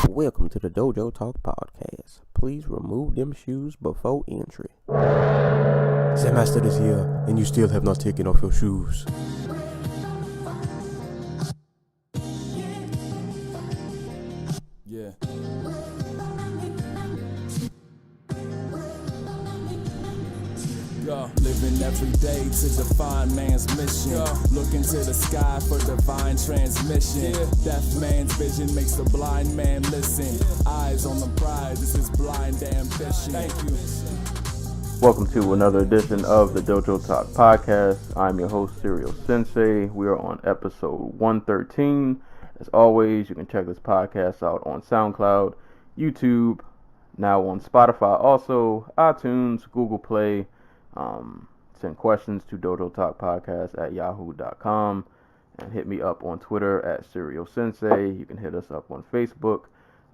Welcome to the Dojo Talk Podcast. Please remove them shoes before entry. The master is here, and you still have not taken off your shoes. Yeah. Living every day to define man's mission. Looking to the sky for divine transmission. Deaf man's vision makes the blind man listen. Eyes on the prize, this is blind ambition. Thank you. Welcome to another edition of the Dojo Talk Podcast. I'm your host, Serial Sensei. We are on episode 113. As always, you can check this podcast out on SoundCloud, YouTube, now on Spotify, also iTunes, Google Play. Send questions to dojotalkpodcast@yahoo.com and hit me up on Twitter at Serial Sensei. You can hit us up on Facebook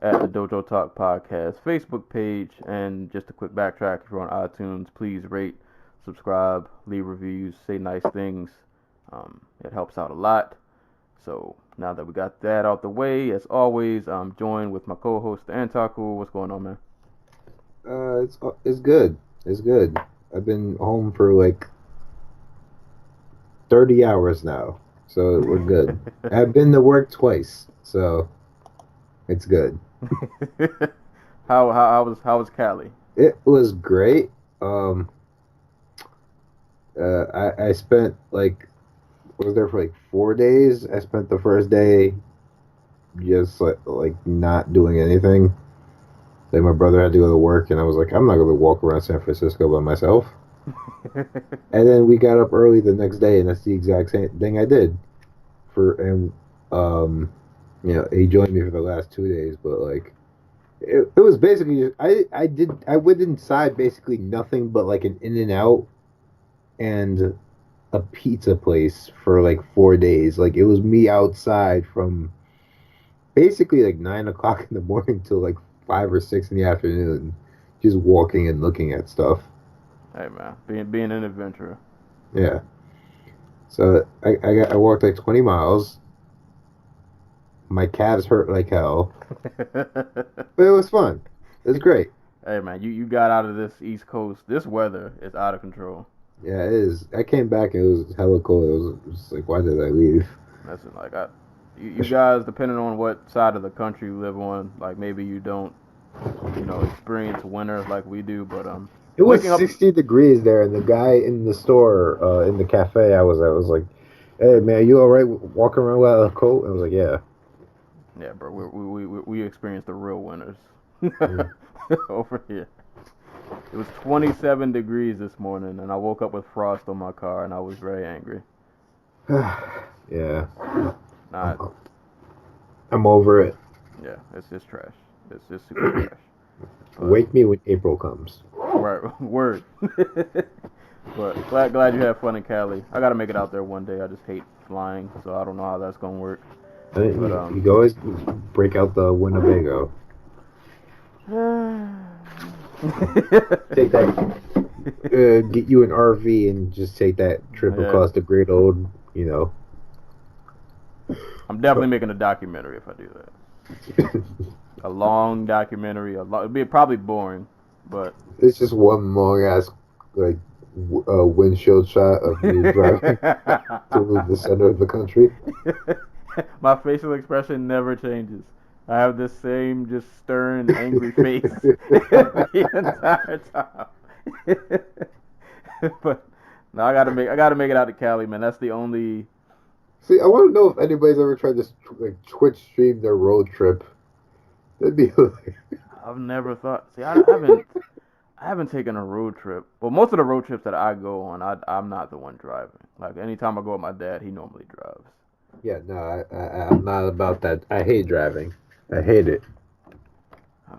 at the Dojo Talk Podcast Facebook page. And just a quick backtrack, if you're on iTunes, please rate, subscribe, leave reviews, say nice things. It helps out a lot. So now that we got that out the way, as always, I'm joined with my co-host, Untitled. What's going on, man? It's good. It's good. I've been home for like 30 hours now, so we're good. I've been to work twice, so it's good. How was Cali? It was great. I spent was there for like 4 days. I spent the first day just like not doing anything. Like my brother had to go to work, and I was like, I'm not going to walk around San Francisco by myself. And then we got up early the next day, and that's the exact same thing I did. He joined me for the last 2 days, but like, it was basically I went inside basically nothing but like an In-N-Out and a pizza place for like 4 days. Like it was me outside from basically like 9 o'clock in the morning till like 5 or 6 in the afternoon, just walking and looking at stuff. Hey man, being an adventurer. Yeah. So I walked like 20 miles. My calves hurt like hell, but it was fun. It was great. Hey man, you got out of this East Coast. This weather is out of control. Yeah, it is. I came back and it was hella cold. It was like, why did I leave? Listen, like you guys, depending on what side of the country you live on, like maybe you don't, experience winter like we do, but it was 60 degrees there, and the guy in the store, in the cafe I was at, was like, "Hey man, you all right walking around without a coat?" I was like, "Yeah." Yeah, bro, we experienced the real winters over here. It was 27 degrees this morning, and I woke up with frost on my car, and I was very angry. Yeah. I'm over it. Yeah, it's just trash. It's just super trash. But, wake me when April comes. Right, word. But glad you had fun in Cali. I gotta make it out there one day. I just hate flying, so I don't know how that's gonna work. But, you can always break out the Winnebago. Take that. Get you an RV and just take that trip across the great old, I'm definitely making a documentary if I do that. A long documentary. It'd be probably boring, but it's just one long ass windshield shot of you driving to the center of the country. My facial expression never changes. I have this same just stern, angry face the entire time. But no, I gotta make it out to Cali, man. That's the only. See, I want to know if anybody's ever tried to Twitch stream their road trip. That'd be. I've never thought. See, I haven't taken a road trip. Well, most of the road trips that I go on, I'm not the one driving. Like anytime I go with my dad, he normally drives. Yeah, no, I'm not about that. I hate driving. I hate it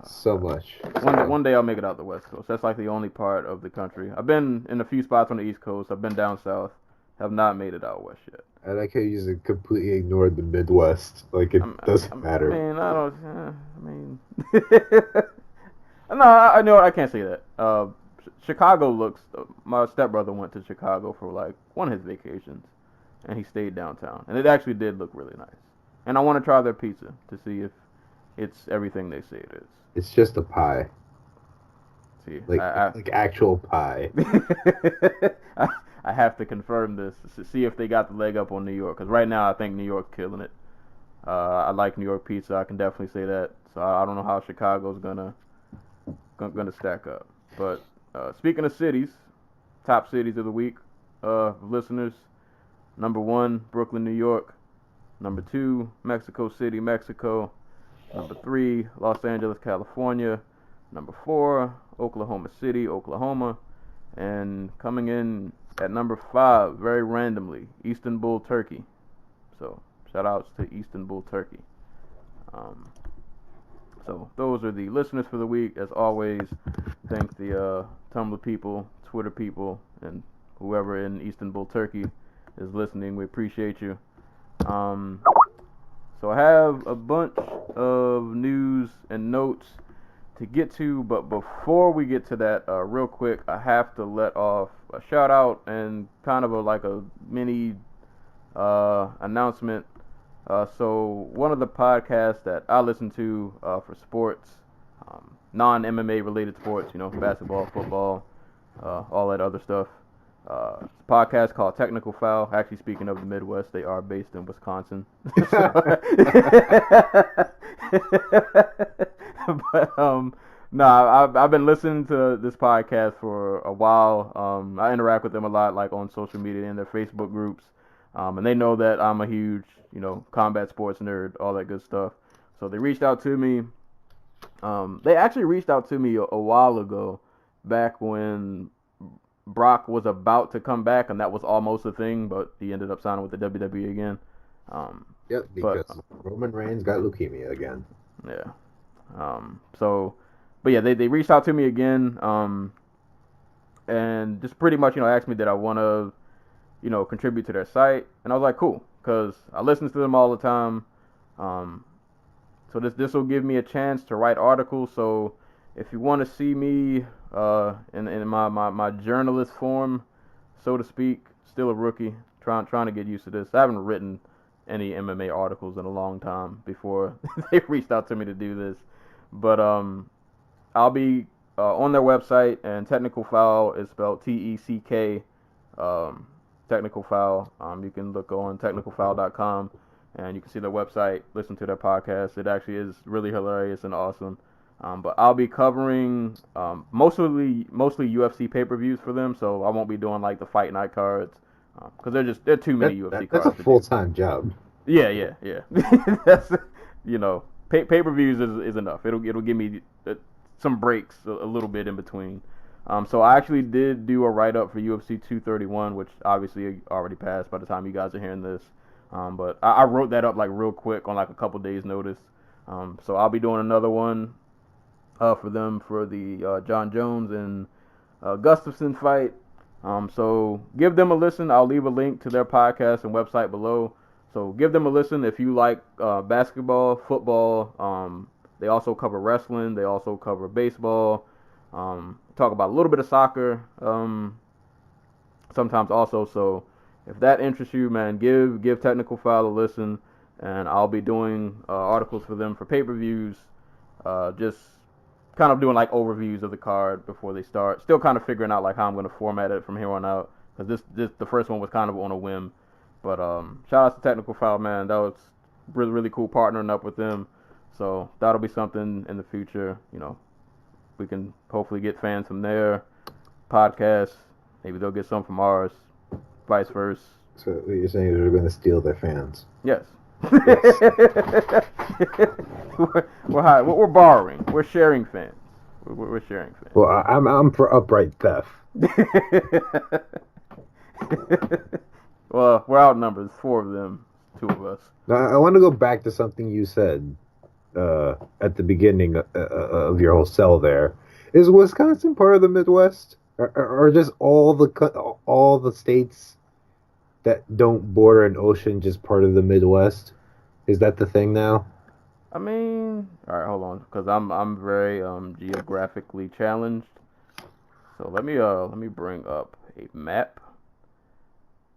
so much. One day I'll make it out the West Coast. That's like the only part of the country. I've been in a few spots on the East Coast. I've been down south. Have not made it out west yet. I like how you just completely ignored the Midwest. Like it doesn't matter. No, I know I can't say that. Chicago looks. My stepbrother went to Chicago for like one of his vacations, and he stayed downtown, and it actually did look really nice. And I want to try their pizza to see if it's everything they say it is. It's just a pie. See, Like actual pie. I have to confirm this to see if they got the leg up on New York. Because right now, I think New York's killing it. I like New York pizza. I can definitely say that. So I don't know how Chicago's gonna stack up. But speaking of cities, top cities of the week, listeners. Number 1, Brooklyn, New York. Number 2, Mexico City, Mexico. Number 3, Los Angeles, California. Number 4, Oklahoma City, Oklahoma. And coming in at number 5, very randomly, Istanbul, Turkey. So shout outs to Istanbul, Turkey. So those are the listeners for the week. As always, thank the Tumblr people, Twitter people, and whoever in Istanbul, Turkey is listening. We appreciate you. So I have a bunch of news and notes to get to, but before we get to that, real quick, I have to let off a shout out and kind of like a mini announcement. So one of the podcasts that I listen to for sports, non-MMA related sports, basketball, football, all that other stuff. It's a podcast called Tecknickal. Actually, speaking of the Midwest, they are based in Wisconsin. But I've been listening to this podcast for a while. I interact with them a lot, like on social media and their Facebook groups, and they know that I'm a huge, combat sports nerd, all that good stuff. So they reached out to me. They actually reached out to me a while ago, back when Brock was about to come back, and that was almost a thing, but he ended up signing with the WWE again. Yep, because Roman Reigns got leukemia again. Yeah. But yeah, they reached out to me again, and just pretty much, asked me that I want to, contribute to their site, and I was like, cool, because I listen to them all the time. So this will give me a chance to write articles. So if you want to see me in my journalist form, so to speak, still a rookie, trying to get used to this. I haven't written any MMA articles in a long time before they reached out to me to do this. But I'll be on their website, and Tecknickal is spelled Teck. Tecknickal. You can look on tecknicalfoul.com, and you can see their website, listen to their podcast. It actually is really hilarious and awesome. But I'll be covering mostly UFC pay-per-views for them, so I won't be doing like the fight night cards because they're too many UFC cards. That's a full-time job. Yeah. That's pay-per-views is enough. It'll give me some breaks a little bit in between. So I actually did do a write-up for UFC 231, which obviously already passed by the time you guys are hearing this. But I wrote that up like real quick on like a couple days notice. So I'll be doing another one for them for the John Jones and Gustafsson fight. So give them a listen. I'll leave a link to their podcast and website below. So give them a listen if you like basketball, football. They also cover wrestling. They also cover baseball. Talk about a little bit of soccer sometimes also. So if that interests you, man, give Tecknickal a listen. And I'll be doing articles for them for pay-per-views. Just kind of doing like overviews of the card before they start. Still kind of figuring out like how I'm going to format it from here on out, because this the first one was kind of on a whim. But shout out to Tecknickal, man. That was really, really cool partnering up with them. So that'll be something in the future. We can hopefully get fans from their podcast. Maybe they'll get some from ours, vice versa. So what you're saying is we're going to steal their fans? Yes. We're borrowing. We're sharing fans. We're sharing fans. Well, I'm for upright theft. Well, we're outnumbered. There's 4 of them, 2 of us. Now, I want to go back to something you said at the beginning of your whole sell there. Is Wisconsin part of the Midwest, or just all the states that don't border an ocean just part of the Midwest? Is that the thing now? I mean, all right, hold on, because I'm very geographically challenged. So let me bring up a map.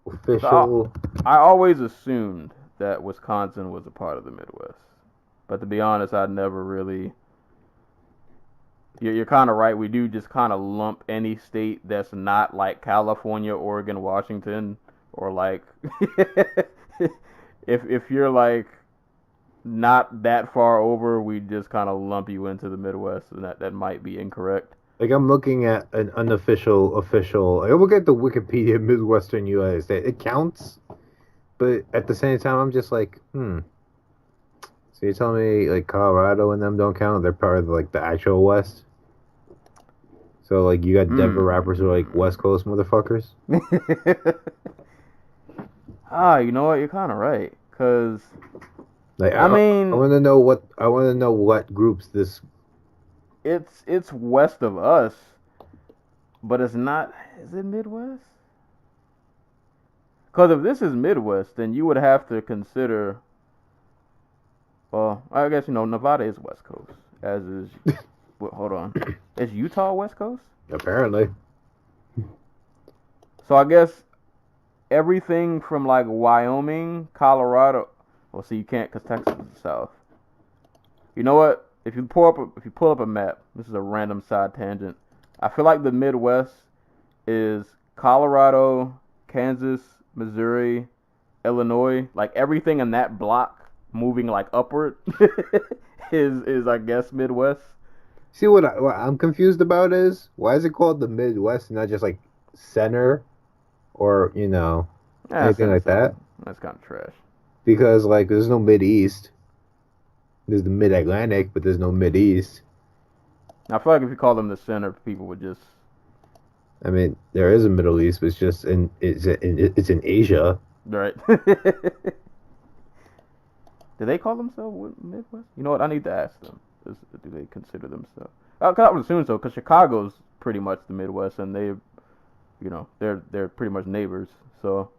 Official. I always assumed that Wisconsin was a part of the Midwest, But to be honest, I never really. You're kind of right. We do just kind of lump any state that's not like California, Oregon, Washington, or like if you're like not that far over, we just kind of lump you into the Midwest, and that might be incorrect. Like, I'm looking at an unofficial, like, I look at the Wikipedia Midwestern United States. It counts, but at the same time, I'm just like, So you're telling me, like, Colorado and them don't count? They're part of, like, the actual West? So, like, you got Denver rappers who are, like, West Coast motherfuckers? You know what? You're kind of right, because... Like, I want to know what groups this... It's west of us, but it's not. Is it Midwest? Because if this is Midwest, then you would have to consider. Well, I guess Nevada is West Coast, as is. Hold on, is Utah West Coast? Apparently. So I guess everything from like Wyoming, Colorado. Well, see, you can't because Texas is the South. You know what? If you pull up a map, this is a random side tangent. I feel like the Midwest is Colorado, Kansas, Missouri, Illinois. Like everything in that block moving like upward is I guess Midwest. See what I'm confused about is why is it called the Midwest and not just like center or anything like that? That's kind of trash. Because like there's no Mid-East. There's the Mid-Atlantic, but there's no Mid-East. I feel like if you call them the center, people would just... I mean, there is a Middle East, but it's just it's in Asia. Right. Do they call themselves Midwest? You know what? I need to ask them. Do they consider themselves? I would assume so, because Chicago's pretty much the Midwest, and they're pretty much neighbors. So.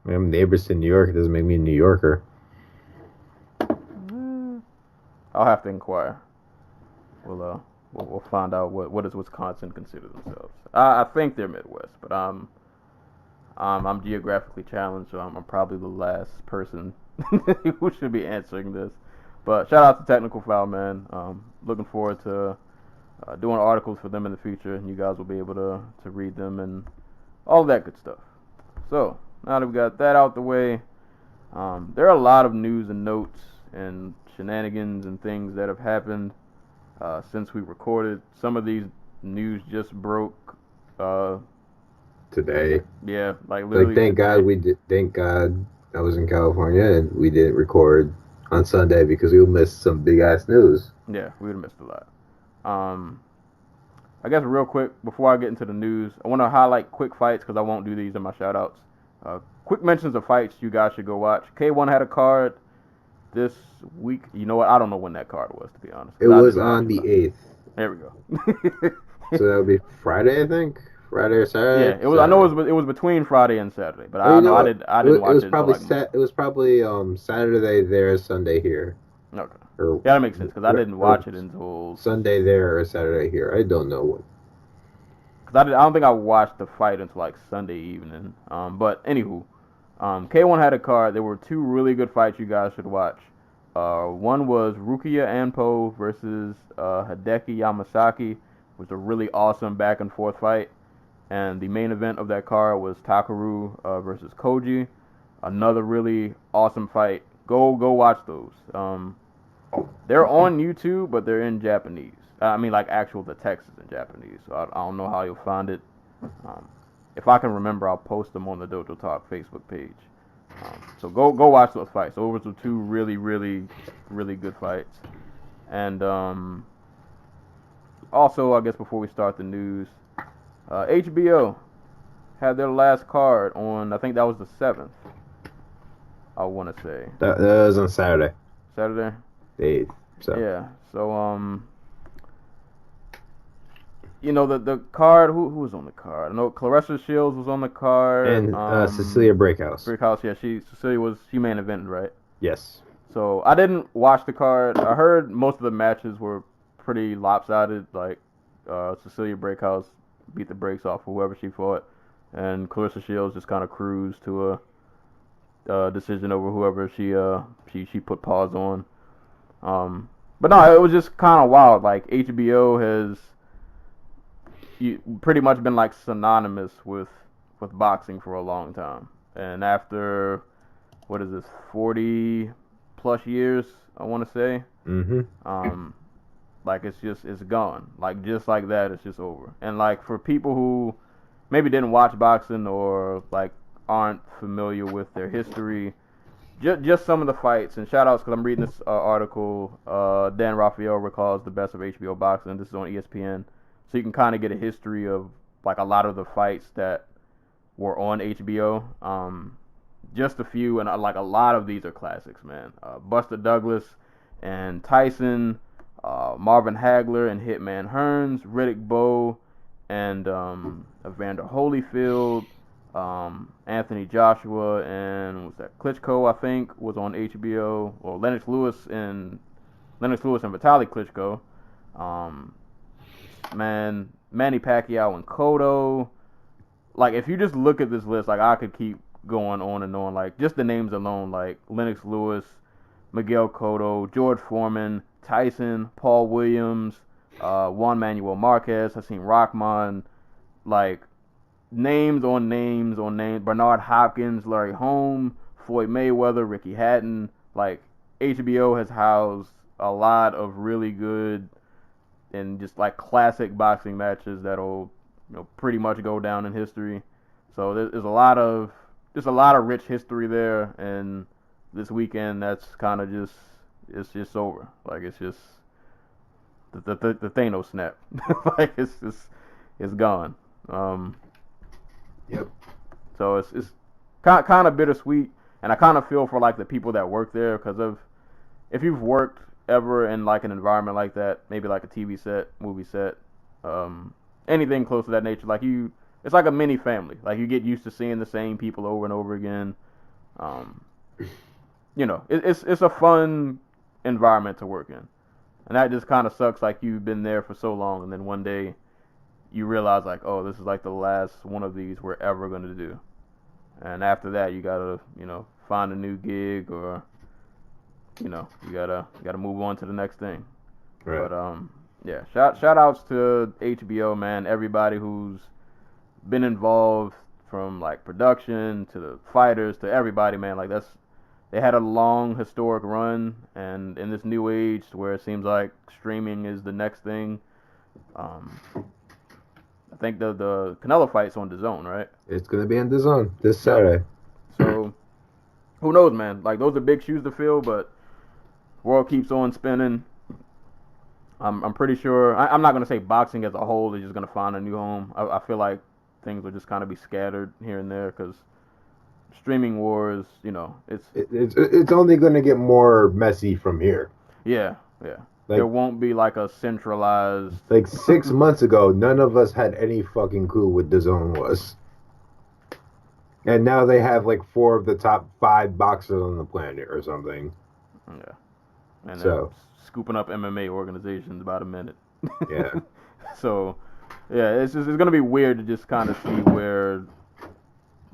I'm neighbors to New York. It doesn't make me a New Yorker. I'll have to inquire. We'll find out what does Wisconsin consider themselves. I think they're Midwest, but I'm geographically challenged, so I'm probably the last person who should be answering this. But shout out to Tecknickal Foul, man. Looking forward to doing articles for them in the future, and you guys will be able to read them and all that good stuff. So now that we got that out the way, there are a lot of news and notes and shenanigans and things that have happened since we recorded. Some of these news just broke today. Yeah, like literally. Thank God I was in California and we didn't record on Sunday because we missed some big ass news. Yeah, we would have missed a lot. I guess real quick before I get into the news, I want to highlight quick fights because I won't do these in my shout outs. Quick mentions of fights you guys should go watch. K1 had a card this week. You know what? I don't know when that card was, to be honest. It was on the 8th. There we go. So that would be Friday, I think. Friday or Saturday. Yeah, it was. Saturday. I know it was between Friday and Saturday, but I didn't watch it. It was probably Saturday there, Sunday here. Okay. Yeah, that makes sense because I didn't watch it until Sunday there or Saturday here. I don't know what. Because I don't think I watched the fight until like Sunday evening. But anywho, K1 had a card. There were two really good fights you guys should watch. One was Rukia Anpo versus Hideki Yamasaki. It was a really awesome back and forth fight. And the main event of that card was Takeru versus Koji. Another really awesome fight. Go watch those. They're on YouTube, but they're in Japanese. I mean, like the text is in Japanese. So I don't know how you'll find it. If I can remember, I'll post them on the Dojo Talk Facebook page. So go watch those fights. Those were two really, really, really good fights. And also, I guess before we start the news, HBO had their last card on, I think that was the 7th, I want to say. That was on Saturday. Saturday? The 8th. So. Yeah, so, the card, who was on the card? I know Clarissa Shields was on the card. And Cecilia Breakhouse. Breakhouse, yeah, Cecilia she main evented, right? Yes. So, I didn't watch the card. I heard most of the matches were pretty lopsided, like, Cecilia Breakhouse beat the brakes off whoever she fought, and Clarissa Shields just kind of cruised to a decision over whoever she put paws on. But no, it was just kind of wild. Like HBO has pretty much been like synonymous with boxing for a long time, and after what is this 40 plus years, I want to say. Like it's gone. Like just like that, it's just over. And like for people who maybe didn't watch boxing or like aren't familiar with their history, just some of the fights and shout outs because I'm reading this article. Dan Raphael recalls the best of HBO boxing. This is on ESPN, so you can kind of get a history of like a lot of the fights that were on HBO. Just a few, and like a lot of these are classics, man. Buster Douglas and Tyson. Marvin Hagler and Hitman Hearns, Riddick Bowe and Evander Holyfield, Anthony Joshua and what's that? Klitschko, I think, was on HBO. Or Lennox Lewis and Vitaly Klitschko. Manny Pacquiao and Cotto. Like if you just look at this list, like I could keep going on and on. Like just the names alone, like Lennox Lewis, Miguel Cotto, George Foreman, Tyson, Paul Williams, Juan Manuel Marquez, Hakeem Rahman, like names on names on names. Bernard Hopkins, Larry Holm, Floyd Mayweather, Ricky Hatton. Like HBO has housed a lot of really good and just like classic boxing matches that'll pretty much go down in history. So there's a lot of rich history there, and this weekend that's kind of just. It's just over. Like it's just the Thanos snap. Like it's gone. Yep. So it's kind of bittersweet, and I kind of feel for like the people that work there because if you've worked ever in like an environment like that, maybe like a TV set, movie set, anything close to that nature, like it's like a mini family. Like you get used to seeing the same people over and over again. It's a fun environment to work in, and that just kind of sucks. Like you've been there for so long, and then one day you realize like, oh, this is like the last one of these we're ever going to do, and after that you gotta find a new gig or you gotta move on to the next thing. Right. But yeah, shout outs to HBO, man. Everybody who's been involved, from like production to the fighters to everybody, man. Like they had a long historic run, and in this new age where it seems like streaming is the next thing, I think the Canelo fight's on DAZN, right? It's gonna be on DAZN this Saturday. So who knows, man? Like those are big shoes to fill, but world keeps on spinning. I'm pretty sure. I'm not gonna say boxing as a whole is just gonna find a new home. I feel like things will just kind of be scattered here and there because streaming wars, it's only going to get more messy from here. Yeah. There won't be like a centralized. Like 6 months ago, none of us had any fucking clue what DAZN was, and now they have like 4 of the top 5 boxers on the planet or something. Yeah, and so scooping up MMA organizations about a minute. Yeah. So, yeah, it's gonna be weird to just kind of see where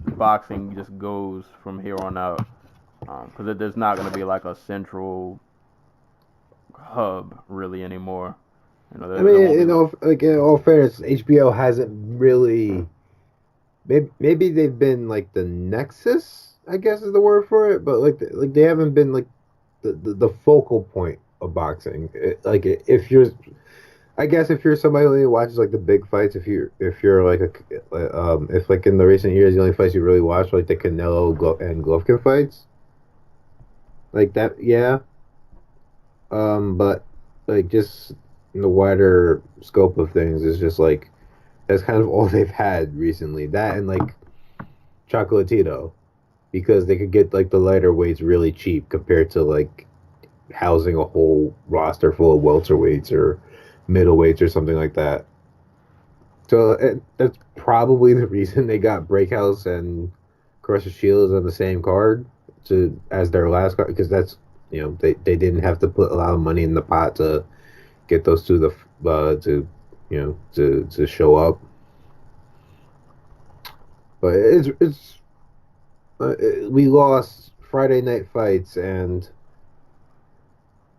boxing just goes from here on out, because there's not going to be like a central hub really anymore. I mean, in all fairness, HBO hasn't really. Maybe they've been like the nexus, I guess is the word for it, but like they haven't been like the focal point of boxing. I guess if you're somebody who watches like the big fights, if you're like if like in the recent years the only fights you really watch were like the Canelo and Golovkin fights, like that, yeah. But like just in the wider scope of things, it's just like that's kind of all they've had recently. That and like Chocolatito, because they could get like the lighter weights really cheap compared to like housing a whole roster full of welterweights or middleweights or something like that. So that's probably the reason they got Breakhouse and Carissa Shields on the same card as their last card, because that's they didn't have to put a lot of money in the pot to get those two to show up. But it's we lost Friday night fights, and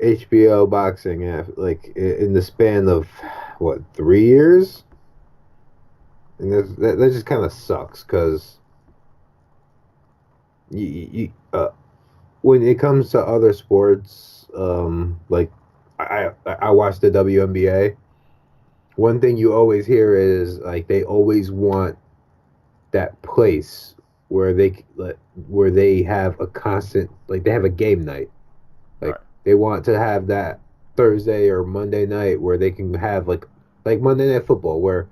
HBO boxing, like in the span of what 3 years, and that just kind of sucks because when it comes to other sports, like I watch the WNBA. One thing you always hear is like they always want that place where they have a constant, like they have a game night. Like Right. they want to have that Thursday or Monday night where they can have like Monday Night Football where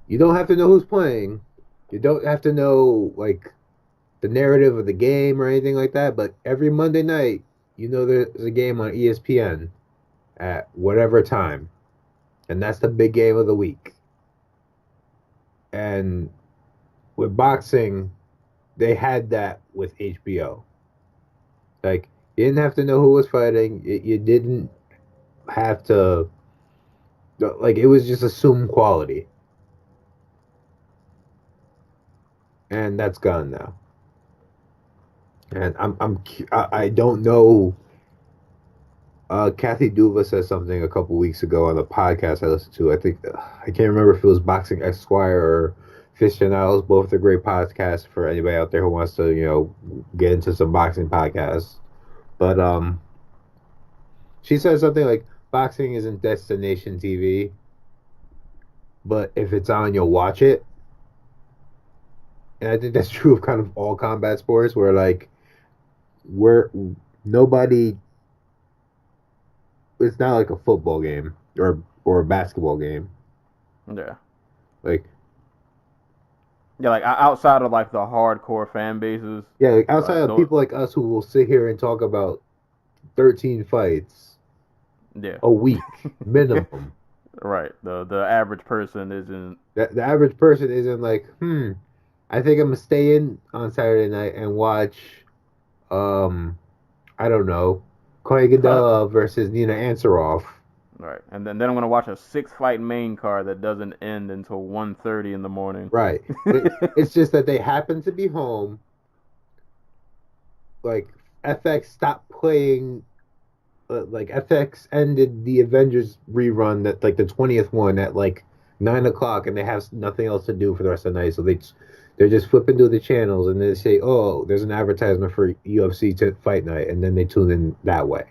you don't have to know who's playing. You don't have to know like the narrative of the game or anything like that, but every Monday night, you know there's a game on ESPN at whatever time. And that's the big game of the week. And with boxing, they had that with HBO. Like you didn't have to know who was fighting. You didn't have to like it was just assumed quality. And that's gone now. And I don't know. Kathy Duva said something a couple weeks ago on the podcast I listened to. I think I can't remember if it was Boxing Esquire or Fistianados. Both are great podcasts for anybody out there who wants to, get into some boxing podcasts. But she said something like boxing isn't destination TV, but if it's on, you'll watch it. And I think that's true of kind of all combat sports, where like where nobody it's not like a football game or a basketball game. Yeah. Like Yeah, like outside of like the hardcore fan bases. yeah, like outside Right. of people like us who will sit here and talk about 13 fights Yeah. a week minimum. Right. The average person isn't. The average person isn't like, I think I'm gonna stay in on Saturday night and watch, I don't know, Clay Gadella versus Nina Ansaroff. Right. And then I'm gonna watch a 6-fight main card that doesn't end until 1:30 in the morning. Right. It's just that they happen to be home. Like FX stopped playing. Like FX ended the Avengers rerun that like the 20th one at like 9 o'clock, and they have nothing else to do for the rest of the night. So they're just flipping through the channels, and they say, "Oh, there's an advertisement for UFC fight night," and then they tune in that way.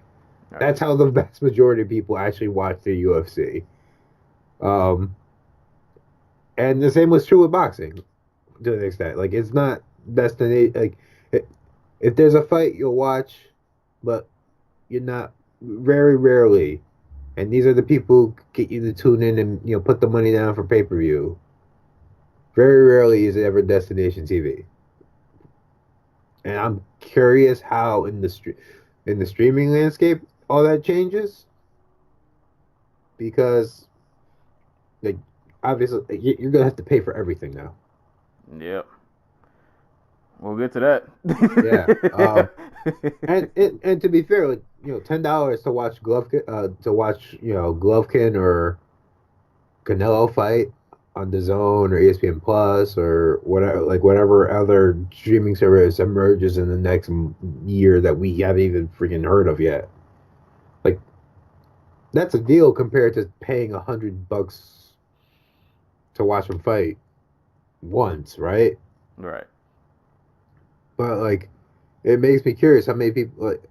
Right. That's how the vast majority of people actually watch the UFC. And the same was true with boxing to an extent. Like it's not destination. Like if there's a fight, you'll watch, but you're not very rarely. And these are the people who get you to tune in and put the money down for pay-per-view. Very rarely is it ever destination TV. And I'm curious how in the streaming landscape all that changes, because like obviously you're gonna have to pay for everything now. Yep. We'll get to that. Yeah. And to be fair, like, $10 to watch Golovkin or Canelo fight on the Zone or ESPN Plus or whatever other streaming service emerges in the next year that we haven't even freaking heard of yet. Like that's a deal compared to paying $100 to watch them fight once, right? Right. But like, it makes me curious how many people like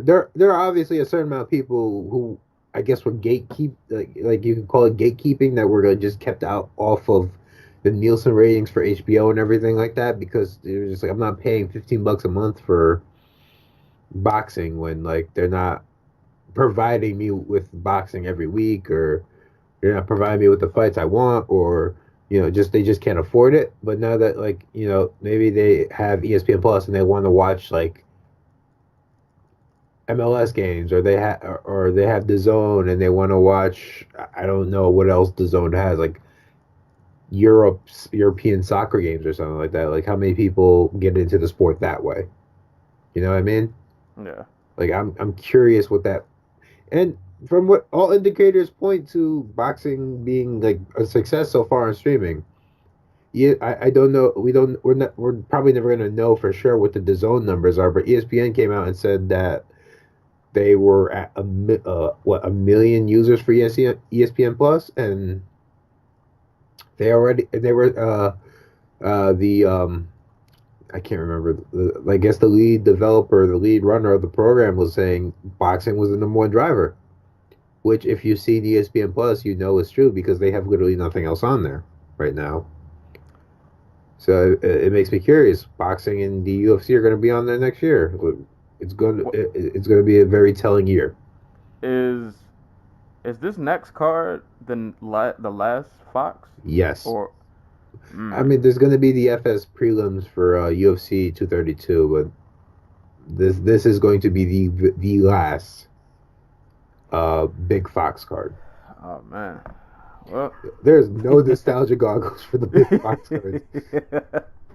there are obviously a certain amount of people who I guess were gatekeep like you can call it gatekeeping, that were just kept out off of the Nielsen ratings for HBO and everything like that, because they were just like, I'm not paying $15 a month for boxing when like they're not providing me with boxing every week, or they're not providing me with the fights I want, or they just can't afford it. But now that like maybe they have ESPN Plus and they want to watch like MLS games, or they have the Zone and they want to watch, I don't know what else the Zone has, like European soccer games or something like that. Like how many people get into the sport that way? You know what I mean? Yeah. Like I'm curious what that, and from what all indicators point to boxing being like a success so far on streaming. Yeah, I don't know. We're probably never gonna know for sure what the DAZN numbers are, but ESPN came out and said that they were at a million users for ESPN Plus, and they were the I can't remember. I guess the lead developer, the lead runner of the program, was saying boxing was the number one driver. Which, if you see ESPN Plus, you know is true because they have literally nothing else on there right now. So it makes me curious. Boxing and the UFC are going to be on there next year. It's going to be a very telling year. Is this next card the last Fox? Yes. Or I mean, there's going to be the FS prelims for UFC 232, but this is going to be the last big Fox card. Oh man. Well, there's no nostalgia goggles for the big Fox cards.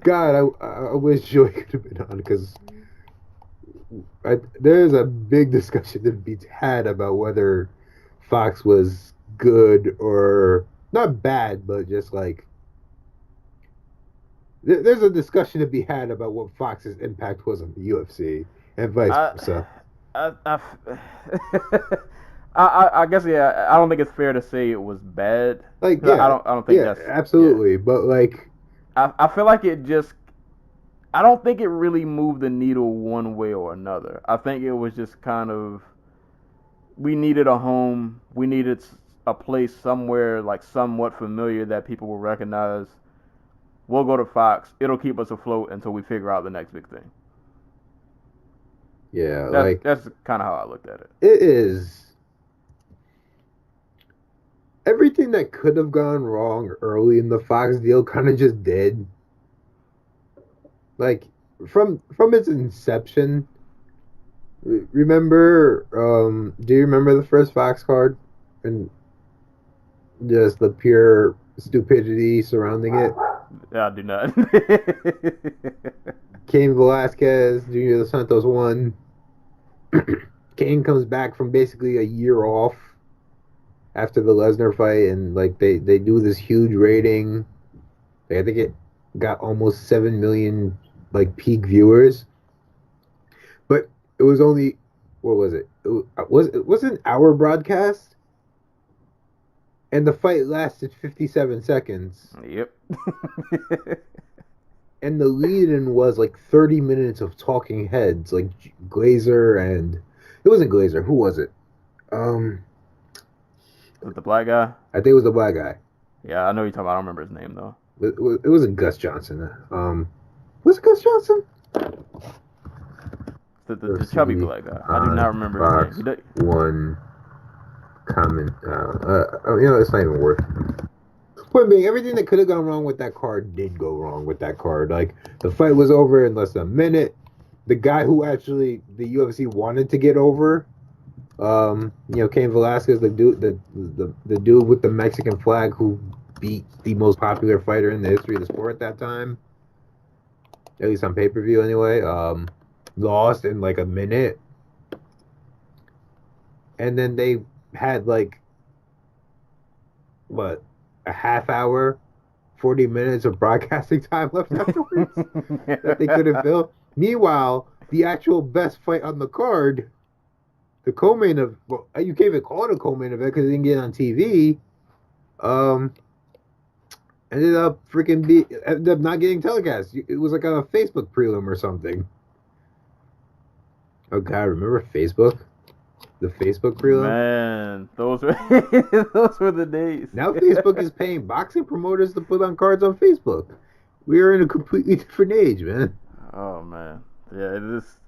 God, I wish Joey could have been on because there's a big discussion to be had about whether Fox was good or not bad, but just like there's a discussion to be had about what Fox's impact was on the UFC and vice versa. I guess I don't think it's fair to say it was bad. Like yeah, I don't think that's absolutely. Yeah. But like I feel like it just I don't think it really moved the needle one way or another. I think it was just kind of we needed a home, we needed a place somewhere like somewhat familiar that people will recognize. We'll go to Fox. It'll keep us afloat until we figure out the next big thing. Yeah, that's kind of how I looked at it. It is. Everything that could have gone wrong early in the Fox deal kind of just did. Like from its inception. Remember? Do you remember the first Fox card and just the pure stupidity surrounding it? Yeah, I do not. Cain Velasquez, Junior Dos Santos won. Cain comes back from basically a year off after the Lesnar fight, and like they do this huge rating. I think it got almost 7 million like peak viewers, but it was only what was it? It was an hour broadcast, and the fight lasted 57 seconds. Yep. And the lead-in was like 30 minutes of talking heads, like Glazer and it wasn't Glazer. Who was it? Was it the black guy? I think it was the black guy. Yeah, I know you're talking about. I don't remember his name though. It wasn't Gus Johnson. Was it Gus Johnson? The chubby black guy. I do not remember his name. One comment. It's not even worth it. Point being, everything that could have gone wrong with that card did go wrong with that card. Like, the fight was over in less than a minute. The guy who actually the UFC wanted to get over, Cain Velasquez, the dude with the Mexican flag who beat the most popular fighter in the history of the sport at that time, at least on pay-per-view anyway, lost in like a minute. And then they had like, what, a half hour, 40 minutes of broadcasting time left afterwards that they could have built. Meanwhile, the actual best fight on the card, the co-main of, well, you can't even call it a co-main event because it didn't get on TV, ended up not getting telecast. It was like a Facebook prelim or something. Oh God, remember Facebook? The Facebook prelim? Man, those were the days. Now Facebook is paying boxing promoters to put on cards on Facebook. We are in a completely different age, man. Oh man, yeah, it is.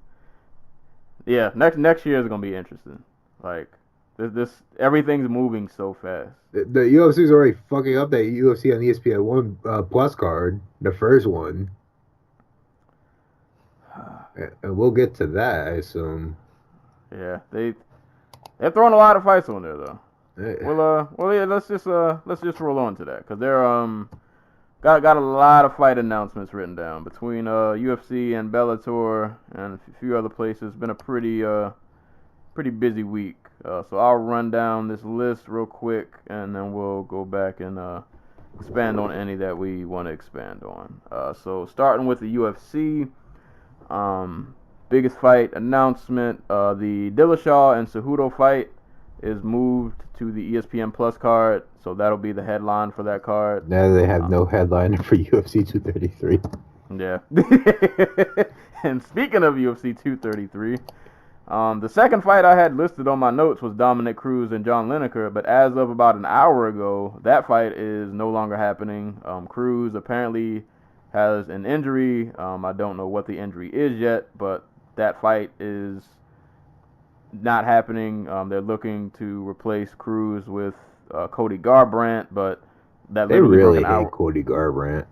Yeah, next year is gonna be interesting. Like this everything's moving so fast. The UFC's already fucking up that UFC on ESPN 1 Plus card, the first one. And we'll get to that, I assume. Yeah, they're throwing a lot of fights on there though. Yeah, let's just roll on to that because they're got a lot of fight announcements written down between UFC and Bellator and a few other places. It's been a pretty busy week. So I'll run down this list real quick and then we'll go back and expand on any that we want to expand on. So starting with the UFC, biggest fight announcement, the Dillashaw and Cejudo fight is moved to the ESPN Plus card, so that'll be the headline for that card. Now they have no headliner for UFC 233. Yeah. And speaking of UFC 233, the second fight I had listed on my notes was Dominic Cruz and John Lineker, but as of about an hour ago, that fight is no longer happening. Cruz apparently has an injury. I don't know what the injury is yet, but that fight is not happening. They're looking to replace Cruz with Cody Garbrandt, but that They literally really broke an hate hour. Cody Garbrandt.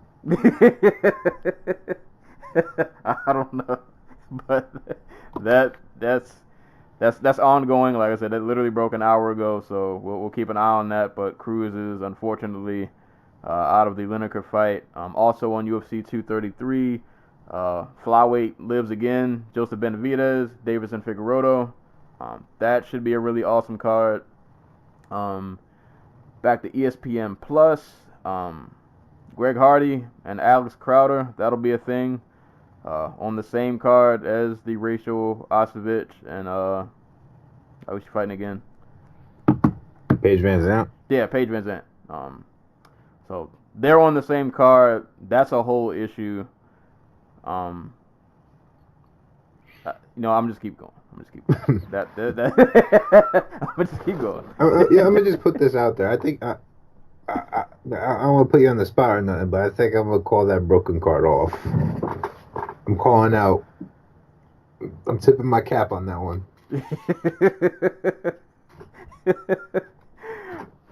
I don't know, but that's ongoing. Like I said, that literally broke an hour ago, so we'll keep an eye on that. But Cruz is unfortunately out of the Lineker fight. Also on UFC 233, flyweight lives again. Joseph Benavidez, Davison Figueiredo. That should be a really awesome card. Back to ESPN Plus. Greg Hardy and Alex Crowder. That'll be a thing. On the same card as the Rachel Ostovich and who's she fighting again? Paige Van Zandt. Yeah, Paige Van Zandt. So they're on the same card. That's a whole issue. I'm just keep going. I'm just keep going. I'm just keep going. Yeah, I'm gonna just put this out there. I think I don't want to put you on the spot or nothing, but I think I'm gonna call that broken card off. I'm calling out. I'm tipping my cap on that one.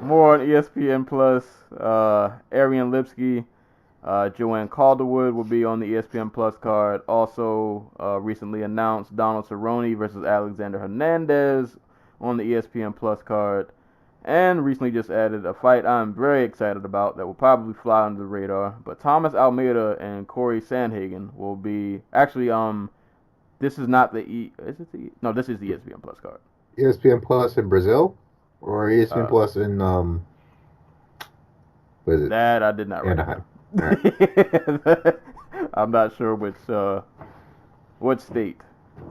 More on ESPN Plus. Arian Lipsky, Joanne Calderwood will be on the ESPN Plus card. Also, recently announced Donald Cerrone versus Alexander Hernandez on the ESPN Plus card. And recently just added a fight I'm very excited about that will probably fly under the radar. But Thomas Almeida and Corey Sandhagen will be actually this is not the no, this is the ESPN Plus card. ESPN Plus in Brazil, or ESPN Plus in what is it? That I did not write. Anaheim. Right. I'm not sure what state.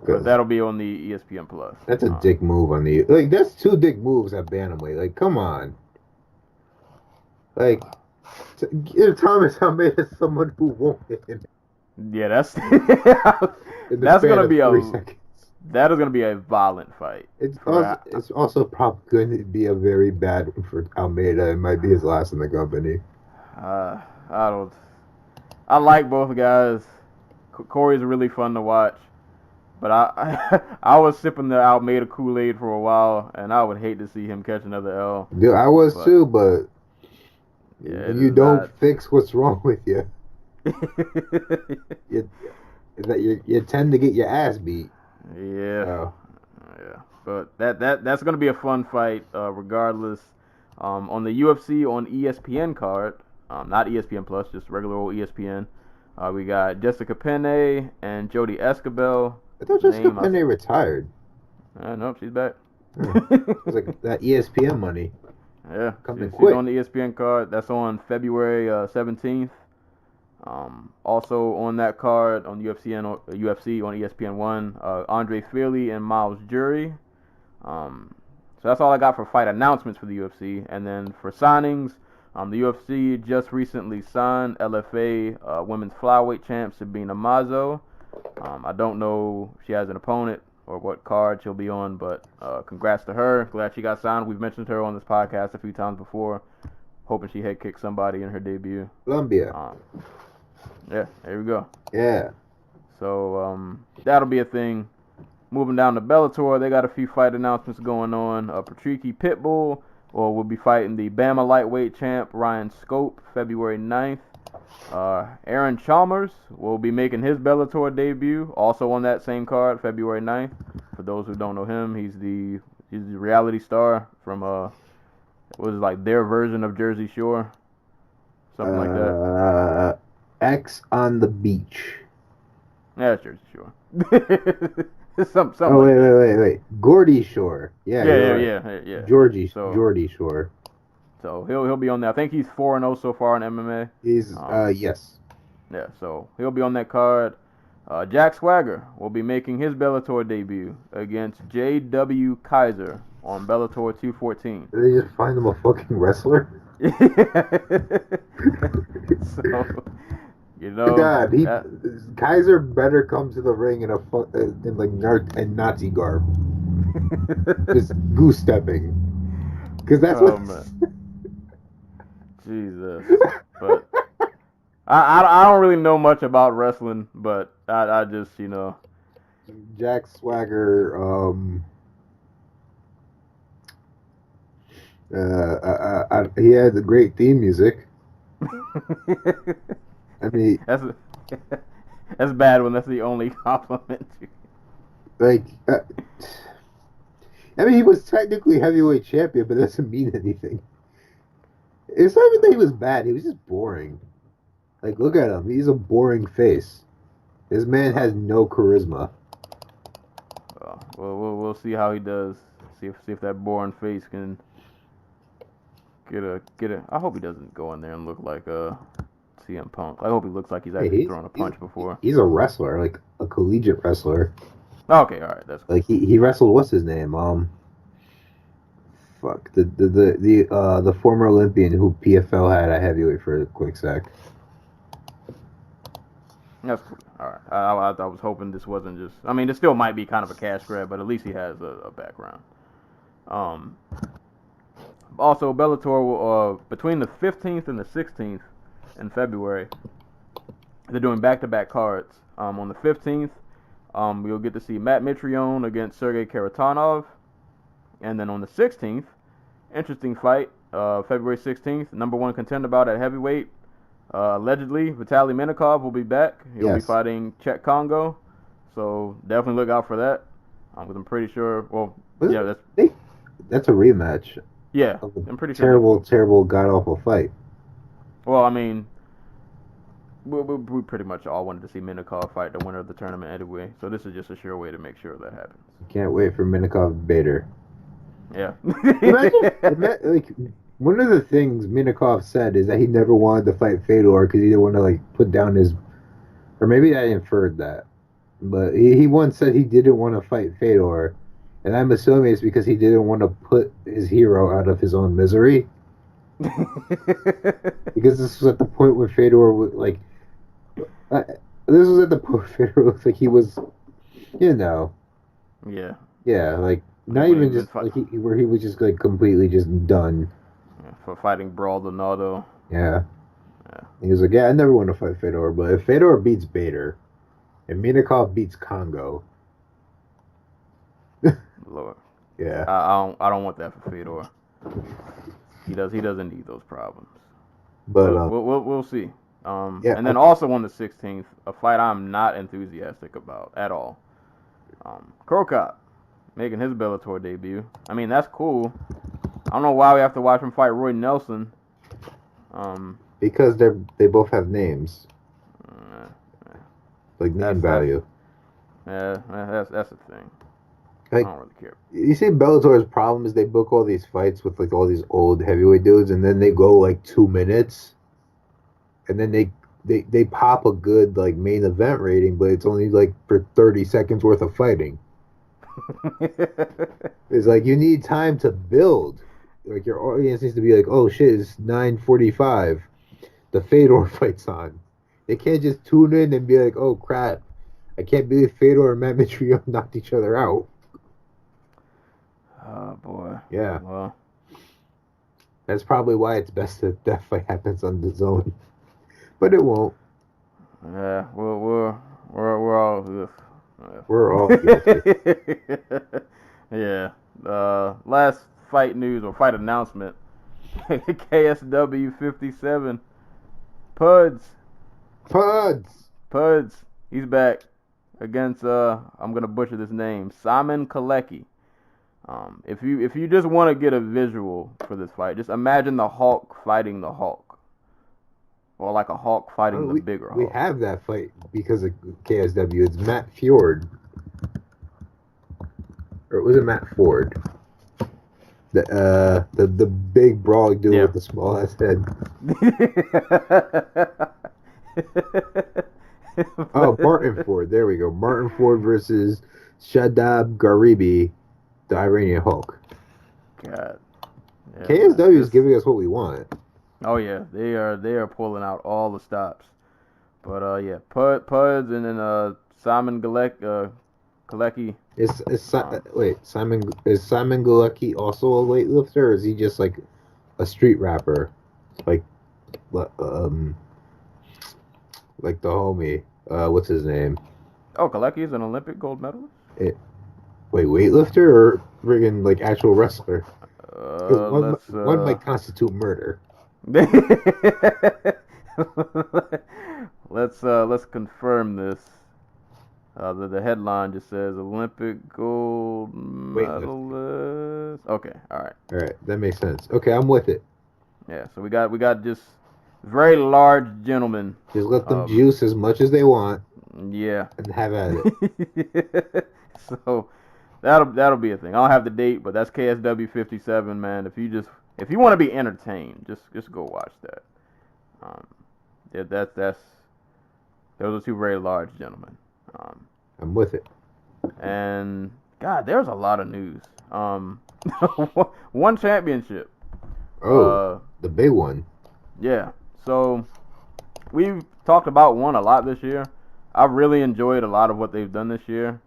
But that'll be on the ESPN Plus. That's a dick move on the that's two dick moves at bantamweight. Like, come on. Like, give Thomas Almeida someone who won't win. Yeah, that's That's gonna be 3 seconds. That is gonna be a violent fight. It's also probably going to be a very bad one for Almeida. It might be his last in the company. I like both guys. Corey's really fun to watch. But I was sipping the Almeida Kool-Aid for a while, and I would hate to see him catch another L. Dude, I was too, but yeah, you don't fix what's wrong with you. You tend to get your ass beat. Yeah. Oh. Yeah. But that's gonna be a fun fight, regardless. On the UFC on ESPN card, not ESPN Plus, just regular old ESPN. We got Jessica Penne and Jody Escobel. I thought Jessica Penne retired. Nope, she's back. It was like that ESPN money. Yeah, Coming she's quick. on the ESPN card. That's on February 17th. Also on that card on UFC on ESPN1, Andre Fili and Miles Jury. So that's all I got for fight announcements for the UFC. And then for signings, the UFC just recently signed LFA women's flyweight champ Sabina Mazo. I don't know if she has an opponent or what card she'll be on, but congrats to her. Glad she got signed. We've mentioned her on this podcast a few times before. Hoping she head kicked somebody in her debut. Colombia. Yeah, there we go. Yeah. So that'll be a thing. Moving down to Bellator, they got a few fight announcements going on. Patricky Pitbull will be fighting the Bama lightweight champ Ryan Scope February 9th. Aaron Chalmers will be making his Bellator debut, also on that same card, February 9th. For those who don't know him, he's the reality star from what was like their version of Jersey Shore, something like that. X on the beach. Yeah, it's Jersey Shore. Something. Oh like that. wait. Gordy Shore. Yeah. Yeah. Geordie Shore. So he'll be on there. I think he's 4-0 so far in MMA. He's yes. Yeah, so he'll be on that card. Jack Swagger will be making his Bellator debut against J.W. Kaiser on Bellator 214. Did they just find him a fucking wrestler? So, you know, God, Kaiser better come to the ring in in Nazi garb, just goose stepping, because that's what. man. Jesus, but I don't really know much about wrestling, but I just, you know, Jack Swagger, he had the great theme music. I mean, that's bad when that's the only compliment. like, I mean, he was technically heavyweight champion, but that doesn't mean anything. It's not even that he was bad; he was just boring. Like, look at him; he's a boring face. This man has no charisma. We'll see how he does. See if that boring face can get a. I hope he doesn't go in there and look like CM Punk. I hope he looks like he's actually thrown a punch before. He's a wrestler, like a collegiate wrestler. Okay, all right, that's cool. Like he wrestled. What's his name? Fuck the former Olympian who PFL had a heavyweight for a quick sec. That's cool. All right. I was hoping this wasn't just. I mean, it still might be kind of a cash grab, but at least he has a background. Also, Bellator will, between the 15th and the 16th in February, they're doing back-to-back cards. On the 15th, we'll get to see Matt Mitrione against Sergey Karatanov, and then on the 16th, interesting fight. February 16th, number one contender bout at heavyweight. Allegedly, Vitaly Minakov will be back. He'll be fighting Czech Congo, so definitely look out for that. Because I'm pretty sure. Well, that's a rematch. Yeah, I'm pretty sure. Terrible, god awful fight. Well, I mean, we pretty much all wanted to see Minakov fight the winner of the tournament anyway, so this is just a sure way to make sure that happens. Can't wait for Minakov Bader. Yeah. Imagine, one of the things Minakov said is that he never wanted to fight Fedor because he didn't want to put down his, or maybe I inferred that, but he once said he didn't want to fight Fedor, and I'm assuming it's because he didn't want to put his hero out of his own misery. Because this was at the point where Fedor was looked like he was, Yeah. Yeah, not even just where he was just completely just done. For fighting Baldonado. Yeah. He was like, I never want to fight Fedor, but if Fedor beats Bader and Minakov beats Congo. Lord. Yeah. I don't want that for Fedor. He doesn't need those problems. But we'll see. And then also on the 16th, a fight I'm not enthusiastic about at all. Krokop making his Bellator debut. I mean, that's cool. I don't know why we have to watch him fight Roy Nelson. Because they both have names. Name value. That's the thing. I don't really care. You see, Bellator's problem is they book all these fights with all these old heavyweight dudes, and then they go 2 minutes, and then they pop a good main event rating, but it's only for 30 seconds worth of fighting. It's you need time to build. Your audience needs to be oh shit, it's 9:45. The Fedor fight's on. They can't just tune in and be oh crap, I can't believe Fedor and Matt Mitrione knocked each other out. Oh boy. Yeah. Well, that's probably why it's best that that fight happens on the zone, but it won't. Yeah. We're all. We're all guilty. Yeah. Last fight news or fight announcement. KSW 57. Puds. He's back against I'm gonna butcher this name, Simon Kalecki. If you just want to get a visual for this fight, just imagine the Hulk fighting the Hulk, or a Hulk fighting the bigger Hulk. We have that fight because of KSW. It's Matt Fjord, or was it Matt Ford? The big brawling dude with the small ass head. Oh, Martin Ford. There we go. Martin Ford versus Shadab Garibi, the Iranian Hulk. God. Yeah, KSW is giving us what we want. Oh yeah, they are pulling out all the stops. But yeah, Puds and then Simon Galecki. Wait, is Simon Galecki also a weightlifter, or is he just like a street rapper, like um like the homie? What's his name? Oh, Galecki is an Olympic gold medalist. Wait, weightlifter or friggin' like actual wrestler? Because one might constitute murder. Let's confirm this. The headline just says Olympic gold medalist. Okay, all right, that makes sense. Okay, I'm with it. Yeah, so we got just very large gentlemen. Just let them juice as much as they want. Yeah, and have at it. So that'll be a thing. I don't have the date, but that's KSW 57, man. If you want to be entertained, just go watch that. Yeah, those are two very large gentlemen. I'm with it. And God, there's a lot of news. One championship. Oh, the big one. Yeah. So we've talked about one a lot this year. I've really enjoyed a lot of what they've done this year.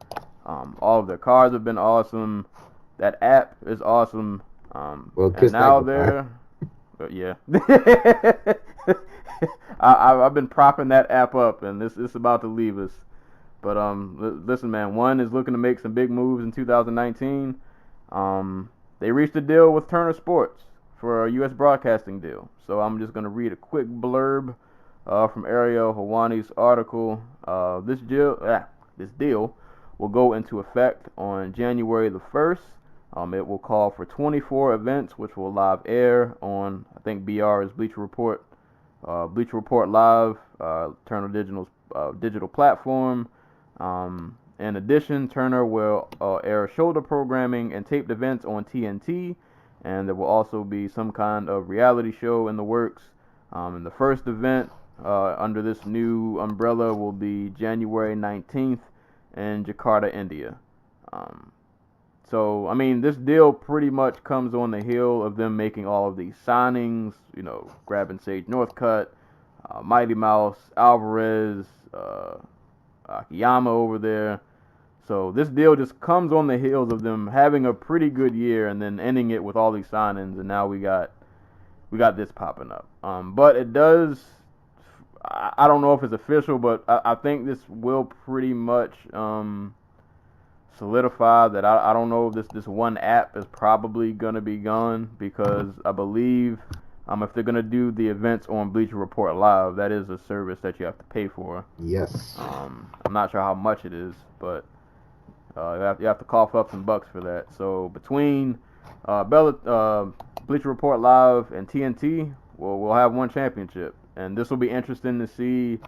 All of their cards have been awesome. That app is awesome. Well, and now they're, yeah. I've been propping that app up, and it's about to leave us. But listen, man. One is looking to make some big moves in 2019. They reached a deal with Turner Sports for a U.S. broadcasting deal. So I'm just gonna read a quick blurb from Ariel Hawani's article. This deal will go into effect on January the 1st. It will call for 24 events, which will live air on, I think BR is Bleacher Report Live, Turner Digital's digital platform. In addition, Turner will air shoulder programming and taped events on TNT, and there will also be some kind of reality show in the works. And the first event under this new umbrella will be January 19th in Jakarta, India. So, I mean, this deal pretty much comes on the heel of them making all of these signings, grabbing Sage Northcutt, Mighty Mouse, Alvarez, Akiyama over there. So this deal just comes on the heels of them having a pretty good year and then ending it with all these signings, and now we got this popping up. But it does, I don't know if it's official, but I think this will pretty much solidify that I don't know if this one app is probably going to be gone, because I believe if they're going to do the events on Bleacher Report Live, that is a service that you have to pay for. Yes. I'm not sure how much it is, but you have to cough up some bucks for that. So between Bleacher Report Live and TNT, we'll have one championship, and this will be interesting to see.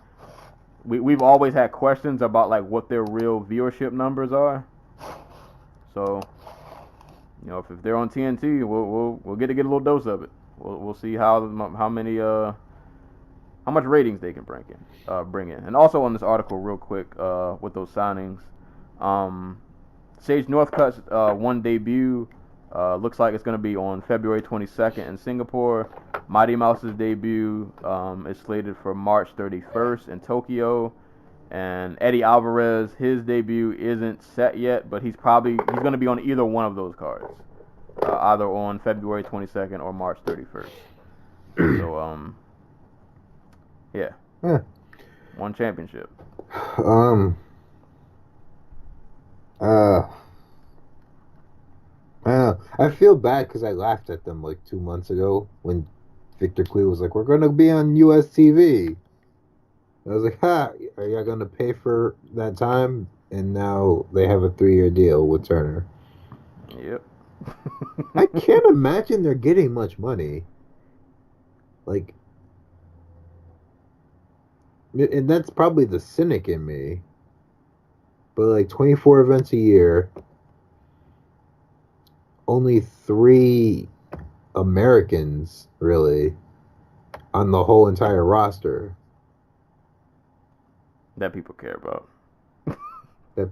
We've always had questions about like what their real viewership numbers are. So if they're on TNT, we'll get a little dose of it. We'll see how much ratings they can bring in. And also on this article, real quick, with those signings, Sage Northcutt's one debut looks like it's going to be on February 22nd in Singapore. Mighty Mouse's debut is slated for March 31st in Tokyo. And Eddie Alvarez, his debut isn't set yet, but he's going to be on either one of those cards, either on February 22nd or March 31st. So yeah, one championship. I feel bad because I laughed at them like 2 months ago when Victor Clee was like, "We're gonna be on US TV." I was like, are y'all gonna pay for that time? And now they have a 3-year deal with Turner. Yep. I can't imagine they're getting much money. Like, and that's probably the cynic in me. But like 24 events a year, only 3 Americans really on the whole entire roster. that people care about. That,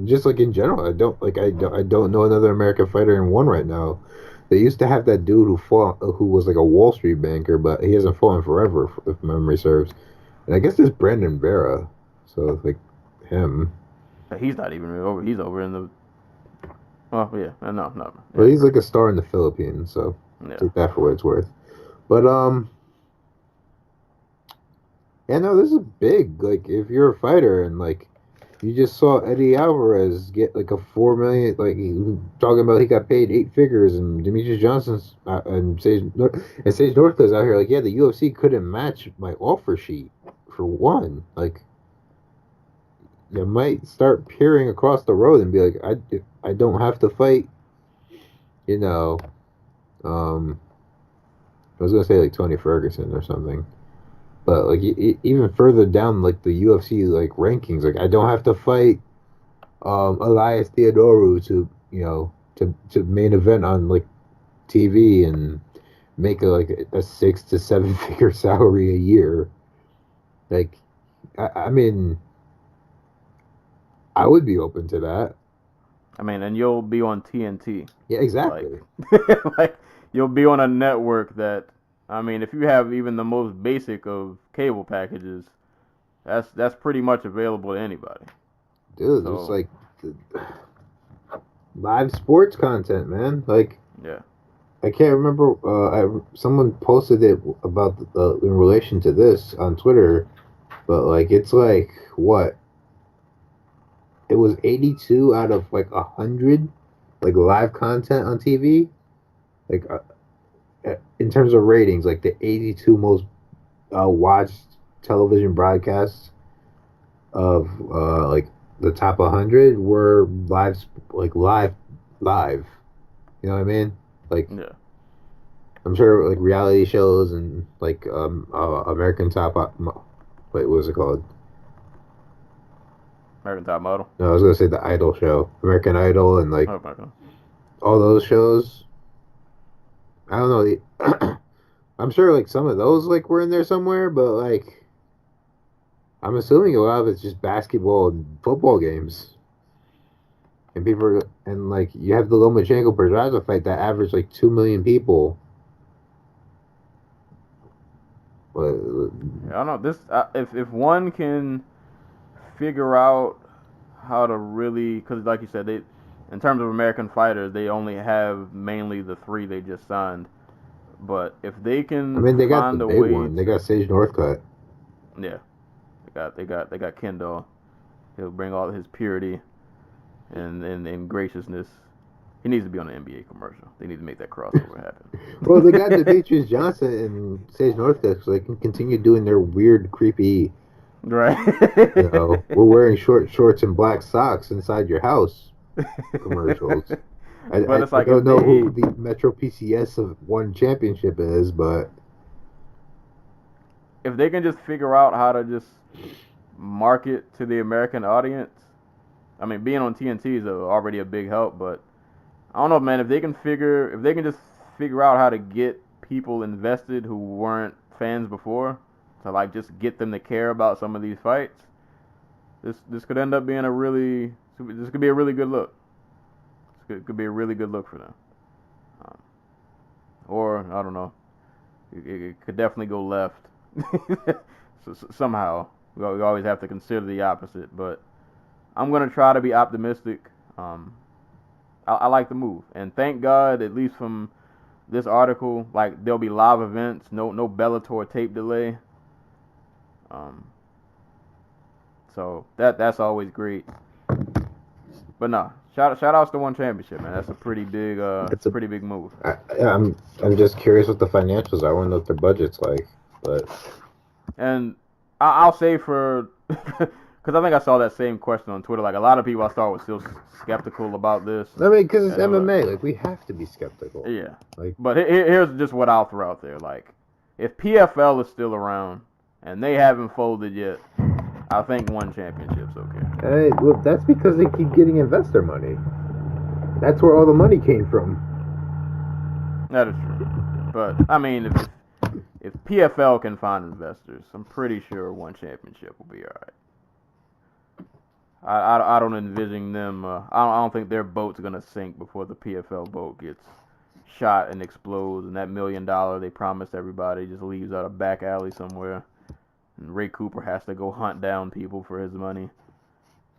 just like in general, I don't know another American fighter in one right now. They used to have that dude who was like a Wall Street banker, but he hasn't fought in forever, if memory serves. And I guess there's Brandon Vera, so it's like him. He's not even over. He's over in the. Oh yeah, no. Yeah. Well, he's like a star in the Philippines, so take that for what it's worth. But yeah, no, this is big. Like, if you're a fighter and like you just saw Eddie Alvarez get like a 4 million, like talking about he got paid 8 figures, and Demetrius Johnson's and Sage Northcutt's out here like, yeah, the UFC couldn't match my offer sheet for one. Like, you might start peering across the road and be like, I don't have to fight, you know, I was gonna say like Tony Ferguson or something. But like even further down, like the UFC like rankings, like I don't have to fight Elias Theodorou to main event on like TV and make a 6 to 7 figure salary a year. Like, I mean, I would be open to that. I mean, and you'll be on TNT. Yeah, exactly. Like you'll be on a network that. I mean, if you have even the most basic of cable packages, that's pretty much available to anybody. Dude, so, it's like live sports content, man. Like, yeah, I can't remember. Someone posted it about in relation to this on Twitter, but like it's like what? It was 82 out of like 100, like live content on TV, like. In terms of ratings, like the 82 most watched television broadcasts of like the top 100 were live. You know what I mean? Like, yeah. I'm sure like reality shows and like American Top. Wait, what was it called? American Top Model. No, I was gonna say the Idol show, American Idol, and like all those shows. I don't know. I'm sure like some of those like were in there somewhere, but like I'm assuming a lot of it's just basketball and football games. And like you have the Lomachenko Pedraza fight that averaged like 2 million people. But I don't know this. If one can figure out how to really, because like you said, they. In terms of American fighters, they only have mainly the 3 they just signed. But if they can, they got the big one. They got Sage Northcutt. Yeah, they got Kendall. He'll bring all his purity and graciousness. He needs to be on an NBA commercial. They need to make that crossover happen. Well, they got Demetrius Johnson and Sage Northcutt, so they can continue doing their weird, creepy. Right. We're wearing short shorts and black socks inside your house. Commercials. I don't know who the Metro PCS of one championship is, but if they can just figure out how to just market to the American audience, I mean, being on TNT is already a big help, but I don't know, man. If they can just figure out how to get people invested who weren't fans before, to like just get them to care about some of these fights, this could end up being this could be a really good look. It could be a really good look for them. Or, I don't know. It could definitely go left. So, somehow. We always have to consider the opposite. But I'm going to try to be optimistic. I like the move. And thank God, at least from this article, like there'll be live events. No Bellator tape delay. So that's always great. But no, shout outs to one championship, man. That's a pretty big pretty big move. I'm just curious what the financials are. I want to know what their budget's like. But and I'll say because I think I saw that same question on Twitter. Like a lot of people I saw were still skeptical about this. I mean, because it's MMA. Like we have to be skeptical. Yeah. But here's just what I'll throw out there. Like if PFL is still around and they haven't folded yet, I think one championship's okay. Well, that's because they keep getting investor money. That's where all the money came from. That is true. But, I mean, if PFL can find investors, I'm pretty sure one championship will be all right. I don't envision them. I don't think their boat's gonna sink before the PFL boat gets shot and explodes, and that $1 million they promised everybody just leaves out a back alley somewhere, and Ray Cooper has to go hunt down people for his money.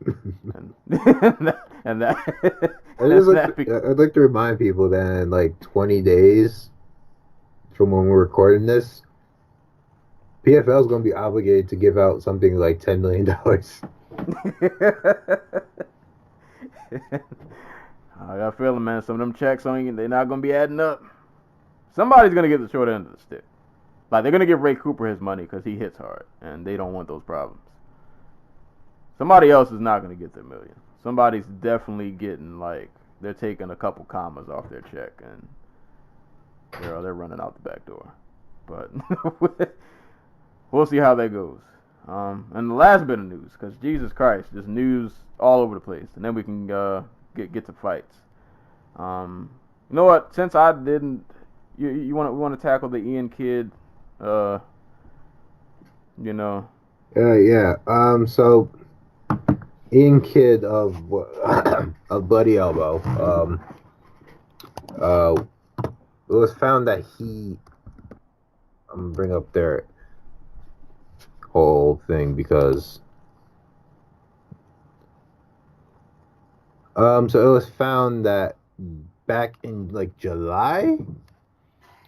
and that. I'd like to remind people that in like 20 days from when we're recording this, PFL is going to be obligated to give out something like $10 million. I got a feeling, man, some of them checks, they're not going to be adding up. Somebody's going to get the short end of the stick. Like, they're going to give Ray Cooper his money because he hits hard, and they don't want those problems. Somebody else is not going to get their $1 million. Somebody's definitely getting, like, they're taking a couple commas off their check, and they're running out the back door. But we'll see how that goes. And the last bit of news, because Jesus Christ, just news all over the place, and then we can get to fights. You know what? Since I didn't, we want to tackle the Ian Kidd, you know. Yeah. So Ian Kidd of Bloody Elbow, it was found that I'm gonna bring up their whole thing because so it was found that back in like July,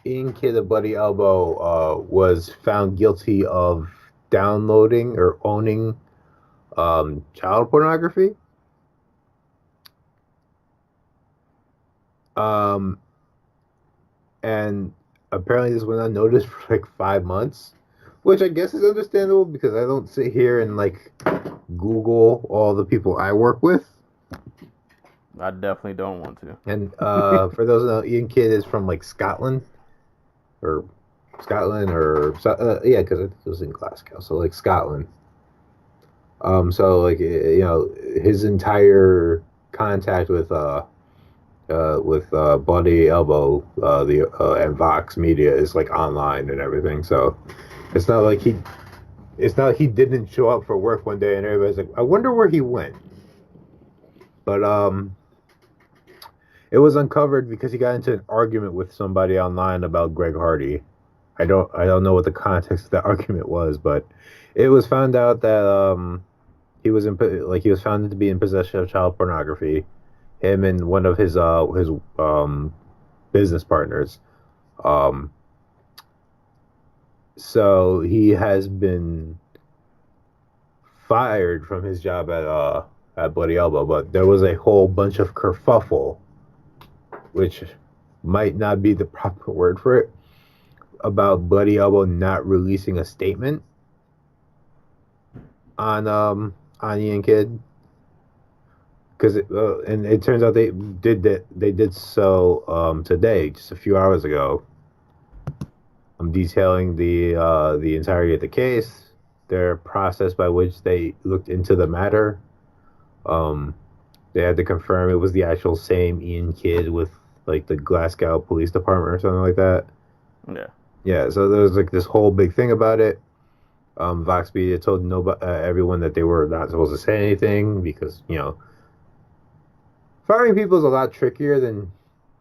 Ian Kidd of Bloody Elbow was found guilty of downloading or owning child pornography. And apparently this went unnoticed for like 5 months, which I guess is understandable because I don't sit here and like Google all the people I work with. I definitely don't want to. And for those who know, Ian Kidd is from like Scotland, yeah, because it was in Glasgow, so like Scotland. So like his entire contact with Bloody Elbow, and Vox Media is like online and everything. So it's not like he didn't show up for work one day and everybody's like, I wonder where he went. But it was uncovered because he got into an argument with somebody online about Greg Hardy. I don't know what the context of that argument was, but it was found out that he was found to be in possession of child pornography. Him and one of his business partners. So he has been fired from his job at Bloody Elbow, but there was a whole bunch of kerfuffle, which might not be the proper word for it, about Bloody Elbow not releasing a statement on Ian Kidd. Because it turns out they did so today, just a few hours ago. I'm detailing the entirety of the case, their process by which they looked into the matter. They had to confirm it was the actual same Ian Kidd with like the Glasgow Police Department or something like that. Yeah. So there was like this whole big thing about it. Vox Media told everyone that they were not supposed to say anything because firing people is a lot trickier than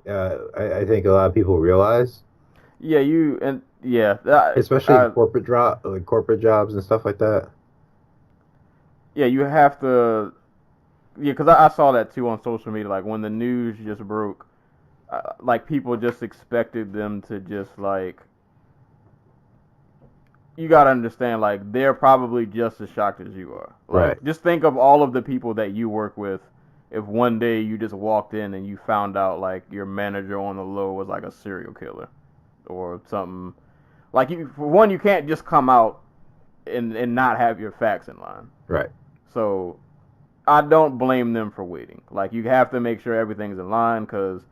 I think a lot of people realize. Yeah, especially corporate jobs and stuff like that. Yeah, you have to. Yeah, because I saw that too on social media. Like when the news just broke, like people just expected them to just like. You gotta understand, like they're probably just as shocked as you are. Like, right. Just think of all of the people that you work with. If one day you just walked in and you found out like your manager on the low was like a serial killer or something, like for one, you can't just come out and not have your facts in line. Right. So I don't blame them for waiting. Like you have to make sure everything's in line because,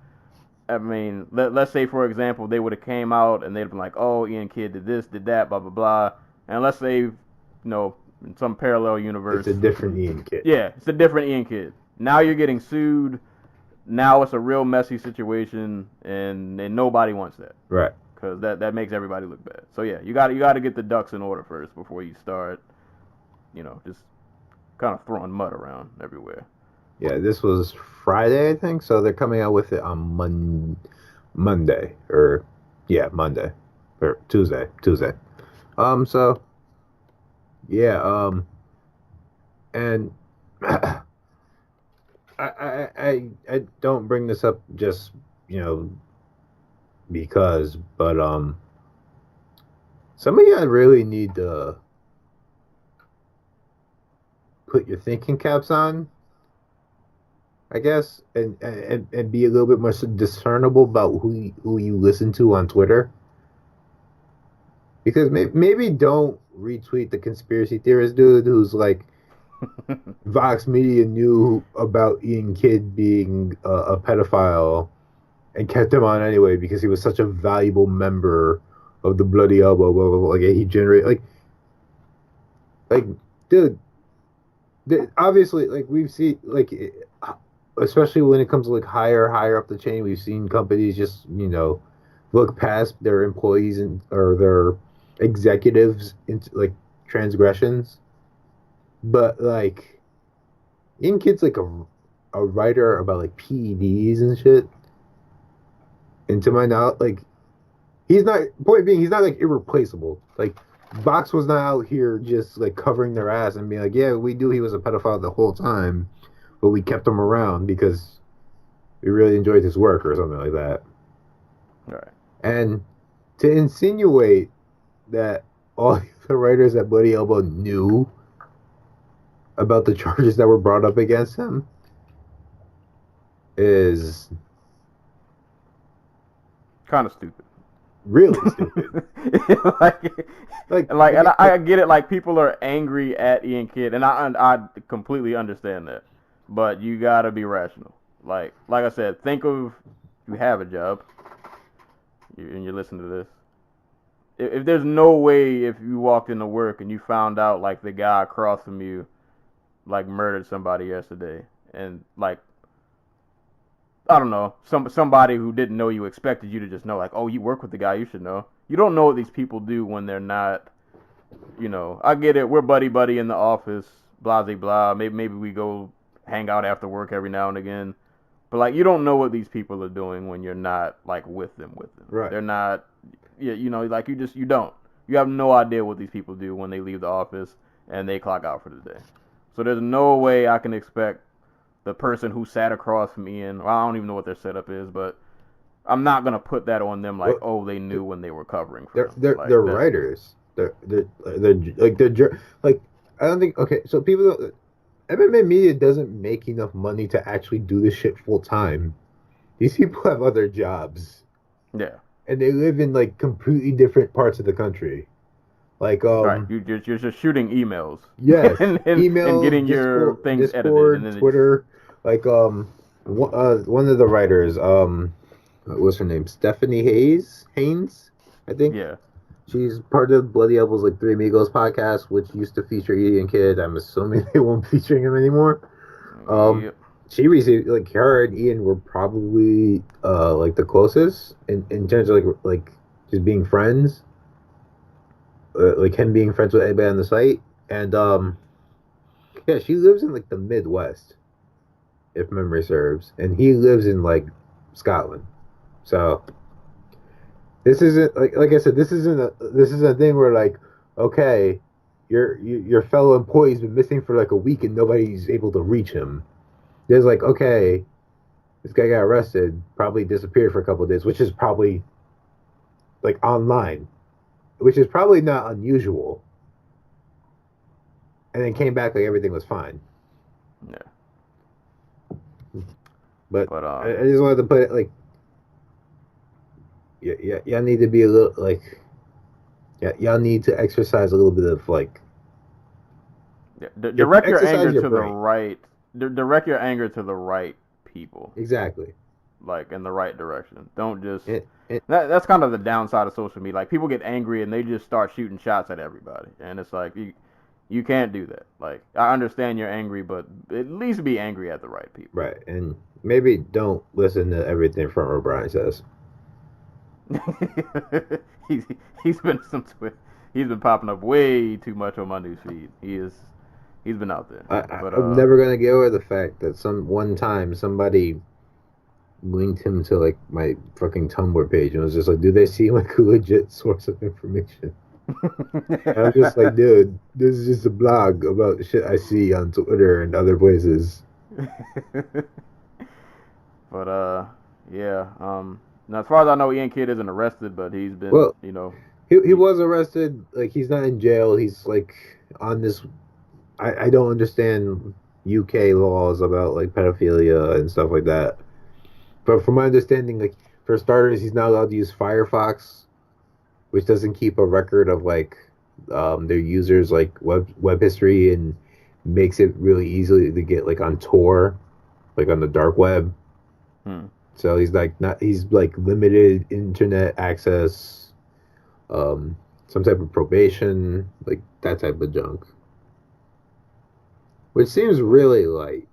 I mean, let's say for example they would have came out and they'd been like, oh, Ian Kidd did this, did that, blah blah blah, and let's say in some parallel universe, it's a different Ian Kidd. Yeah, it's a different Ian Kidd. Now you're getting sued. Now it's a real messy situation, and nobody wants that. Right. Because that makes everybody look bad. So yeah, you got to get the ducks in order first before you start, just kind of throwing mud around everywhere. Yeah, this was Friday, I think. So they're coming out with it on Monday, or Monday or Tuesday. So yeah, and I don't bring this up just because, but some of you really need to put your thinking caps on, I guess, and be a little bit more discernible about who you listen to on Twitter. Because maybe don't retweet the conspiracy theorist dude who's like, Vox Media knew about Ian Kidd being a pedophile and kept him on anyway because he was such a valuable member of the Bloody Elbow. Blah, blah, blah. Like he generated like, dude. Obviously, like we've seen, like especially when it comes to like higher up the chain, we've seen companies just look past their employees or their executives into like transgressions. But like Ian Kidd's like a writer about like PEDs and shit. And to my knowledge, like he's not like irreplaceable. Like Vox was not out here just like covering their ass and being like, yeah, we knew he was a pedophile the whole time, but we kept him around because we really enjoyed his work or something like that. Right. And to insinuate that all the writers at Bloody Elbow knew about the charges that were brought up against him is kind of stupid. Really stupid. And I get it. Like people are angry at Ian Kidd, and I completely understand that. But you gotta be rational. Like I said, think of you have a job, and you're listening to this. If there's no way if you walked into work and you found out like the guy across from you like murdered somebody yesterday, and like I don't know, somebody who didn't know you expected you to just know, like, oh, you work with the guy, you should know. You don't know what these people do when they're not, I get it, we're buddy in the office, blah, blah, blah. Maybe we go hang out after work every now and again. But, like, you don't know what these people are doing when you're not, like, with them. Right. They're not, like, you don't. You have no idea what these people do when they leave the office and they clock out for the day. So there's no way I can expect the person who sat across from Ian, well, I don't even know what their setup is, but I'm not gonna put that on them. Like, they knew when they were covering for him. They're writers. They're like I don't think. Okay, so MMA media doesn't make enough money to actually do this shit full time. These people have other jobs. Yeah. And they live in like completely different parts of the country. Like right, you're just shooting emails. Yes, and getting your things Discord, edited. And then Twitter. Like one of the writers, what's her name? Stephanie Haynes, I think. Yeah. She's part of Bloody Elbow's like Three Amigos podcast, which used to feature Ian Kidd. I'm assuming they won't be featuring him anymore. Yep. She recently, like, her and Ian were probably like the closest in terms of like just being friends. Like him being friends with everybody on the site, and yeah, she lives in like the Midwest, if memory serves, and he lives in like Scotland. So this isn't like I said, this isn't a thing where like, okay, your fellow employee's been missing for like a week and nobody's able to reach him. There's like, okay, this guy got arrested, probably disappeared for a couple of days, which is probably like online, which is probably not unusual, and then came back like everything was fine. Yeah. But I just wanted to put it like, y'all need to be a little like, y'all need to exercise a little bit of like, direct your anger to the right. Direct your anger to the right people. Exactly. Like in the right direction. Don't just. That's kind of the downside of social media. Like people get angry and they just start shooting shots at everybody, and it's like you can't do that. Like I understand you're angry, but at least be angry at the right people. Right, and maybe don't listen to everything Front Row Brian says. he's been popping up way too much on my news feed. He's He's been out there. I'm never gonna get over the fact that one time somebody linked him to like my fucking Tumblr page and was just like, do they seem like a legit source of information? And I'm just like, dude, this is just a blog about shit I see on Twitter and other places. But yeah. Now as far as I know, Ian Kidd isn't arrested, but he's been, well, you know, he was arrested. Like, he's not in jail. He's like on this. I don't understand UK laws about like pedophilia and stuff like that. But from my understanding, like, for starters, he's not allowed to use Firefox, which doesn't keep a record of like their users' like web history, and makes it really easy to get like on Tor, like on the dark web. So he's like limited internet access, some type of probation, like that type of junk, which seems really light.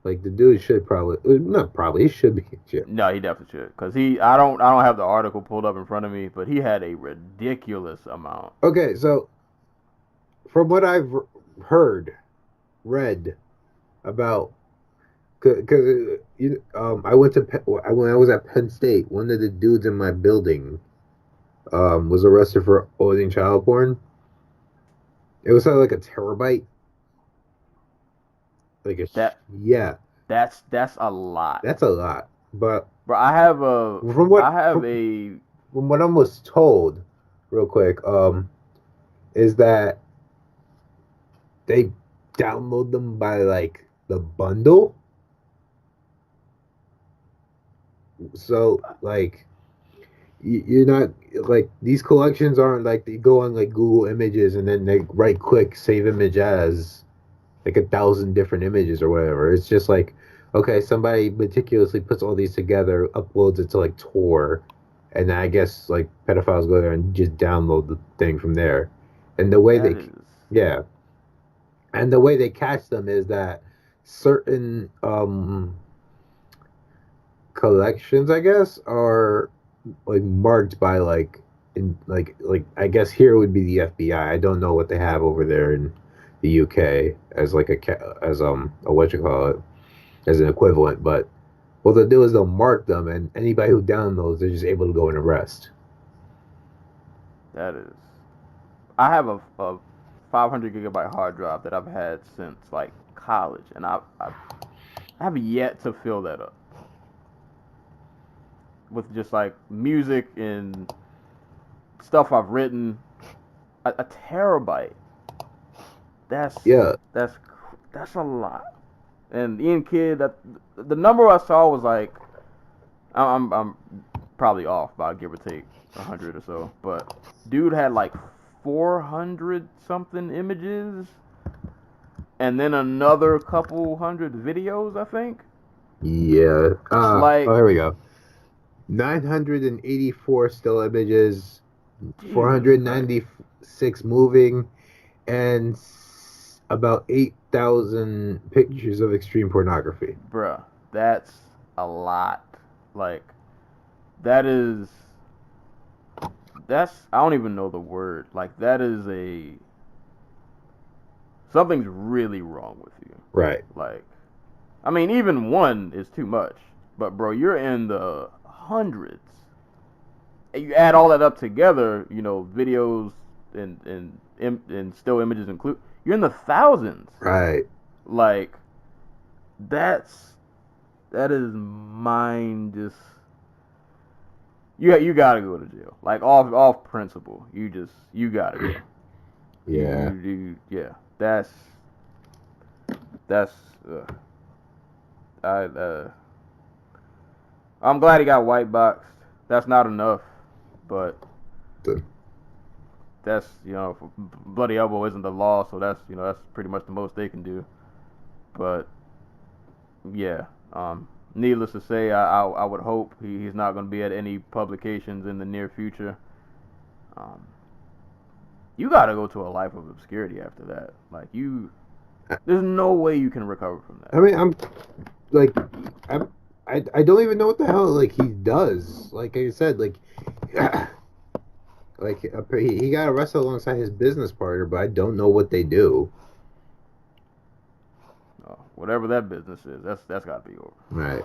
Like, the dude should he should be in jail. No, he definitely should. Cause I don't have the article pulled up in front of me, but he had a ridiculous amount. Okay, so from what I've read about, because I went to when I was at Penn State, one of the dudes in my building was arrested for owning child porn. It was like a terabyte. Like That's a lot. That's a lot. But bro, from what I was told, real quick, is that they download them by like the bundle. So like you're not like, these collections aren't like they go on like Google Images and then they right click save image as like 1,000 different images or whatever. It's just like, okay, somebody meticulously puts all these together, uploads it to like Tor, and then I guess like pedophiles go there and just download the thing from there. And the way and the way they catch them is that certain collections, I guess, are like marked by like I guess here would be the FBI. I don't know what they have over there in the UK as like as what you call it, as an equivalent, but what they'll do is they'll mark them, and anybody who downloads, they're just able to go and arrest. That is, I have a 500 gigabyte hard drive that I've had since like college, and I have yet to fill that up with just like music and stuff I've written. A terabyte. That's a lot. And Ian Kidd, the number I saw was like, I'm probably off by give or take 100 or so, but dude had like 400 something images, and then another couple hundred videos, I think. Yeah. Here we go. 984 still images, 496 moving, and about 8,000 pictures of extreme pornography. Bruh, that's a lot. Like, that's, I don't even know the word. Like, that is something's really wrong with you. Right. Like, I mean, even one is too much. But, bro, you're in the hundreds. And you add all that up together, you know, videos and still images include, you're in the thousands. Right. Like, that is mine. Just you gotta go to jail. Like, off principle. You gotta go. Yeah. Yeah. That's I'm glad he got white boxed. That's not enough, but that's, you know, bloody elbow isn't the law, so that's, you know, that's pretty much the most they can do. But yeah, needless to say, I would hope he's not going to be at any publications in the near future. You got to go to a life of obscurity after that. Like, there's no way you can recover from that. I mean, I don't even know what the hell like he does. Like I said, like he got arrested alongside his business partner, but I don't know what they do. whatever that business is, that's got to be over. Right.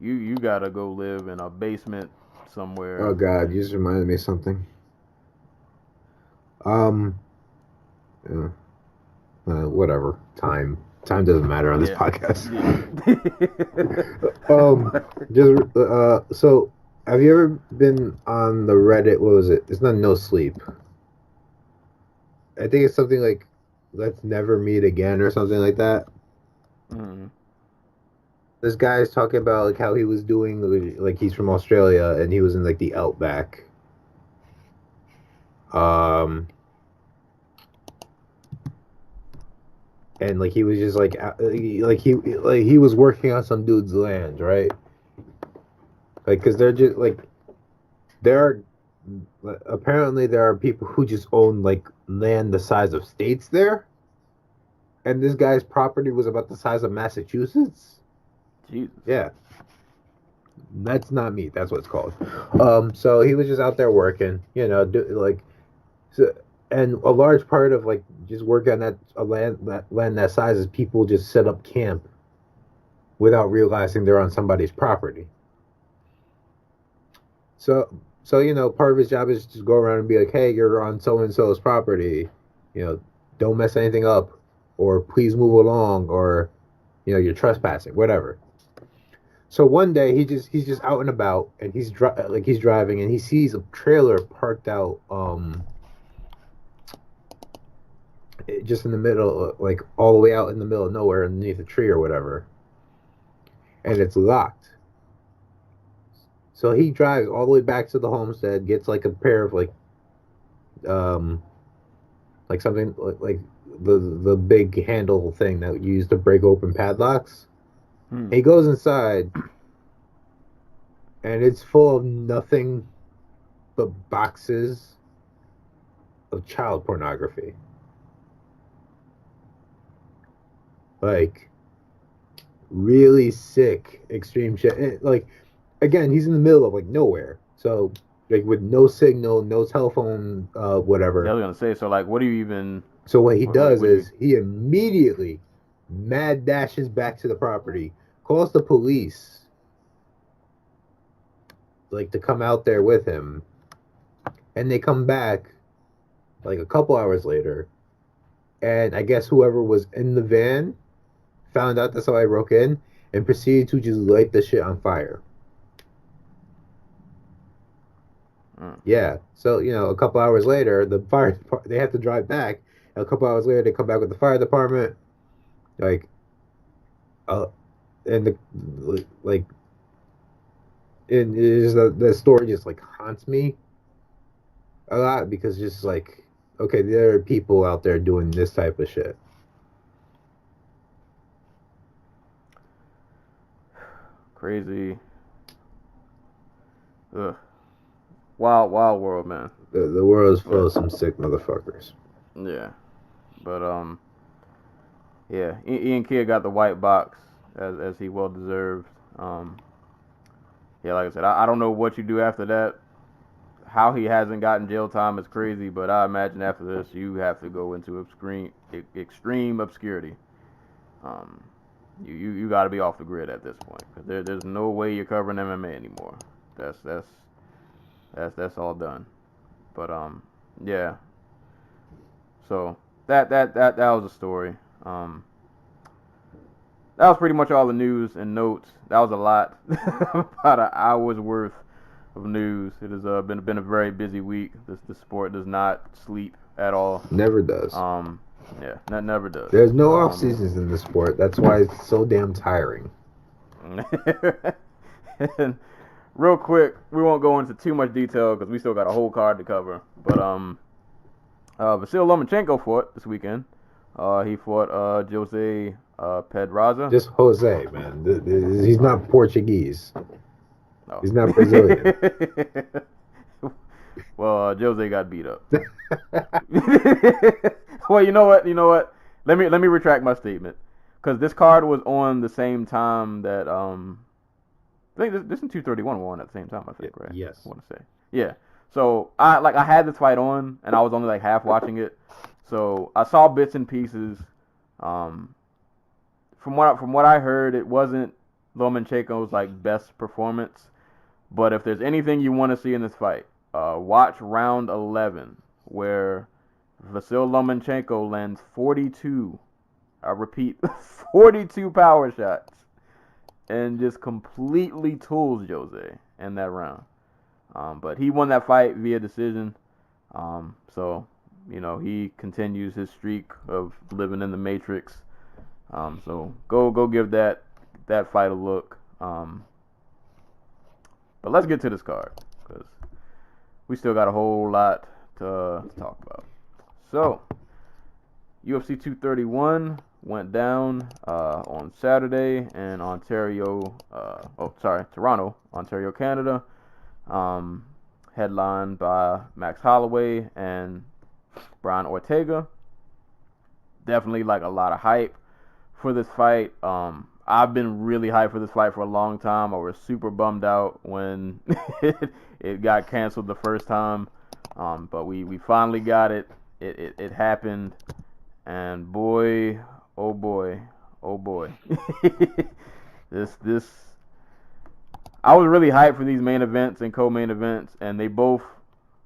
You gotta go live in a basement somewhere. Oh God, you just reminded me of something. Yeah. Whatever. Time doesn't matter on this podcast. So have you ever been on the Reddit? What was it? It's not No Sleep. I think it's something like Let's Never Meet Again or something like that. Mm-hmm. This guy is talking about like how he was doing, like he's from Australia and he was in like the outback. And like he was just like he was working on some dude's land, right? Like, because they're just like apparently there are people who just own like land the size of states there, and this guy's property was about the size of Massachusetts. Jesus. Yeah, that's not me. That's what it's called. So he was just out there working, so, and a large part of like just working on that land that size is people just set up camp without realizing they're on somebody's property. So part of his job is just go around and be like, hey, you're on so and so's property, don't mess anything up, or please move along, or you're trespassing, whatever. So one day he's just out and about, and he's driving, and he sees a trailer parked out just in the middle, like all the way out in the middle of nowhere underneath a tree or whatever, and it's locked. So he drives all the way back to the homestead, gets like a pair of like something like the big handle thing that you use to break open padlocks. He goes inside, and it's full of nothing but boxes of child pornography. Like, really sick, extreme shit. And, like, again, he's in the middle of like nowhere, so like with no signal, no telephone, whatever. Yeah, I was gonna say. So like, what do you even? So what he does is he immediately mad dashes back to the property, calls the police, like to come out there with him, and they come back like a couple hours later, and I guess whoever was in the van found out that somebody broke in and proceeded to just light the shit on fire. Yeah, so a couple hours later, they have to drive back. And a couple hours later, they come back with the fire department, and the story just like haunts me a lot, because just like, okay, there are people out there doing this type of shit. Crazy. Ugh. Wild world, man. The world is full of some sick motherfuckers. Yeah, but yeah. Ian Kidd got the white box as he well deserved. Yeah, like I said, I don't know what you do after that. How he hasn't gotten jail time is crazy, but I imagine after this you have to go into extreme obscurity. You got to be off the grid at this point, because there's no way you're covering MMA anymore. That's all done. But yeah. So that was a story. That was pretty much all the news and notes. That was a lot. About an hour's worth of news. It has been a very busy week. The sport does not sleep at all. Never does. Yeah, that never does. There's no off seasons in the sport. That's why it's so damn tiring. And real quick, we won't go into too much detail because we still got a whole card to cover. But Vasil Lomanchenko fought this weekend. He fought Jose Pedraza. Just Jose, man. He's not Portuguese. No. He's not Brazilian. Well, Jose got beat up. Well, you know what? Let me retract my statement, because this card was on the same time that I think this and 231 were on at the same time, I think, right? Yes. I want to say. Yeah. So I had this fight on, and I was only like half watching it. So I saw bits and pieces from what I heard, it wasn't Lomanchenko's like best performance. But if there's anything you want to see in this fight, watch round 11 where Vasyl Lomachenko lands 42. I repeat, 42 power shots and just completely tools Jose in that round. But he won that fight via decision. So, he continues his streak of living in the Matrix. So go give that fight a look. But let's get to this card because we still got a whole lot to talk about. So, UFC 231 went down on Saturday in Toronto, Ontario, Canada. Headlined by Max Holloway and Brian Ortega. Definitely like a lot of hype for this fight. I've been really hyped for this fight for a long time. I was super bummed out when it got canceled the first time. But we finally got it. It happened. And boy, oh boy. This I was really hyped for these main events and co-main events, and they both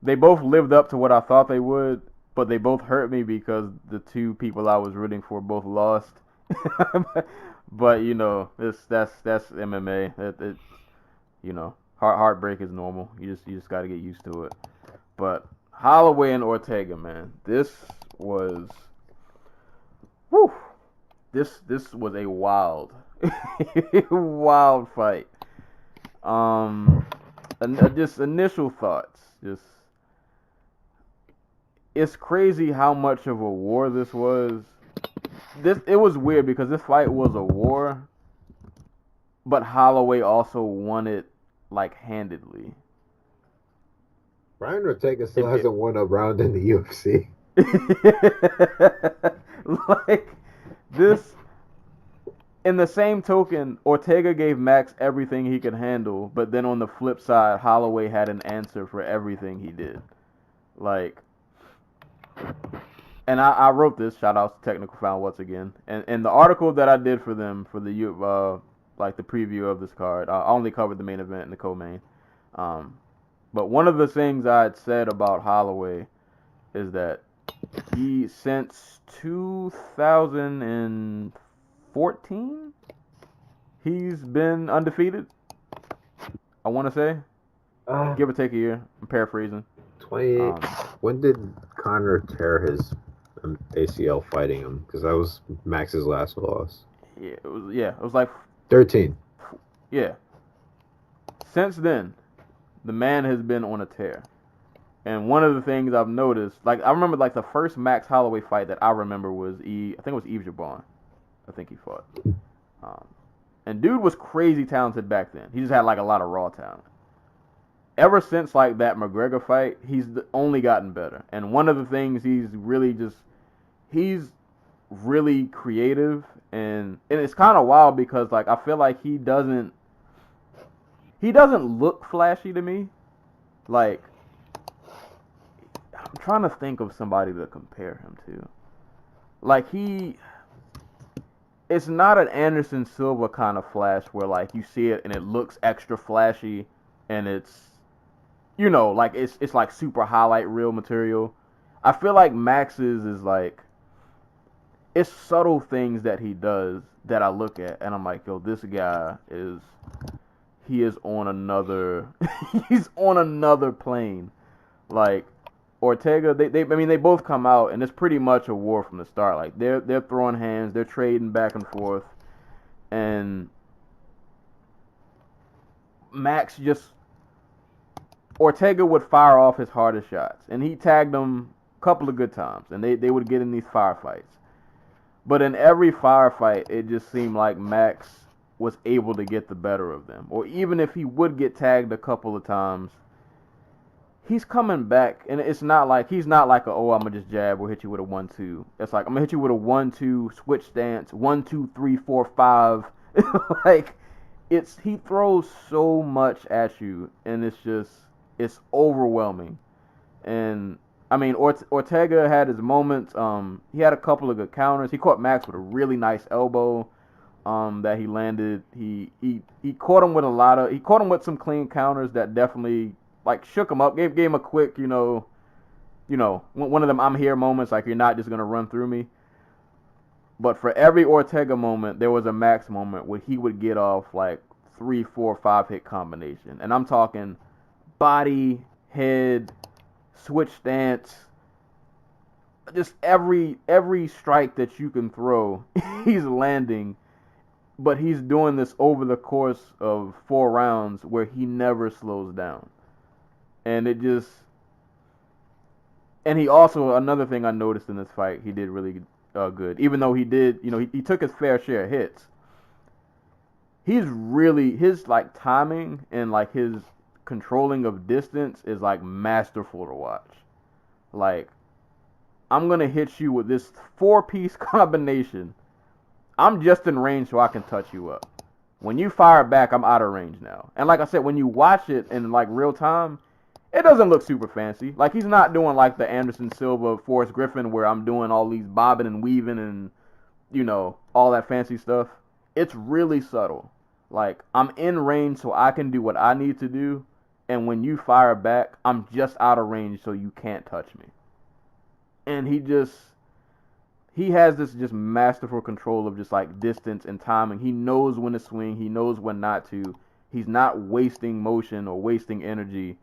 lived up to what I thought they would, but they both hurt me because the two people I was rooting for both lost. But that's MMA. Heartbreak is normal. You just got to get used to it. But Holloway and Ortega, man, this was this was a wild wild fight. Just initial thoughts. It's crazy how much of a war this was. It was weird because this fight was a war, but Holloway also won it like handedly. Brian Ortega still hasn't won a round in the UFC. Like this. In the same token, Ortega gave Max everything he could handle, but then on the flip side, Holloway had an answer for everything he did. Like, and I wrote this. Shout out to Tecknickal Found once again. And the article that I did for them for the the preview of this card, I only covered the main event and the co-main. But one of the things I had said about Holloway is that he since 2014 he's been undefeated. I want to say, give or take a year. I'm paraphrasing. 28. When did Conor tear his ACL fighting him? Because that was Max's last loss. It was like 13. Yeah. Since then, the man has been on a tear. And one of the things I've noticed, like I remember like the first Max Holloway fight that I remember was I think it was Yves Jabron. I think he fought. And dude was crazy talented back then. He just had like a lot of raw talent. Ever since like that McGregor fight, he's only gotten better. And one of the things he's really creative, and it's kind of wild because like I feel like he doesn't look flashy to me. Like, I'm trying to think of somebody to compare him to. Like it's not an Anderson Silva kind of flash where like you see it and it looks extra flashy and it's like it's like super highlight reel material. I feel like Max's is like, it's subtle things that he does that I look at and I'm like, yo, this guy is on another he's on another plane. Like Ortega, they both come out and it's pretty much a war from the start. Like they're throwing hands, they're trading back and forth, and Ortega would fire off his hardest shots, and he tagged them a couple of good times, and they would get in these firefights. But in every firefight, it just seemed like Max was able to get the better of them. Or even if he would get tagged a couple of times, he's coming back, and it's not like he's not like I'm gonna just jab or hit you with a 1-2. It's like I'm gonna hit you with a 1-2 switch stance, 1, 2, 3, 4, 5. Like he throws so much at you, and it's overwhelming. And I mean, Ortega had his moments. He had a couple of good counters. He caught Max with a really nice elbow. that he landed. He caught him with some clean counters that definitely like shook him up. Gave him a quick, one of them I'm here moments, like you're not just gonna run through me. But for every Ortega moment, there was a Max moment where he would get off like 3, 4, 5 hit combination. And I'm talking body, head, switch stance, just every strike that you can throw, he's landing. But he's doing this over the course of 4 rounds where he never slows down. And he also, another thing I noticed in this fight, he did really good. Even though he did, he took his fair share of hits. His like timing and like his controlling of distance is like masterful to watch. Like, I'm going to hit you with this 4-piece combination. I'm just in range so I can touch you up. When you fire back, I'm out of range now. And like I said, when you watch it in like real time, it doesn't look super fancy. Like, he's not doing like the Anderson Silva, Forrest Griffin, where I'm doing all these bobbing and weaving and, all that fancy stuff. It's really subtle. Like, I'm in range so I can do what I need to do. And when you fire back, I'm just out of range so you can't touch me. And he has this just masterful control of just like distance and timing. He knows when to swing. He knows when not to. He's not wasting motion or wasting energy.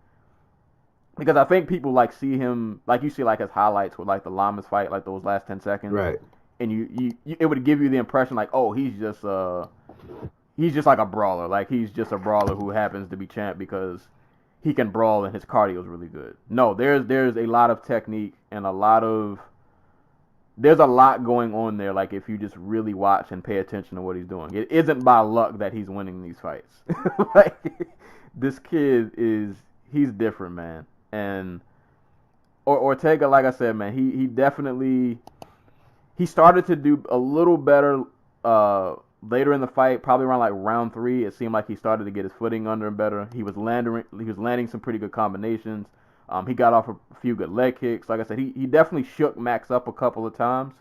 Because I think people like see him, like you see like his highlights with like the Lamas fight, like those last 10 seconds. Right. And you it would give you the impression like, oh, he's just like a brawler. Like, he's just a brawler who happens to be champ because he can brawl and his cardio is really good. No, there's a lot of technique and there's a lot going on there. Like, if you just really watch and pay attention to what he's doing, it isn't by luck that he's winning these fights. Like, this kid he's different, man. And Ortega, like I said, man, he definitely started to do a little better later in the fight, probably around like round 3. It seemed like he started to get his footing under him better. He was landing some pretty good combinations. He got off a few good leg kicks. Like I said, he definitely shook Max up a couple of times.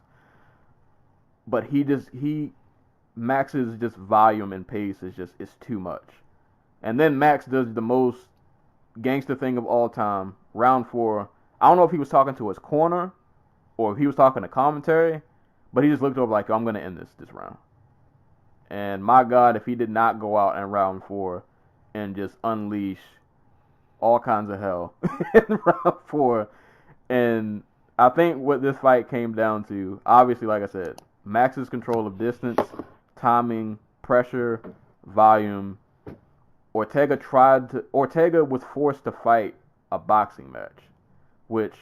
But Max's just volume and pace is too much. And then Max does the most gangster thing of all time. Round 4. I don't know if he was talking to his corner or if he was talking to commentary, but he just looked over like, I'm going to end this round. And my God, if he did not go out in round 4 and just unleash all kinds of hell in round 4. And I think what this fight came down to, obviously, like I said, Max's control of distance, timing, pressure, volume. Ortega was forced to fight a boxing match, which,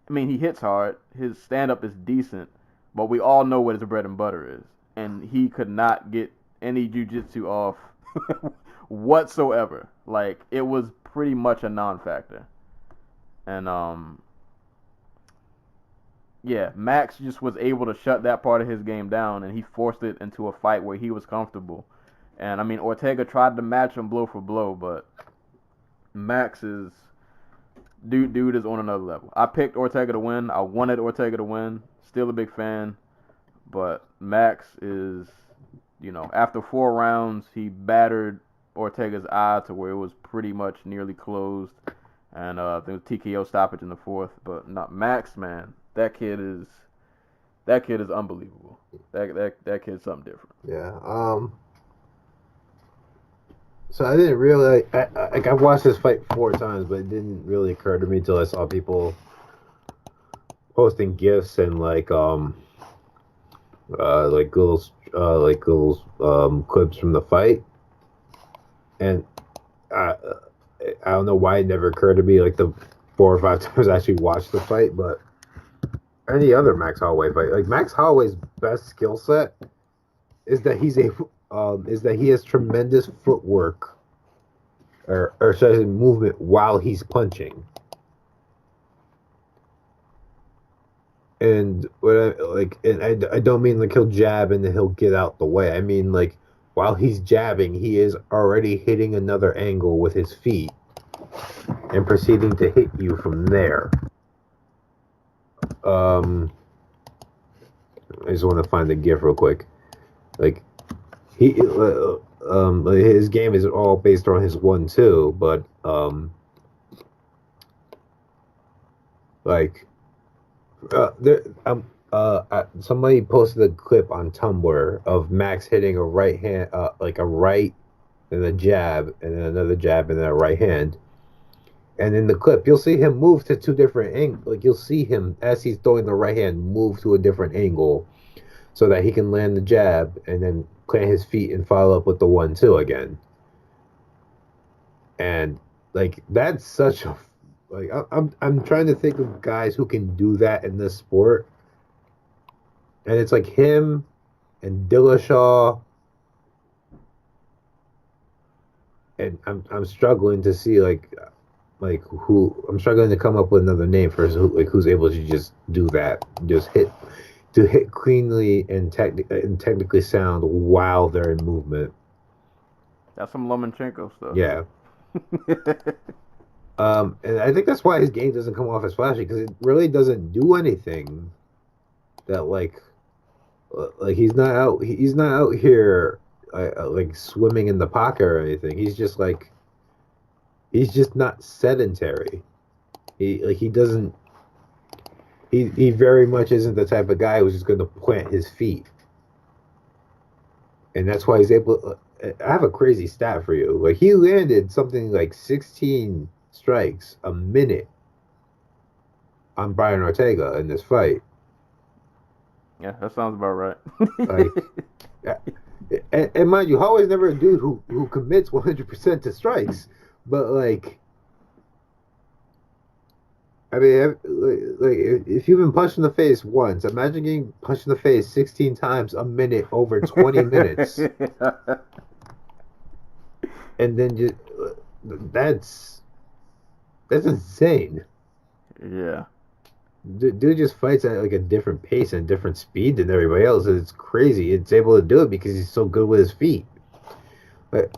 I mean, he hits hard. His stand-up is decent, but we all know what his bread and butter is. And he could not get any jiu-jitsu off whatsoever. Like, it was pretty much a non-factor. And, Max just was able to shut that part of his game down, and he forced it into a fight where he was comfortable. And, I mean, Ortega tried to match him blow for blow, but Max is... Dude is on another level. I picked Ortega to win. I wanted Ortega to win. Still a big fan. But Max is, after 4 rounds, he battered Ortega's eye to where it was pretty much nearly closed. And there was TKO stoppage in the 4th. But not Max, man. That kid is unbelievable. That kid's something different. Yeah. So I didn't really I watched this fight 4 times, but it didn't really occur to me until I saw people posting gifs and like little clips from the fight, and I don't know why it never occurred to me like the 4 or 5 times I actually watched the fight, but any other Max Holloway fight, like Max Holloway's best skill set is that he has tremendous footwork or movement while he's punching. And I don't mean like he'll jab and then he'll get out the way. I mean like while he's jabbing, he is already hitting another angle with his feet and proceeding to hit you from there. I just want to find the gif real quick. Like his game is all based on his 1-2, but like there somebody posted a clip on Tumblr of Max hitting a right hand, like a right, and a jab, and then another jab, and then a right hand. And in the clip, you'll see him move to two different angles. Like, you'll see him, as he's throwing the right hand, move to a different angle so that he can land the jab and then plant his feet and follow up with the 1-2 again. And, like, that's such a... Like, I'm trying to think of guys who can do that in this sport. And it's like him and Dillashaw. And I'm struggling to see, like who I'm struggling to come up with another name for who's able to just do that, just hit cleanly and technically sound while they're in movement. That's some Lomanchenko stuff. Yeah. And I think that's why his game doesn't come off as flashy, because it really doesn't do anything that like he's not out here like swimming in the pocket or anything. He's just not sedentary. He very much isn't the type of guy who's just going to plant his feet. And that's why he's able. I have a crazy stat for you. Like, he landed something like 16 strikes a minute on Brian Ortega in this fight. Yeah, that sounds about right. And mind you, Holloway's never a dude who commits 100% to strikes. But, like, I mean, like, if you've been punched in the face once, imagine getting punched in the face 16 times a minute over 20 minutes. And then just, that's insane. Yeah. Dude just fights at, like, a different pace and different speed than everybody else. It's crazy. It's able to do it because he's so good with his feet. But,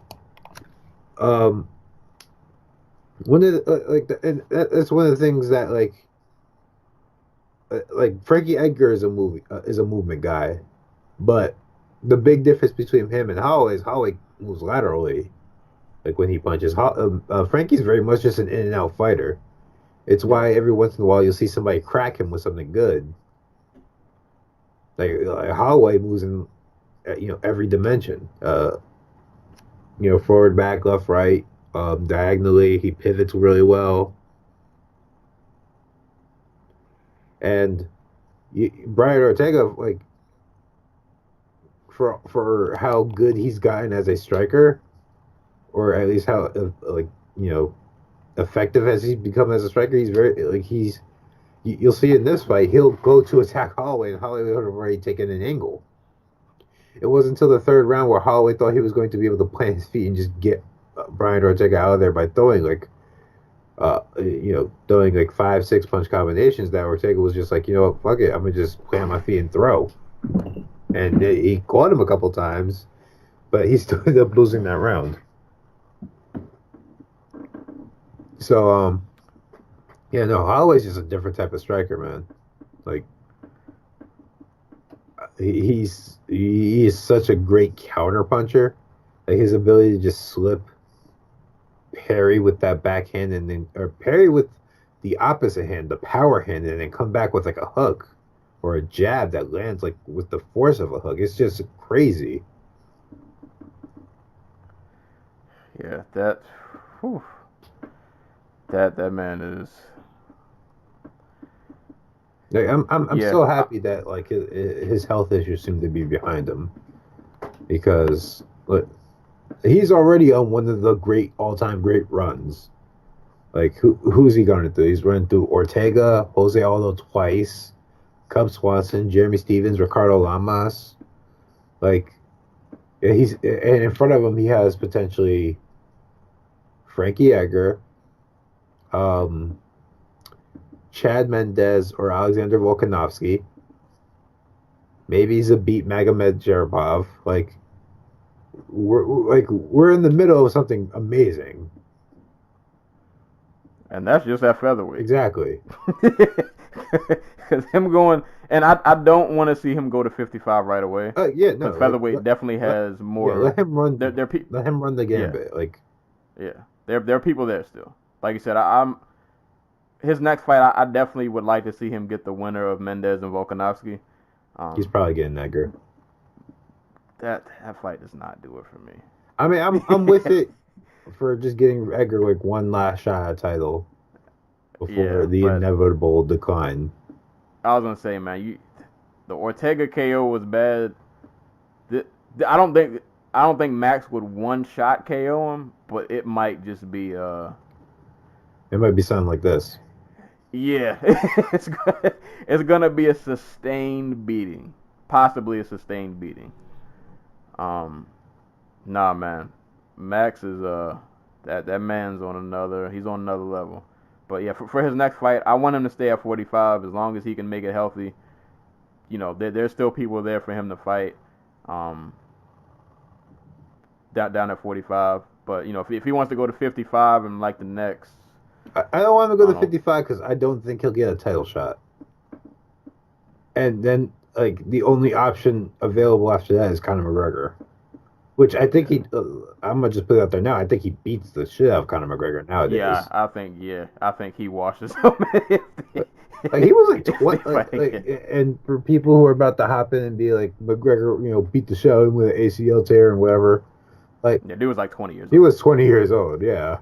one of the, and that's one of the things that like Frankie Edgar is a movement guy, but the big difference between him and Holloway is Holloway moves laterally, like when he punches. Frankie's very much just an in and out fighter. It's why every once in a while you'll see somebody crack him with something good. Like Holloway moves in, every dimension. Forward, back, left, right. Diagonally, he pivots really well, and Brian Ortega, like, for how good he's gotten as a striker, or at least how effective as he's become as a striker, he's very you'll see in this fight, he'll go to attack Holloway, and Holloway would have already taken an angle. It wasn't until the third round where Holloway thought he was going to be able to plant his feet and just get Brian Ortega out of there by throwing throwing 5-6 punch combinations, that Ortega was just like, fuck it, I'm gonna just plant my feet and throw. And he caught him a couple times, but he still ended up losing that round. So Holloway's just a different type of striker, man. Like, he is such a great counter puncher. Like, his ability to just slip, parry with that backhand, or parry with the opposite hand, the power hand, and then come back with like a hook or a jab that lands like with the force of a hook. It's just crazy. Yeah, that man is. Like, I'm so happy that like his health issues seem to be behind him, because he's already on one of the all-time great runs. Like, who's he going through? He's running through Ortega, Jose Aldo twice, Cub Swanson, Jeremy Stevens, Ricardo Lamas. Like, and in front of him he has potentially Frankie Edgar, Chad Mendez or Alexander Volkanovski. Maybe he's a beat Magomed Sharapov. Like, we're in the middle of something amazing. And that's just at featherweight. Exactly. Because him going, and I don't want to see him go to 55 right away. Yeah, no. Because featherweight definitely has more. Yeah, let him run. Let him run the gambit. Yeah, there are people there still. Like you said, I'm his next fight. I definitely would like to see him get the winner of Mendez and Volkanovski. He's probably getting Edgar. That fight does not do it for me. I mean, I'm with it for just getting Edgar like one last shot at title before the inevitable decline. I was gonna say, man, the Ortega KO was bad. I don't think Max would one shot KO him, but it might just be It might be something like this. Yeah, it's gonna be a sustained beating, possibly a sustained beating. Nah, man, Max is that man's he's on another level. But yeah, for his next fight, I want him to stay at 45 as long as he can make it healthy. You know, there's still people there for him to fight. Down at 45, but you know, if he wants to go to 55 and like the next. I don't want him to go to 55 because I don't think he'll get a title shot. And then, like, the only option available after that is Conor McGregor. Which I think I'm going to just put it out there now. I think he beats the shit out of Conor McGregor nowadays. Yeah, I think he washes him. Like, he was and for people who are about to hop in and be like, McGregor, you know, beat the shit out of him with an ACL tear and whatever. Like, yeah, dude was like 20 years old. He was 20 years old, yeah.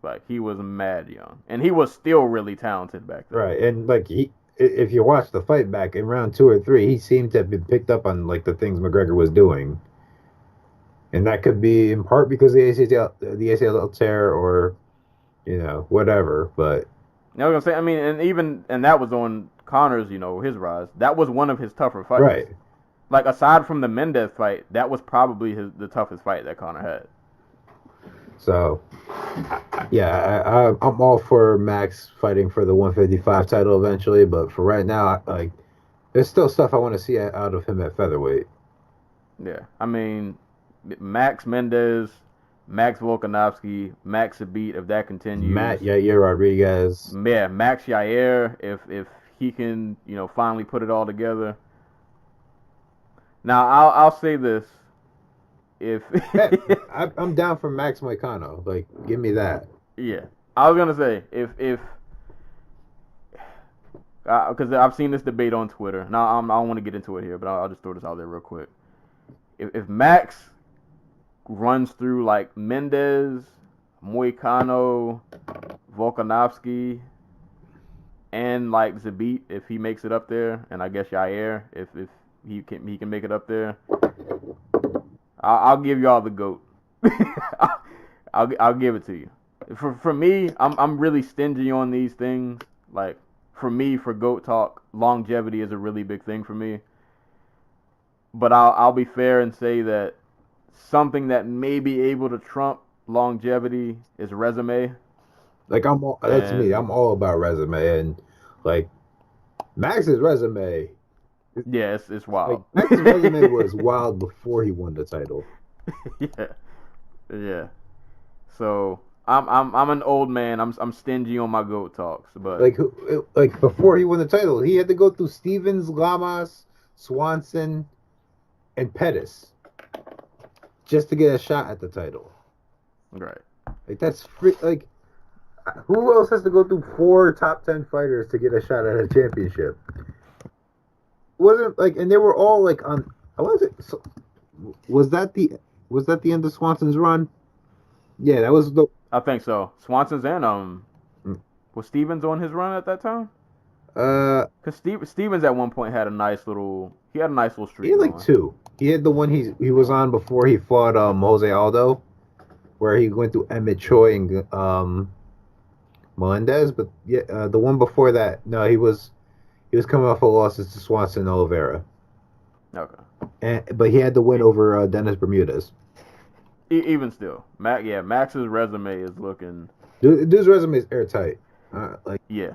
Like, he was mad young. And he was still really talented back then. Right, and, like, if you watch the fight back in round 2 or 3, he seemed to have been picked up on, like, the things McGregor was doing. And that could be in part because of the ACL tear or, you know, whatever, but... I was going to say, I mean, and that was on Conor's, you know, his rise. That was one of his tougher fights. Right. Like, aside from the Mendez fight, that was probably the toughest fight that Conor had. So, yeah, I'm all for Max fighting for the 155 title eventually, but for right now, like, there's still stuff I want to see out of him at featherweight. Yeah, I mean, Max Mendez, Max Volkanovski, Max Sabit, if that continues. Matt Yair Rodriguez. Yeah, Max Yair, if he can, you know, finally put it all together. Now, I'll say this. If I'm down for Max Moicano, like, give me that. Yeah, I was gonna say if because I've seen this debate on Twitter. Now I don't want to get into it here, but I'll just throw this out there real quick. If Max runs through like Mendez, Moicano, Volkanovski, and like Zabit, if he makes it up there, and I guess Yair, if he can make it up there. I'll give y'all the GOAT. I'll give it to you. For me, I'm really stingy on these things. Like, for me, for GOAT talk, longevity is a really big thing for me. But I'll be fair and say that something that may be able to trump longevity is resume. Like, that's me. I'm all about resume, and like Max's resume. Yeah, it's wild. Like, Max's resume was wild before he won the title. Yeah. So I'm an old man. I'm stingy on my GOAT talks, but like before he won the title, he had to go through Stevens, Lamas, Swanson, and Pettis just to get a shot at the title. Right. Like, that's like, who else has to go through 4 top 10 fighters to get a shot at a championship? Wasn't like, and they were all like on. Was that the end of Swanson's run? Yeah, that was the. I think so. Swanson's and was Stevens on his run at that time? Because Stevens at one point had a nice little streak. He had like 2. He had the one he was on before he fought Jose Aldo, where he went through Emmett Choi and Melendez. But yeah, the one before that, no, he was coming off of losses to Swanson and Oliveira. Okay. But he had the win over Dennis Bermudez. Even still, Max's resume is looking. Dude's resume is airtight. Yeah.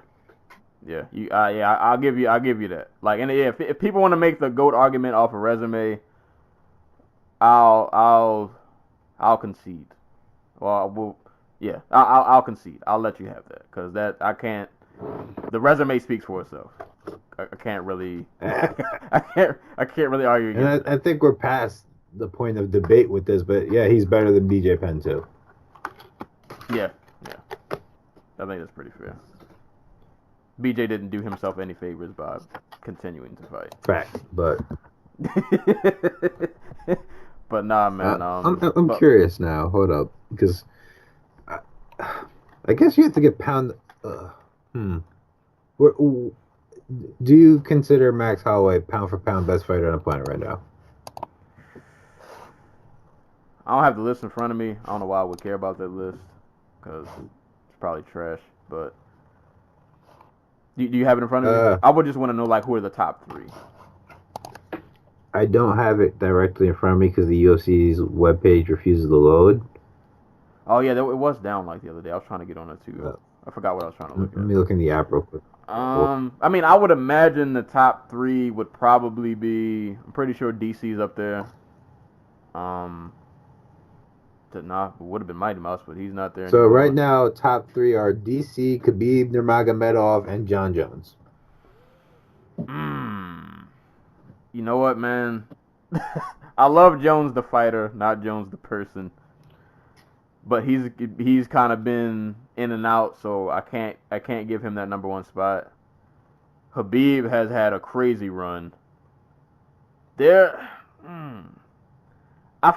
I'll give you that. Like, and yeah, if people want to make the GOAT argument off a resume, I'll concede. Well, I'll concede. I'll let you have that because that I can't. the resume speaks for itself. I can't really, I can't really argue against And I think we're past the point of debate with this, but yeah, he's better than BJ Penn too. Yeah. I think that's pretty fair. BJ didn't do himself any favors by continuing to fight. Fact, but but nah, man. I'm curious now. Hold up, because I guess you have to get pound. Do you consider Max Holloway pound for pound best fighter on the planet right now? I don't have the list in front of me. I don't know why I would care about that list, because it's probably trash. But do you have it in front of you? I would just want to know, like, who are the top 3. I don't have it directly in front of me because the UFC's webpage refuses to load. Oh, yeah, it was down, like, the other day. I was trying to get on it, too. I forgot what I was trying to look at. Let me look in the app real quick. I mean, I would imagine the top 3 would probably be, I'm pretty sure DC's up there. Would have been Mighty Mouse, but he's not there So anymore. right now, top 3 are DC, Khabib Nurmagomedov, and John Jones. You know what, man? I love Jones the fighter, not Jones the person. But he's kind of been in and out, so I can't give him that number 1 spot. Khabib has had a crazy run. I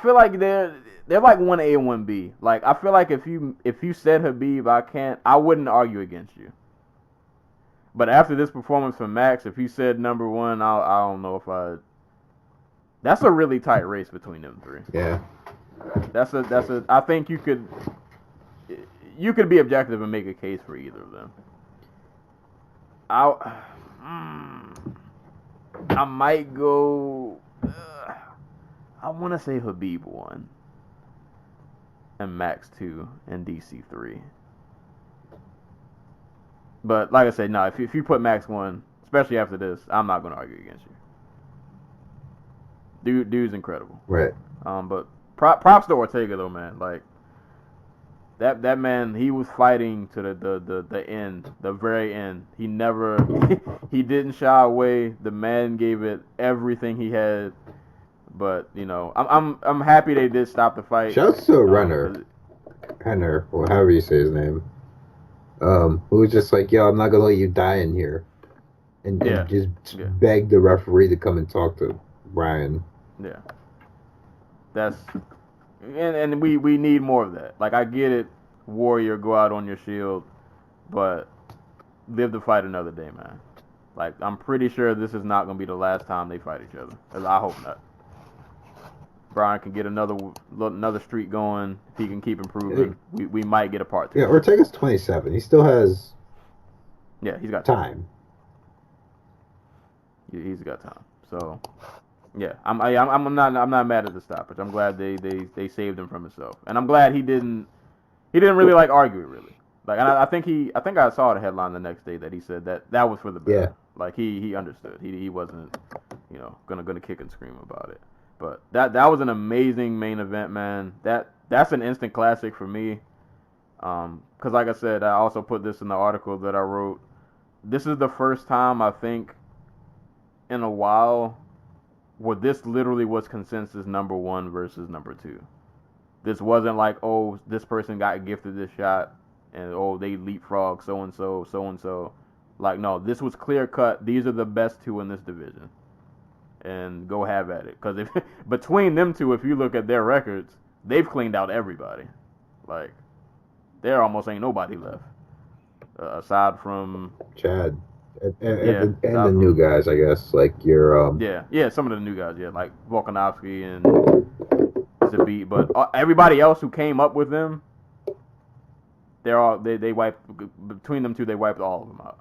feel like they're like 1A and 1B. Like, I feel like if you said Khabib, I wouldn't argue against you. But after this performance from Max, if you said number 1, I don't know if I. That's a really tight race between them 3. Yeah. That's a. I think you could be objective and make a case for either of them. I might go. I want to say Khabib 1 and Max 2 and DC 3. But like I said, no. If you put Max 1, especially after this, I'm not going to argue against you. Dude's incredible. Right. But props to Ortega though, man. Like that man, he was fighting to the end, the very end. He never, he didn't shy away. The man gave it everything he had. But you know, I'm happy they did stop the fight. Shouts to Renner, or however you say his name. Who was just like, yo, I'm not gonna let you die in here, and just beg the referee to come and talk to Brian. Yeah, and we need more of that. Like, I get it, Warrior, go out on your shield, but live to fight another day, man. Like, I'm pretty sure this is not gonna be the last time they fight each other. I hope not. Brian can get another streak going. If he can keep improving, we might get a part 2. Yeah, Ortega's 27. He still has. Yeah, he's got time. He's got time. So, yeah, I'm not mad at the stoppage. I'm glad they saved him from himself, and I'm glad he didn't really like argue it really. Like, and I think I saw the headline the next day that he said that was for the better. Yeah. Like he understood. He wasn't gonna kick and scream about it. But that was an amazing main event, man. That's an instant classic for me. Because like I said, I also put this in the article that I wrote. This is the first time, I think, in a while where this literally was consensus number 1 versus number 2. This wasn't like, oh, this person got gifted this shot and, oh, they leapfrog so-and-so, so-and-so. Like, no, this was clear cut. These are the best 2 in this division. And go have at it. Because if between them 2, if you look at their records, they've cleaned out everybody. Like, there almost ain't nobody left. Aside from Chad. And the new guys, I guess. Like your... Yeah, some of the new guys, yeah. Like Volkanovski and Zabit. But everybody else who came up with them, they wiped... Between them 2, they wiped all of them out.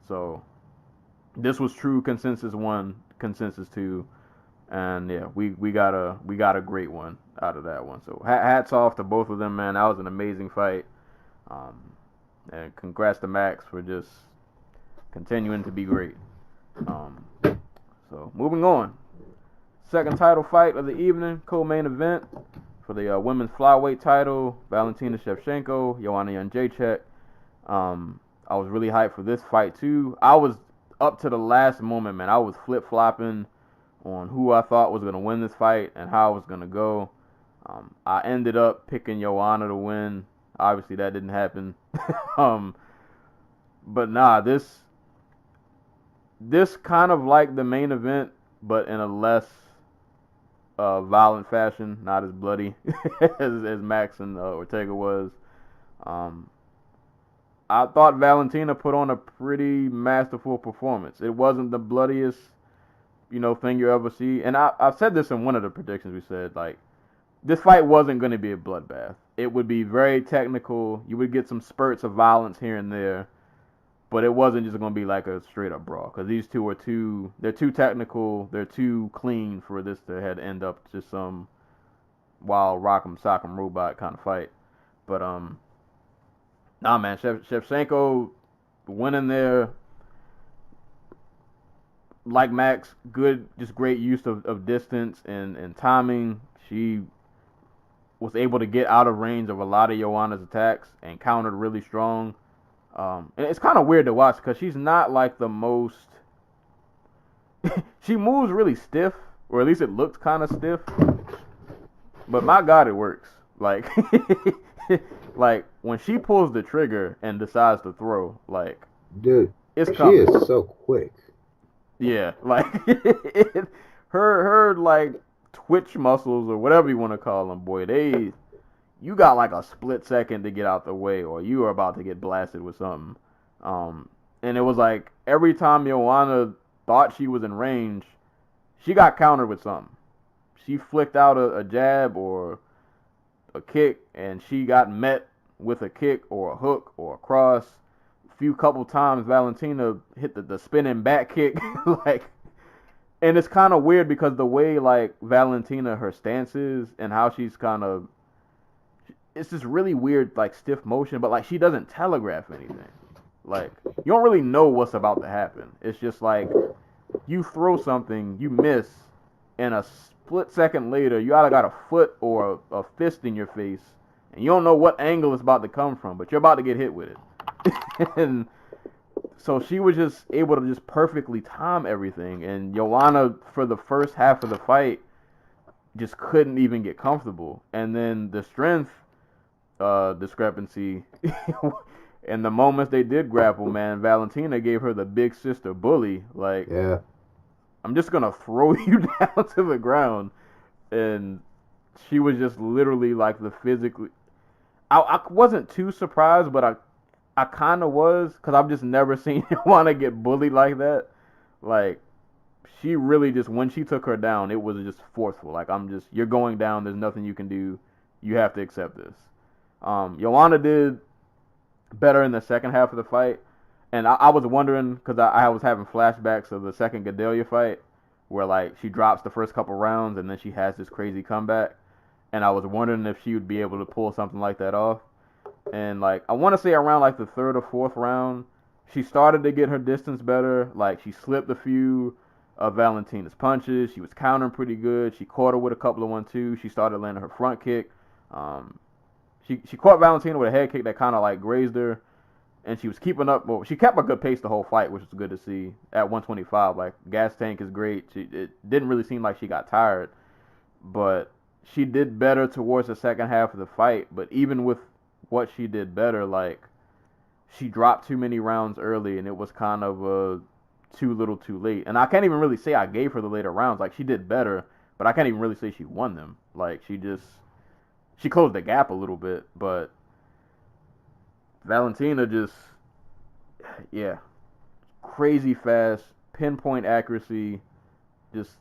So, this was true consensus 1. Consensus 2, and yeah, we got a great one out of that one. So hats off to both of them, man. That was an amazing fight, and congrats to Max for just continuing to be great. So moving on, second title fight of the evening, co-main event for the women's flyweight title: Valentina Shevchenko, Joanna Jędrzejczyk. I was really hyped for this fight too. I was up to the last moment, man. I was flip-flopping on who I thought was going to win this fight and how it was going to go. I ended up picking Joanna to win. Obviously, that didn't happen. But nah, this kind of like the main event, but in a less violent fashion, not as bloody as Max and Ortega was. I thought Valentina put on a pretty masterful performance. It wasn't the bloodiest, thing you ever see. And I've said this in one of the predictions we said, like, this fight wasn't going to be a bloodbath. It would be very technical. You would get some spurts of violence here and there, but it wasn't just going to be like a straight up brawl, because these two are they're too technical, they're too clean for this to end up just some wild rock'em sock'em robot kind of fight. But nah, man, Shevchenko winning there, like Max, just great use of distance and timing. She was able to get out of range of a lot of Joanna's attacks and countered really strong. And it's kind of weird to watch because she's not like the most. She moves really stiff, or at least it looks kind of stiff. But my God, it works. Like, like when she pulls the trigger and decides to throw, like, dude, it's she coming. is so quick. Yeah, like her like twitch muscles or whatever you want to call them, boy, you got like a split second to get out the way, or you are about to get blasted with something. And it was like every time Joanna thought she was in range, she got countered with something. She flicked out a jab or a kick, and she got met with a kick or a hook or a cross. A couple times Valentina hit the spinning back kick, like, and it's kind of weird because the way like Valentina, her stance is and how she's kind of, it's just really weird, like stiff motion, but like she doesn't telegraph anything. Like, you don't really know what's about to happen. It's just like you throw something, you miss, and a split second later you either got a foot or a fist in your face, and you don't know what angle it's about to come from, but you're about to get hit with it. And so she was just able to just perfectly time everything, and Joanna for the first half of the fight just couldn't even get comfortable. And then the strength discrepancy and the moments they did grapple, man, Valentina gave her the big sister bully, like, Yeah. I'm just gonna throw you down to the ground. And she was just literally like the physically, I wasn't too surprised, but I kind of was, because I've just never seen Joanna get bullied like that. Like, she really just, when she took her down, it was just forceful. Like, you're going down, there's nothing you can do. You have to accept this. Joanna did better in the second half of the fight. And I was wondering, because I was having flashbacks of the second Gadelia fight, where, like, she drops the first couple rounds and then she has this crazy comeback. And I was wondering if she would be able to pull something like that off. And, like, I want to say around, like, the third or fourth round, she started to get her distance better. Like, she slipped a few of Valentina's punches. She was countering pretty good. She caught her with a couple of 1-2. She started landing her front kick. She caught Valentina with a head kick that kind of, like, grazed her. And she was keeping up. Well, she kept a good pace the whole fight, which was good to see. At 125, like, gas tank is great. It didn't really seem like she got tired. But she did better towards the second half of the fight. But even with what she did better, like, she dropped too many rounds early, and it was kind of too little too late. And I can't even really say I gave her the later rounds. Like, she did better, but I can't even really say she won them. Like, she closed the gap a little bit, but Valentina just, yeah, crazy fast, pinpoint accuracy. Just,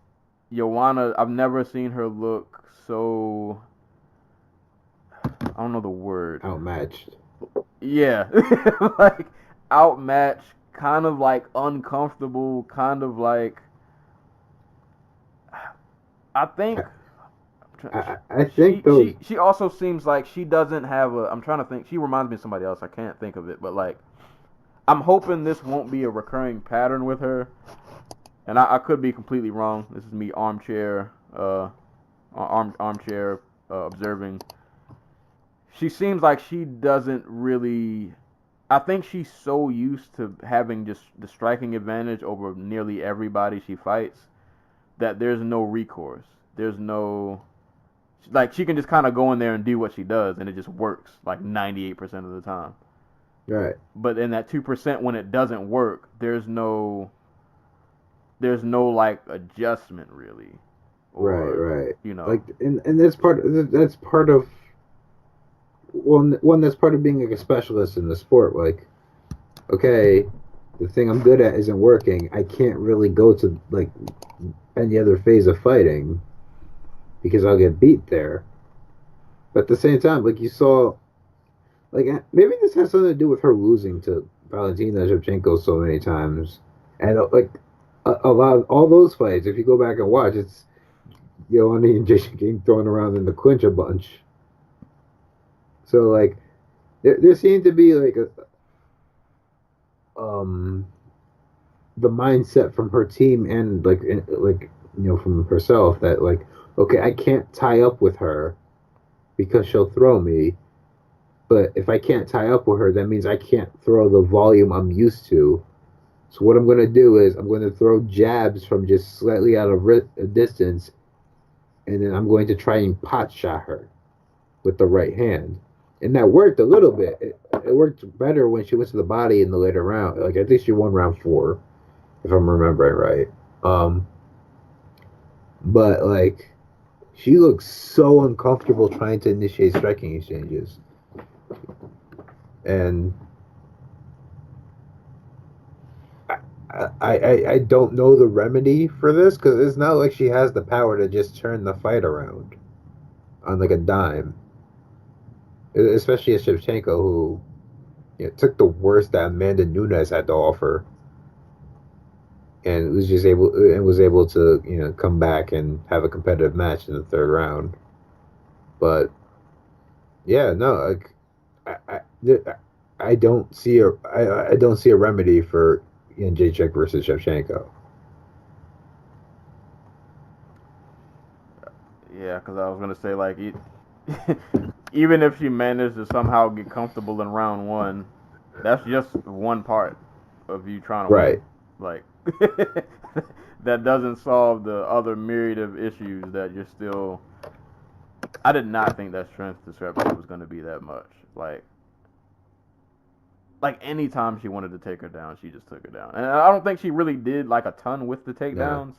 Joanna, I've never seen her look so, I don't know the word. Outmatched. Yeah. Like, outmatched, kind of like uncomfortable, kind of like, I think she also seems like she doesn't have I'm trying to think, she reminds me of somebody else, I can't think of it, but like, I'm hoping this won't be a recurring pattern with her, and I could be completely wrong. This is me armchair observing. She seems like she doesn't really I think she's so used to having just the striking advantage over nearly everybody she fights that there's no recourse. There's no, like, she can just kind of go in there and do what she does, and it just works like 98% of the time. Right. But in that 2% when it doesn't work, there's no like adjustment really. Or, right. You know, like, and that's part of one that's part of being like a specialist in the sport. Like, okay, the thing I'm good at isn't working. I can't really go to like any other phase of fighting because I'll get beat there. But at the same time, like you saw, like maybe this has something to do with her losing to Valentina Shevchenko so many times, and like a lot of all those fights. If you go back and watch, it's Joanna and Jason getting thrown around in the clinch a bunch. So like there seemed to be like the mindset from her team and like from herself that like, okay, I can't tie up with her because she'll throw me, but if I can't tie up with her, that means I can't throw the volume I'm used to. So what I'm going to do is I'm going to throw jabs from just slightly out of distance, and then I'm going to try and pot shot her with the right hand. And that worked a little bit. It worked better when she went to the body in the later round. Like I think she won round 4, if I'm remembering right. But like she looks so uncomfortable trying to initiate striking exchanges, and I don't know the remedy for this because it's not like she has the power to just turn the fight around on like a dime. Especially as Shevchenko, who took the worst that Amanda Nunes had to offer, and was able to come back and have a competitive match in the 3rd round. But yeah, no, like I don't see a remedy for Jacek versus Shevchenko. yeah, because I was gonna say like even if she managed to somehow get comfortable in round 1, that's just one part of you trying to Right. win. Like that doesn't solve the other myriad of issues that you're still. I did not think that strength discrepancy was going to be that much. Like anytime she wanted to take her down, she just took her down. And I don't think she really did like a ton with the takedowns,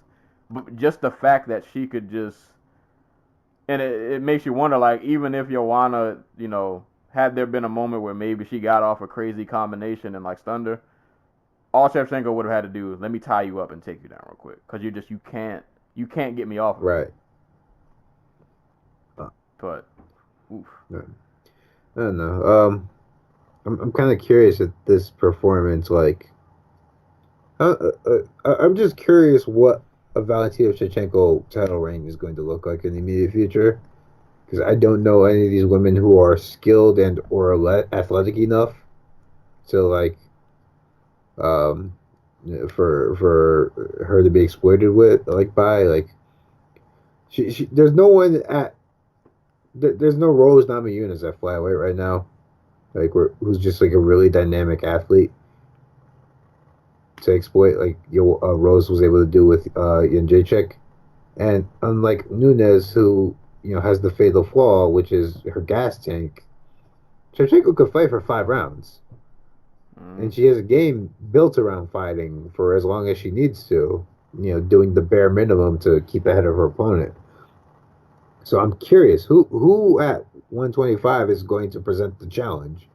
but just the fact that she could just. And it makes you wonder, like, even if Joanna, had there been a moment where maybe she got off a crazy combination and, like, stunned her, all Shevchenko would have had to do is let me tie you up and take you down real quick. Because you can't get me off of right. But, oof. I don't know. I'm kind of curious at this performance. Like, I'm just curious what a Valentina Shevchenko title reign is going to look like in the immediate future, because I don't know any of these women who are skilled and or athletic enough to like for her to be exploited by she there's no one there's no Rose Namajunas at flyweight right now, like who's just like a really dynamic athlete to exploit like Rose was able to do with Jacek. And unlike Nunes, who has the fatal flaw, which is her gas tank, Shevchenko could fight for 5 rounds, and she has a game built around fighting for as long as she needs to, doing the bare minimum to keep ahead of her opponent. So I'm curious who at 125 is going to present the challenge.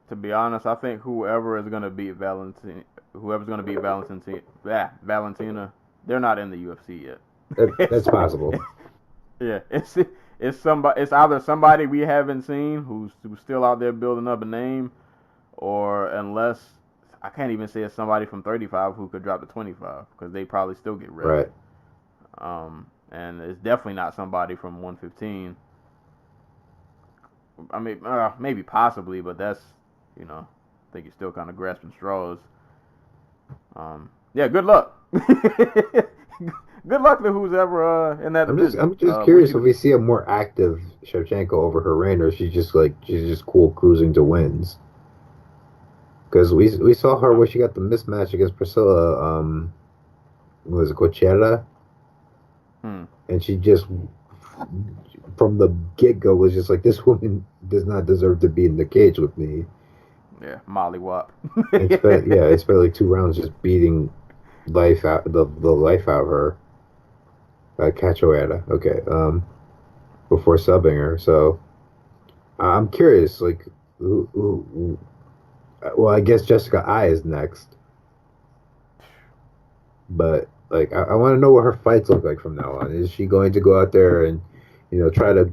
To be honest, I think whoever's going to beat Valentina, they're not in the UFC yet. That's possible. Yeah, it's either somebody we haven't seen who's still out there building up a name, or unless I can't even say it's somebody from 35 who could drop to 25 because they probably still get ready. Right. And it's definitely not somebody from 115. I mean, maybe possibly, but that's I think you're still kind of grasping straws. Yeah, good luck. Good luck to who's ever in that. I'm just curious if we see a more active Shevchenko over her reign, or she's just cool cruising to wins. Because we saw her where she got the mismatch against Priscilla. Was it Coachella? And she just from the get go was just like, this woman does not deserve to be in the cage with me. Yeah, Molly Wop. It spent like 2 rounds just beating life out the life out of her. Cachoeira, okay. Before subbing her, so I'm curious, like, well, I guess Jessica I is next, but like, I want to know what her fights look like from now on. Is she going to go out there and, try to,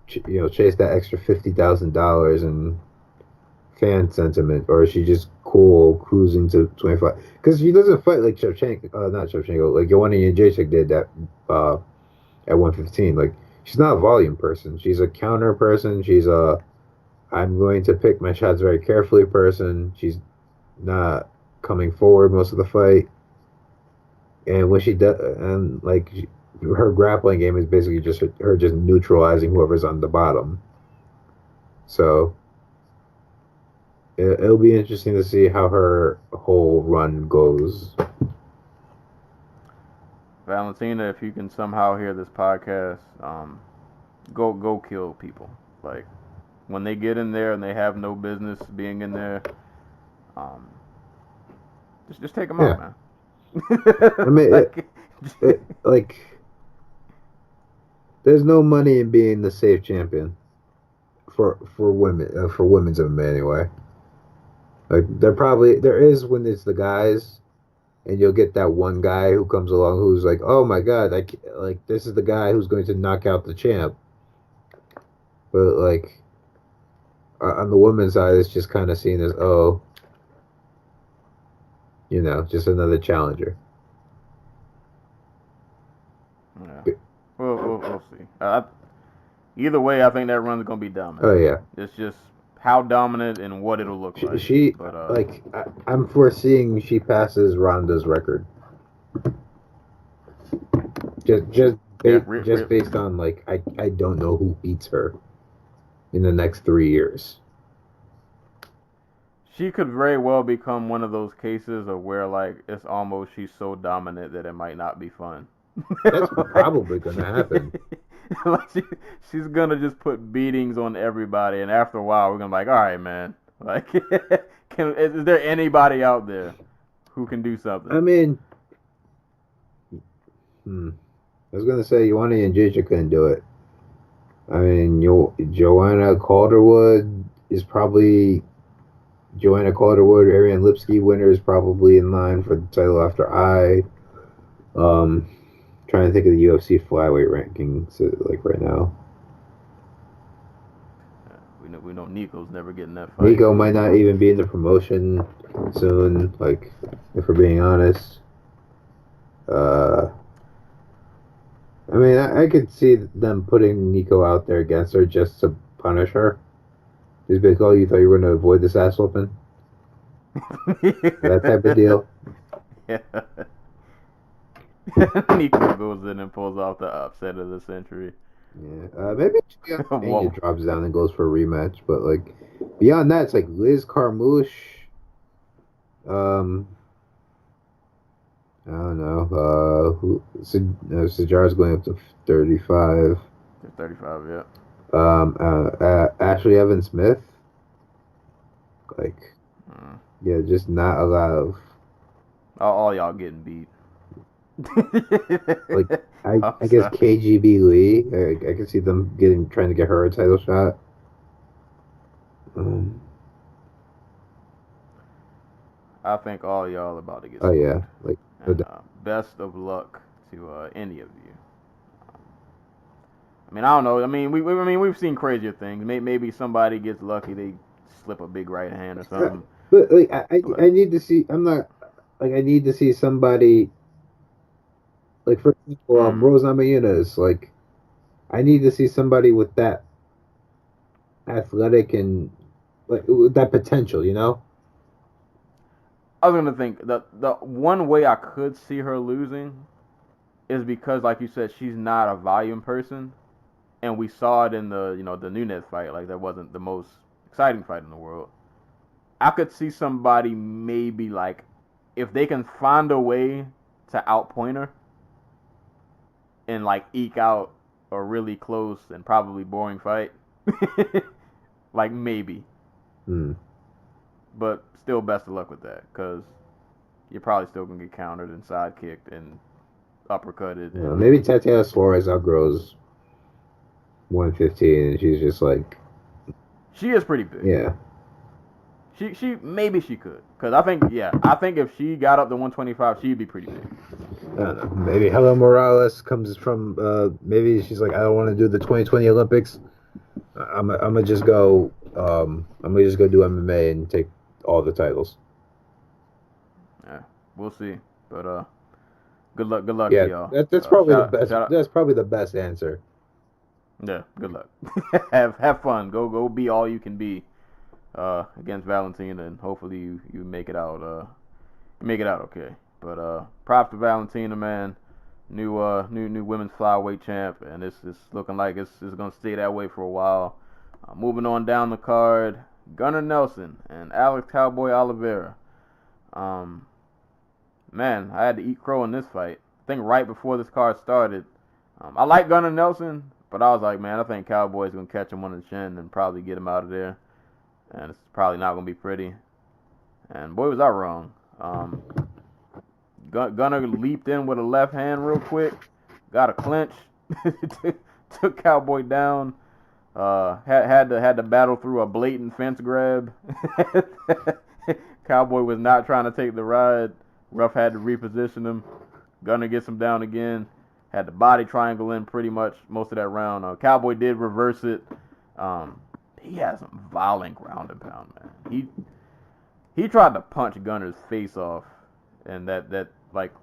chase that extra $50,000 and fan sentiment, or is she just cool cruising to 25? Because she doesn't fight like Shevchenko, not Shevchenko, like Joanna Jędrzejczyk did that at 115. Like, she's not a volume person. She's a counter person. She's a I'm going to pick my shots very carefully person. She's not coming forward most of the fight. And when she does, and like her grappling game is basically just her just neutralizing whoever's on the bottom. So it'll be interesting to see how her whole run goes. Valentina, if you can somehow hear this podcast, go kill people. Like, when they get in there and they have no business being in there, just take them out, man. I mean, like, there's no money in being the safe champion for women, for women's MMA anyway. Like, there is when it's the guys, and you'll get that one guy who comes along who's like, oh my god, like, this is the guy who's going to knock out the champ. But like, on the women's side, it's just kind of seen as, oh, just another challenger. Yeah. We'll see. Either way, I think that run's gonna be dominant. Oh yeah. It's just how dominant and what it'll look like. I'm foreseeing she passes Ronda's record. Just based on like I don't know who beats her in the next 3 years. She could very well become one of those cases of where, like, it's almost she's so dominant that it might not be fun. That's probably gonna happen. Like, she's gonna just put beatings on everybody, and after a while, we're gonna be like, all right, man. Like, is there anybody out there who can do something? I mean, I was gonna say Joanna Jędrzejczyk couldn't do it. I mean, Joanna Calderwood is probably. Joanna Calderwood, Ariane Lipsky winner is probably in line for the title after I. Trying to think of the UFC flyweight rankings like right now. We know Nico's never getting that fight. Nico might not even be in the promotion soon. Like, if we're being honest. I mean, I could see them putting Nico out there against her just to punish her. Just be like, oh, you thought you were going to avoid this ass whooping? That type of deal. Yeah. Nico goes in and pulls off the upset of the century. Yeah. Maybe Anya drops down and goes for a rematch. But, like, beyond that, it's like Liz Carmouche. I don't know. Sajara's going up to 35. 35, yeah. Ashley Evans Smith, like, yeah, just not a lot of. All y'all getting beat. Like, I guess KGB Lee, I can see them trying to get her a title shot. I think all y'all about to get. Oh yeah, like. And, best of luck to any of you. I mean, I don't know. I mean, we've seen crazier things. Maybe somebody gets lucky, they slip a big right hand or something. But like, I need to see. I'm not like I need to see somebody. Like, for example, Rose Namajunas. Like, I need to see somebody with that athletic and like with that potential. I was gonna think the one way I could see her losing is because, like you said, she's not a volume person. And we saw it in the the Nunes fight. Like, that wasn't the most exciting fight in the world. I could see somebody maybe like if they can find a way to outpoint her and like eke out a really close and probably boring fight. Like maybe. But still best of luck with that because you're probably still going to get countered and sidekicked and uppercutted. Yeah, maybe Tatiana Suarez outgrows 115 and she's just like... She is pretty big. Yeah. She maybe she could. Because I think if she got up to 125, she'd be pretty big. I don't know. Maybe Helen Morales comes from, maybe she's like, I don't want to do the 2020 Olympics. I'm gonna just go do MMA and take all the titles. Yeah, we'll see. But good luck Yeah, to y'all. that's probably the best. That's probably the best answer. Yeah, good luck. have fun. Go be all you can be against Valentina, and hopefully you make it out. Okay. But props to Valentina, man. New women's flyweight champ, and it's looking like it's gonna stay that way for a while. Moving on down the card, Gunnar Nelson and Alex Cowboy Oliveira. Man, I had to eat crow in this fight. I think right before this card started. I like Gunnar Nelson, but I was like, man, I think Cowboy's gonna catch him on the chin and probably get him out of there, and it's probably not gonna be pretty. And boy, was I wrong. Gunnar leaped in with a left hand real quick, got a clinch, took Cowboy down. Had to battle through a blatant fence grab. Cowboy was not trying to take the ride. Ruff had to reposition him. Gunnar gets him down again. Had the body triangle in pretty much most of that round. Cowboy did reverse it. He has some violent ground and pound, man. He tried to punch Gunnar's face off, and that like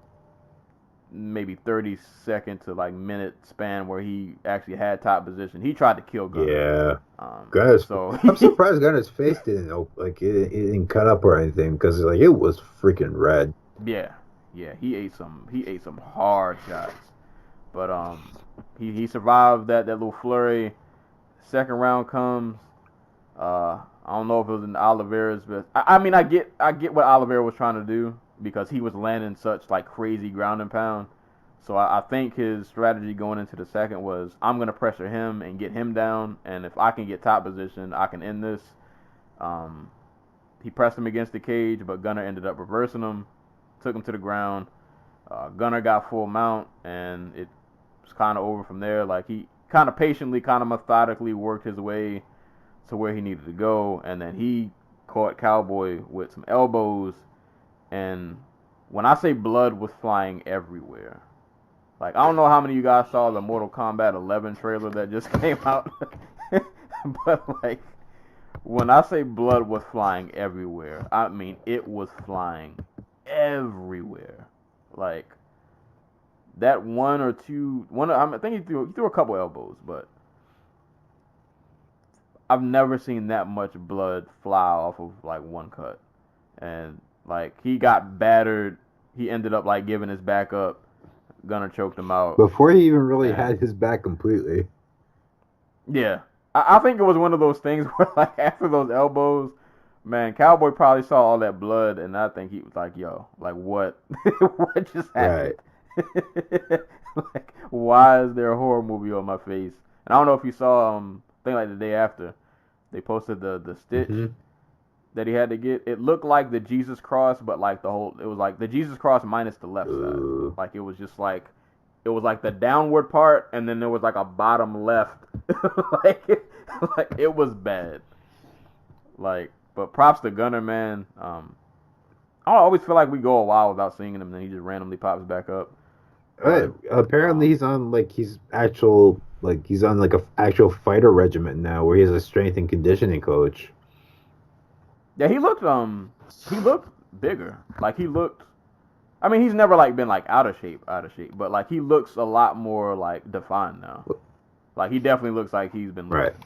maybe 30-second to like minute span where he actually had top position. He tried to kill Gunnar. Yeah. I'm surprised Gunnar's face didn't it didn't cut up or anything because like it was freaking red. Yeah. He ate some hard shots, but he survived that little flurry. Second round comes. I don't know if it was in Oliveira's best. I mean, I get what Oliveira was trying to do because he was landing such like crazy ground and pound. So I think his strategy going into the second was I'm gonna pressure him and get him down, and if I can get top position, I can end this. He pressed him against the cage, but Gunnar ended up reversing him, took him to the ground. Gunnar got full mount, and it was kind of over from there. Like he kind of patiently, kind of methodically worked his way to where he needed to go, and then he caught Cowboy with some elbows, and when I say blood was flying everywhere, like I don't know how many of you guys saw the Mortal Kombat 11 trailer that just came out, but like when I say blood was flying everywhere, I mean it was flying everywhere. Like that I think he threw a couple elbows, but I've never seen that much blood fly off of like one cut. And like he got battered. He ended up like giving his back up. Gunnar choked him out. Before he even really had his back completely. Yeah. I think it was one of those things where like after those elbows, man, Cowboy probably saw all that blood and I think he was like, yo, like what? What just happened? Right. Like, why is there a horror movie on my face? And I don't know if you saw I think like the day after, they posted the stitch that he had to get. It looked like the Jesus cross, but like it was like the Jesus cross minus the left side. Like it was just like, it was like the downward part, and then there was like a bottom left. like it was bad. Like, but props to Gunnar, man. I always feel like we go a while without seeing him, and then he just randomly pops back up. Apparently he's on an actual fighter regiment now where he has a strength and conditioning coach. Yeah, he looked bigger. Like I mean, he's never like been like out of shape, but like he looks a lot more like defined now. Like he definitely looks like he's been lifting.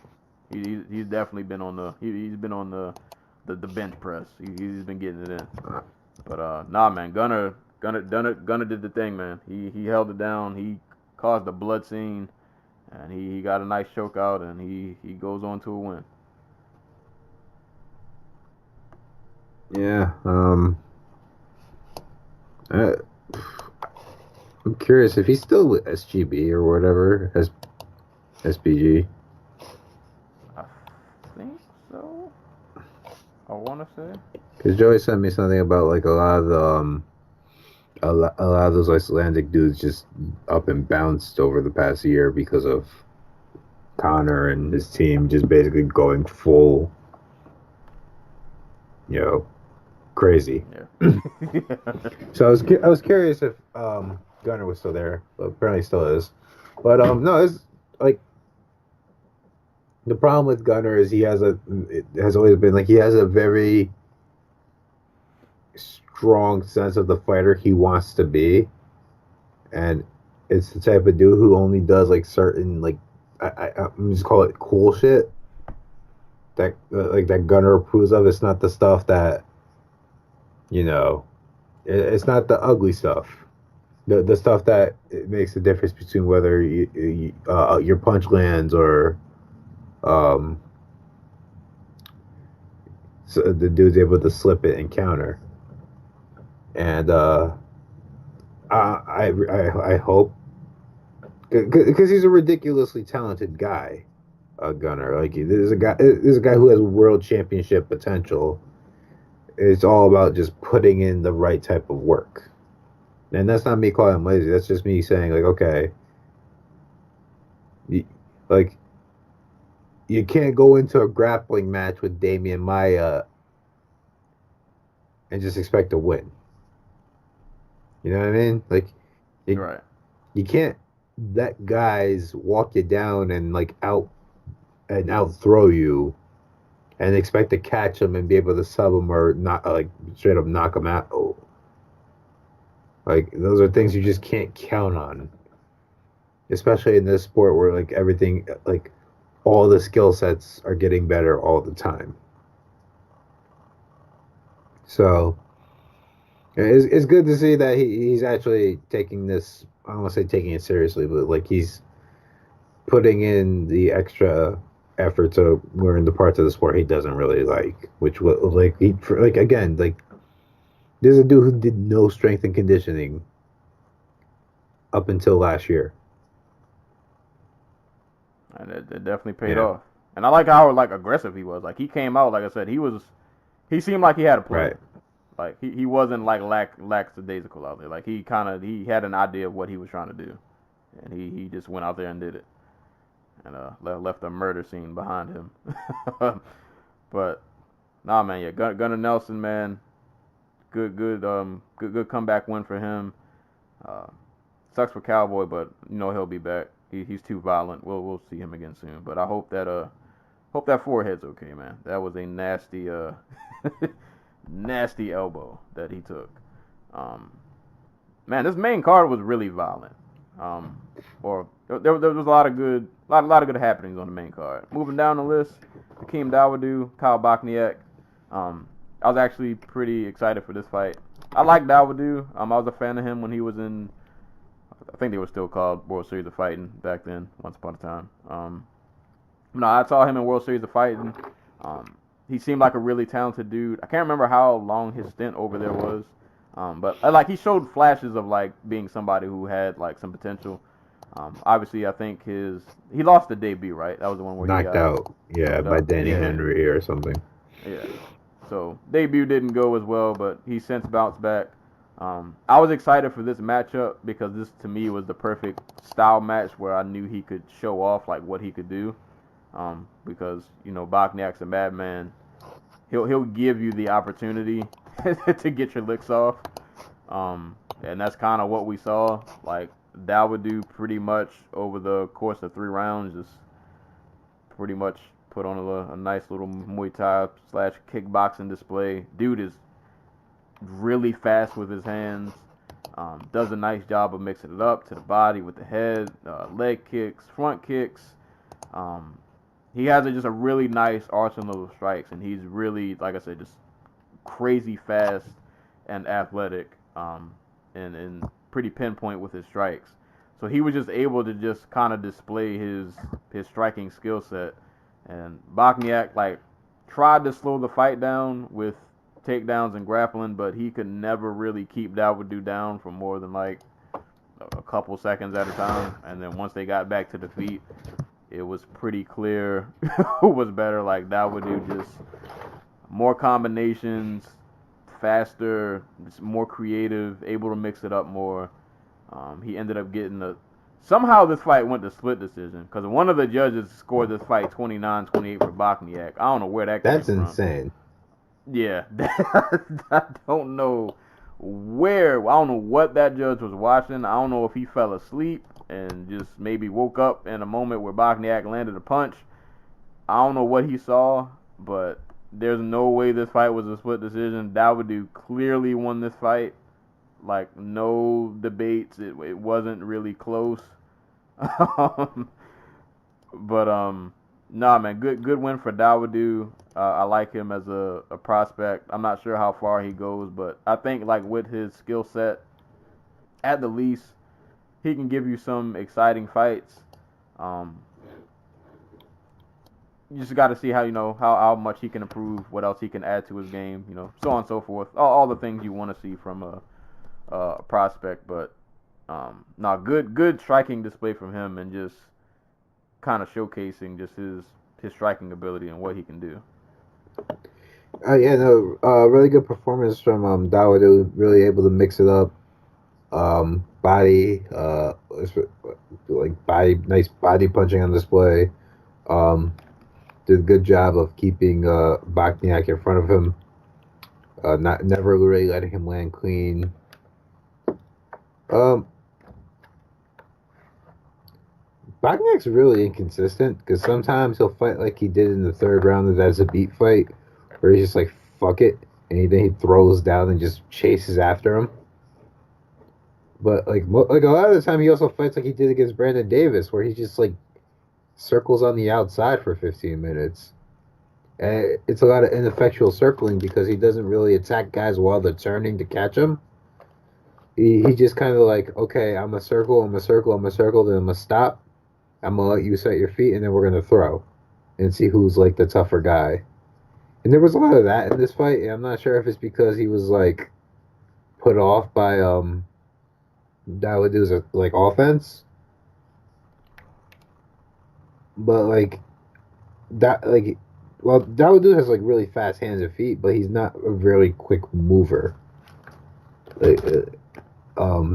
Right. He's definitely been on the bench press. He's been getting it in. But nah, man, Gunnar did the thing, man. He held it down. He caused a blood scene, and he got a nice choke out, and he goes on to a win. Yeah. Uh, I'm curious if he's still with SGB or whatever, SBG. I think so. I want to say. Because Joey sent me something about like a lot of the a lot of those Icelandic dudes just up and bounced over the past year because of Connor and his team just basically going full, crazy. Yeah. So I was curious if Gunner was still there, but apparently still is. But no, it's like the problem with Gunner is it has always been like he has a very strong sense of the fighter he wants to be, and it's the type of dude who only does like certain like I'm just call it cool shit that like that Gunner approves of. It's not the stuff that it's not the ugly stuff. The stuff that it makes the difference between whether your punch lands or um, so the dude's able to slip it and counter. And I hope because he's a ridiculously talented guy, Gunner. Like there's a guy who has world championship potential. It's all about just putting in the right type of work. And that's not me calling him lazy. That's just me saying like, okay, like you can't go into a grappling match with Damian Maya and just expect to win. You know what I mean? Like, Right. you can't let guys walk you down and like out throw you and expect to catch them and be able to sub them or not like straight up knock them out. Oh. Like those are things you just can't count on, especially in this sport where like everything like all the skill sets are getting better all the time. So it's good to see that he's actually taking this. I don't want to say taking it seriously, but like he's putting in the extra effort to learn the parts of the sport he doesn't really like, which was like like again like there's a dude who did no strength and conditioning up until last year. And it definitely paid off. And I like how like aggressive he was. Like he came out, like I said, he seemed like he had a plan. Right. Like he wasn't like lackadaisical out there. Like he he had an idea of what he was trying to do, and he just went out there and did it, and left a murder scene behind him. But nah, man, yeah, Gunnar Nelson, man, good comeback win for him. Uh, Sucks for Cowboy, but he'll be back. He's too violent. We'll see him again soon. But I hope that forehead's okay, man. That was a nasty nasty elbow that he took. Man, this main card was really violent. Or there was a lot of good happenings on the main card. Moving down the list, Hakeem Dawodu, Kyle Bochniak. I was actually pretty excited for this fight. I like Dawodu. I was a fan of him when he was in, I think they were still called World Series of Fighting back then, once upon a time. No, I saw him in World Series of Fighting. He seemed like a really talented dude. I can't remember how long his stint over there was, but like he showed flashes of like being somebody who had like some potential. Obviously, I think he lost the debut, right? That was the one where knocked he got out, yeah, by Danny Henry or something. Yeah. So debut didn't go as well, but he's since bounced back. I was excited for this matchup because this to me was the perfect style match where I knew he could show off like what he could do. Because Bochniak's a madman. He'll give you the opportunity to get your licks off. And that's kind of what we saw. Like Dawodu pretty much over the course of 3 rounds just pretty much put on a nice little Muay Thai / kickboxing display. Dude is really fast with his hands. Does a nice job of mixing it up to the body with the head, leg kicks, front kicks. He has just a really nice arsenal of strikes, and he's really, like I said, just crazy fast and athletic, and pretty pinpoint with his strikes. So he was just able to just kind of display his striking skill set. And Bochniak like tried to slow the fight down with takedowns and grappling, but he could never really keep Dawodu down for more than like a couple seconds at a time. And then once they got back to the feet, it was pretty clear who was better. Like Dawodu, just more combinations, faster, more creative, able to mix it up more. He ended up getting somehow this fight went to split decision because one of the judges scored this fight 29-28 for Bosniak. I don't know where that came That's from. insane. Yeah, I don't know where. I don't know what that judge was watching. I don't know if he fell asleep and just maybe woke up in a moment where Bosniak landed a punch. I don't know what he saw, but there's no way this fight was a split decision. Dawodu clearly won this fight. Like, no debates. It wasn't really close. But nah, man, good win for Dawodu. I like him as a prospect. I'm not sure how far he goes, but I think like with his skill set, at the least, he can give you some exciting fights. You just got to see how much he can improve, what else he can add to his game, so on and so forth. All the things you want to see from a prospect, but good striking display from him, and just kind of showcasing just his striking ability and what he can do. Yeah, no, really good performance from Dawodu. Really able to mix it up. Body, nice body punching on display. Did a good job of keeping Bosniak in front of him. Never really letting him land clean. Bosniak's really inconsistent because sometimes he'll fight like he did in the third round of that Zabit fight, where he's just like, fuck it, and then he throws down and just chases after him. But like a lot of the time, he also fights like he did against Brandon Davis, where he just like circles on the outside for 15 minutes. And it's a lot of ineffectual circling because he doesn't really attack guys while they're turning to catch him. He just kind of like, okay, I'm a circle, then I'm going to stop. I'm going to let you set your feet, and then we're going to throw and see who's like the tougher guy. And there was a lot of that in this fight. And I'm not sure if it's because he was like put off by Dawodu's like offense. But like that, like, well, Dawodu has like really fast hands and feet, but he's not a very quick mover. Like,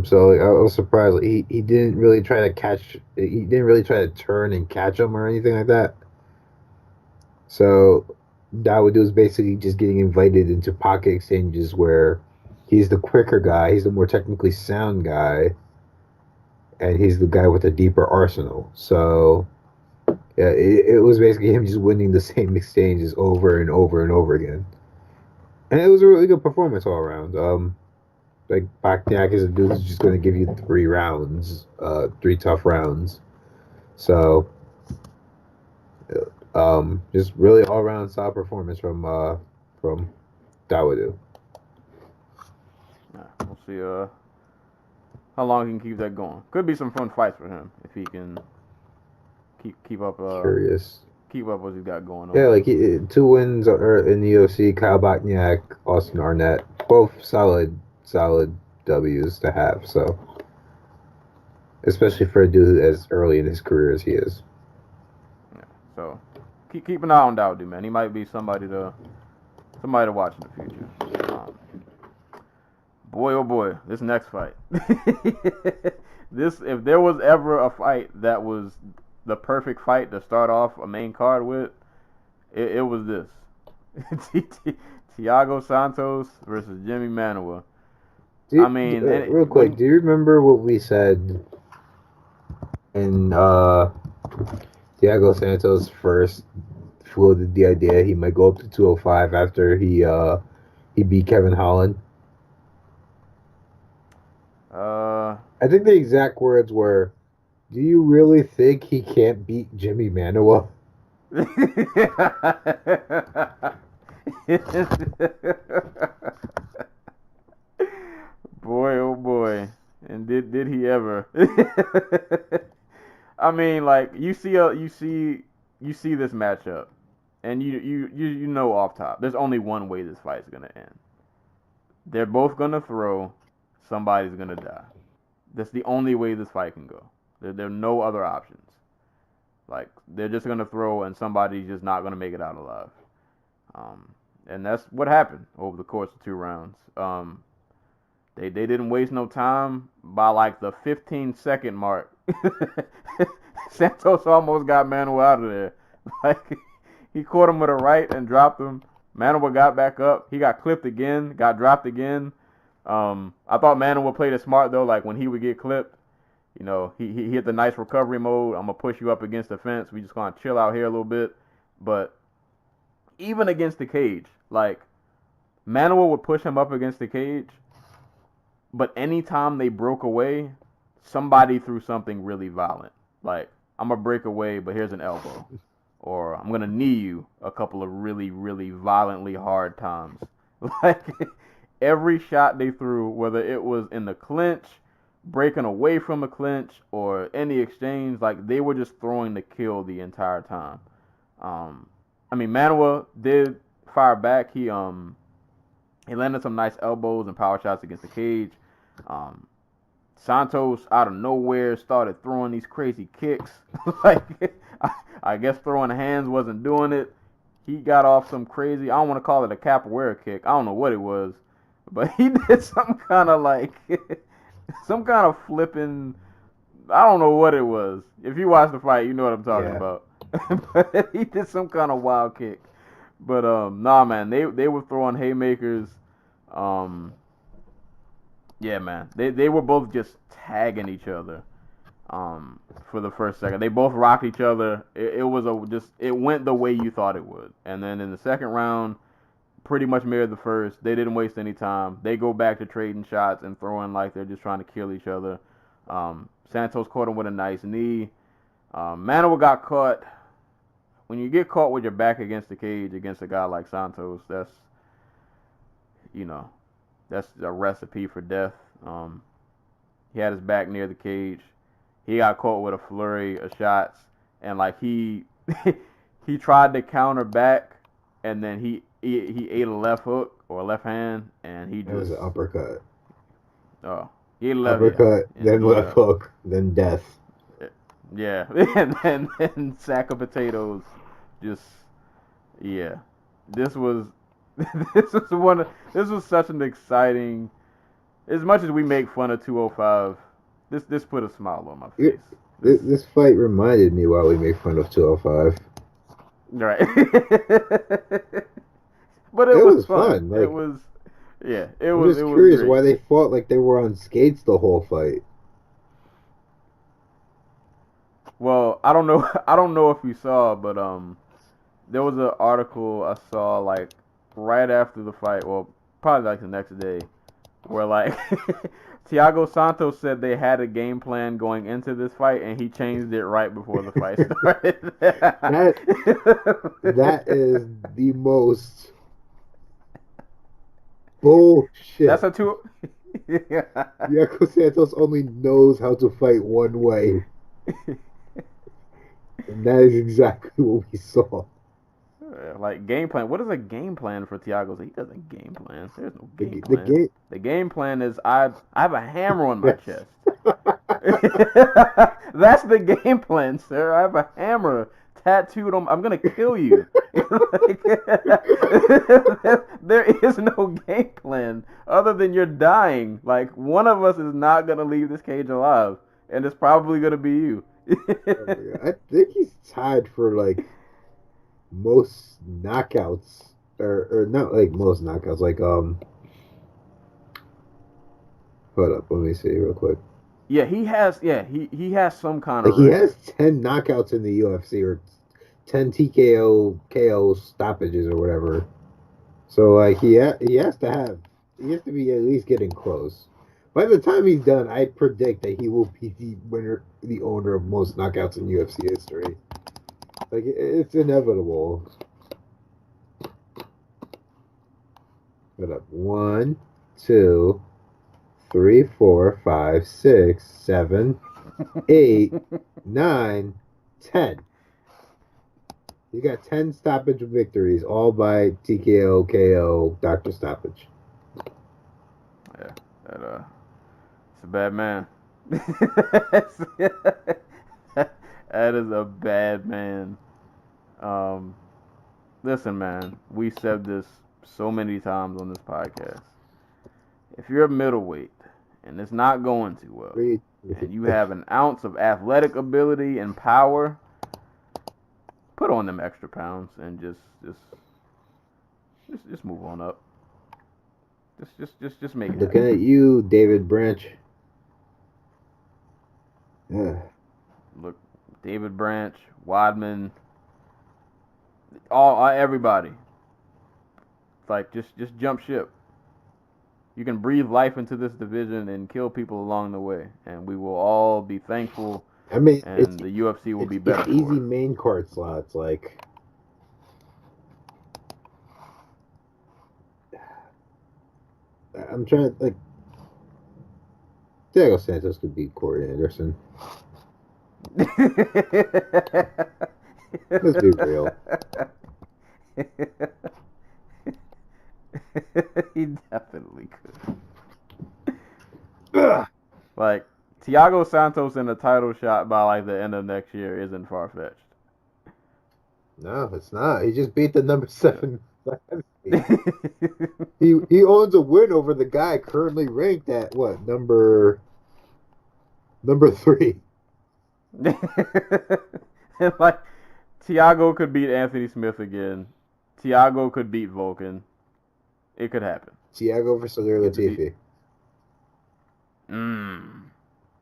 so like, I was surprised. Like, he didn't really try to catch. He didn't really try to turn and catch him or anything like that. So Dawodu is basically just getting invited into pocket exchanges where he's the quicker guy, he's the more technically sound guy, and he's the guy with a deeper arsenal. So yeah, it was basically him just winning the same exchanges over and over and over again. And it was a really good performance all around. Like Bosniak is a dude who's just going to give you 3 rounds, 3 tough rounds. So, just really all around solid performance from Dawodu. We'll see how long he can keep that going. Could be some fun fights for him if he can keep up. Curious. Keep up what he's got going on. Yeah, like 2 wins are in the UFC. Kyle Bosniak, Austin Arnett, both solid W's to have. So, especially for a dude as early in his career as he is. Yeah. So keep an eye on Dawodu, man. He might be somebody to watch in the future. Boy, oh boy, this next fight. If there was ever a fight that was the perfect fight to start off a main card with, it was this. Thiago Santos versus Jimmy Manuwa. Real quick, do you remember what we said in Thiago Santos first floated the idea he might go up to 205 after he beat Kevin Holland? I think the exact words were, "Do you really think he can't beat Jimmy Manuwa?" Boy, oh boy, and did he ever? I mean, like you see this matchup, and you know off top, there's only one way this fight's gonna end. They're both gonna throw. Somebody's gonna die. That's the only way this fight can go. There are no other options. Like, they're just gonna throw, and somebody's just not gonna make it out alive. And that's what happened over the course of 2 rounds. They didn't waste no time. By like the 15-second mark, Santos almost got Manuel out of there. Like, he caught him with a right and dropped him. Manuel got back up. He got clipped again, got dropped again. I thought Manuel played it smart though. Like, when he would get clipped, you know, he hit the nice recovery mode. I'm gonna push you up against the fence. We just gonna chill out here a little bit. But even against the cage, like, Manuel would push him up against the cage. But anytime they broke away, somebody threw something really violent. Like, I'm going to break away, but here's an elbow. Or I'm going to knee you a couple of really, really violently hard times. Like, every shot they threw, whether it was in the clinch, breaking away from a clinch, or any exchange, like, they were just throwing to kill the entire time. I mean, Manuel did fire back. He landed some nice elbows and power shots against the cage. Santos, out of nowhere, started throwing these crazy kicks. Like, I guess throwing hands wasn't doing it. He got off some crazy, I don't want to call it a capoeira kick. I don't know what it was. But he did some kind of, like, some kind of flipping, I don't know what it was. If you watch the fight, you know what I'm talking about. But he did some kind of wild kick. But, nah, man, they were throwing haymakers. Yeah, man, they were both just tagging each other for the first second. They both rocked each other. It went the way you thought it would. And then in the second round, pretty much mirrored the first. They didn't waste any time. They go back to trading shots and throwing like they're just trying to kill each other. Santos caught him with a nice knee. Manuel got caught. When you get caught with your back against the cage against a guy like Santos, that's a recipe for death. He had his back near the cage. He got caught with a flurry of shots, and like he tried to counter back, and then he ate a left hook or a left hand, and he just. It was an uppercut. Oh, he ate a left uppercut, then left hook, then death. Yeah, and then sack of potatoes. Just this was such an exciting. As much as we make fun of 205, this put a smile on my face. This fight reminded me why we make fun of 205. Right. But it was fun. Like, it was curious great. why they fought like they were on skates the whole fight. Well, I don't know if you saw, but there was an article I saw like right after the fight, well, probably like the next day, where like Thiago Santos said they had a game plan going into this fight, and he changed it right before the fight started. that is the most bullshit. That's a two. Thiago Santos only knows how to fight one way. And that is exactly what we saw. Like, game plan. What is a game plan for Thiago? He doesn't game plan. There's no game plan. The game plan is I have a hammer on my chest. That's the game plan, sir. I have a hammer tattooed on. I'm gonna kill you. There is no game plan other than you're dying. Like, one of us is not gonna leave this cage alive, and it's probably gonna be you. I think he's tied for like most knockouts, or not like most knockouts. Like hold up, let me see real quick. Yeah, he has. Yeah, he has some kind of. He has 10 knockouts in the UFC, or 10 TKO KO stoppages or whatever. So like he has to be at least getting close. By the time he's done, I predict that he will be the owner of most knockouts in UFC history. Like, it's inevitable. Hold up. 1, 2, 3, 4, 5, 6, 7, 8, 9, 10. You got 10 stoppage victories, all by TKO, KO, Doctor Stoppage. Yeah, it's a bad man. That is a bad man. Listen, man, we said this so many times on this podcast. If you're a middleweight and it's not going too well, and you have an ounce of athletic ability and power, put on them extra pounds and just move on up. Just make it Looking happen. at you, David Branch. Yeah. Look, David Branch, Wadman, all everybody. Like just jump ship. You can breathe life into this division and kill people along the way, and we will all be thankful. I mean, and the UFC will be better. It's easy main card slots, like. I'm trying to, like. Diego Santos could beat Corey Anderson. Let's be real. He definitely could. Like, Thiago Santos in a title shot by like the end of next year isn't far fetched. No, it's not. He just beat the number 7. he owns a win over the guy currently ranked at what, number 3. And like, Thiago could beat Anthony Smith again. Thiago could beat Vulcan. It could happen. Thiago versus Latifi.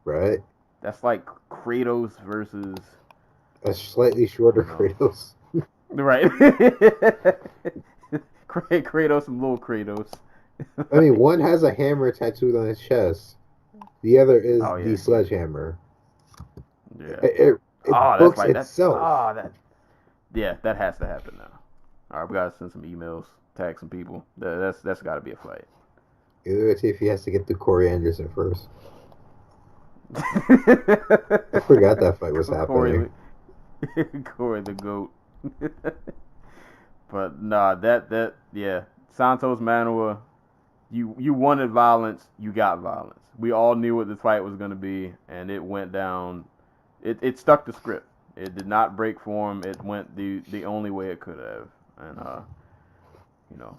Right? That's like Kratos versus a slightly shorter Kratos. Right. Kratos and little Kratos. I mean, one has a hammer tattooed on his chest. The other is the sledgehammer. Yeah. It books like, itself. That has to happen now. All right, we gotta send some emails, tag some people. That's got to be a fight. Either if he has to get to Corey Anderson first. I forgot that fight was happening. Corey the GOAT. But nah, Santos Manuwa, you wanted violence, you got violence. We all knew what this fight was gonna be, and it went down. It stuck to script. It did not break form. It went the only way it could have. And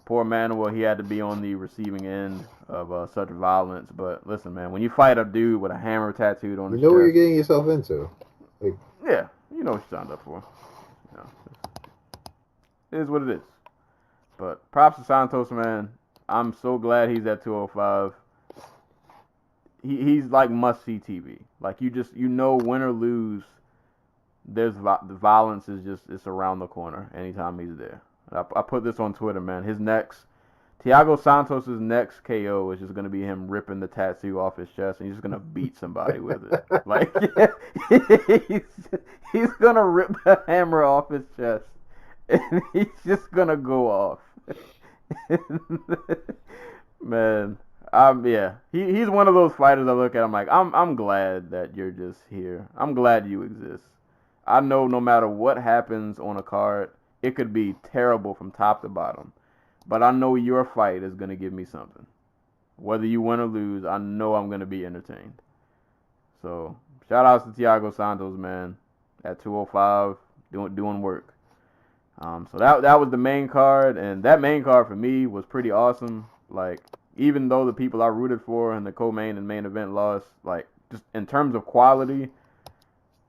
poor Manuwa, he had to be on the receiving end of such violence. But listen, man, when you fight a dude with a hammer tattooed on his chest, you know what you're getting yourself into. Like, yeah, you know what you signed up for. It is what it is. But props to Santos, man. I'm so glad he's at 205. He's like must-see TV. Like, you know, win or lose, the violence is it's around the corner anytime he's there. I put this on Twitter, man. Thiago Santos' next KO is just going to be him ripping the tattoo off his chest, and he's just going to beat somebody with it. Like, he's going to rip the hammer off his chest, and he's just going to go off. Man, he's one of those fighters I look at, I'm like, I'm glad that you're just here. I'm glad you exist. I know no matter what happens on a card, it could be terrible from top to bottom. But I know your fight is going to give me something. Whether you win or lose, I know I'm going to be entertained. So, shout outs to Thiago Santos, man. At 205, doing work. So that was the main card, and that main card for me was pretty awesome. Like, even though the people I rooted for in the co-main and main event lost, like, just in terms of quality,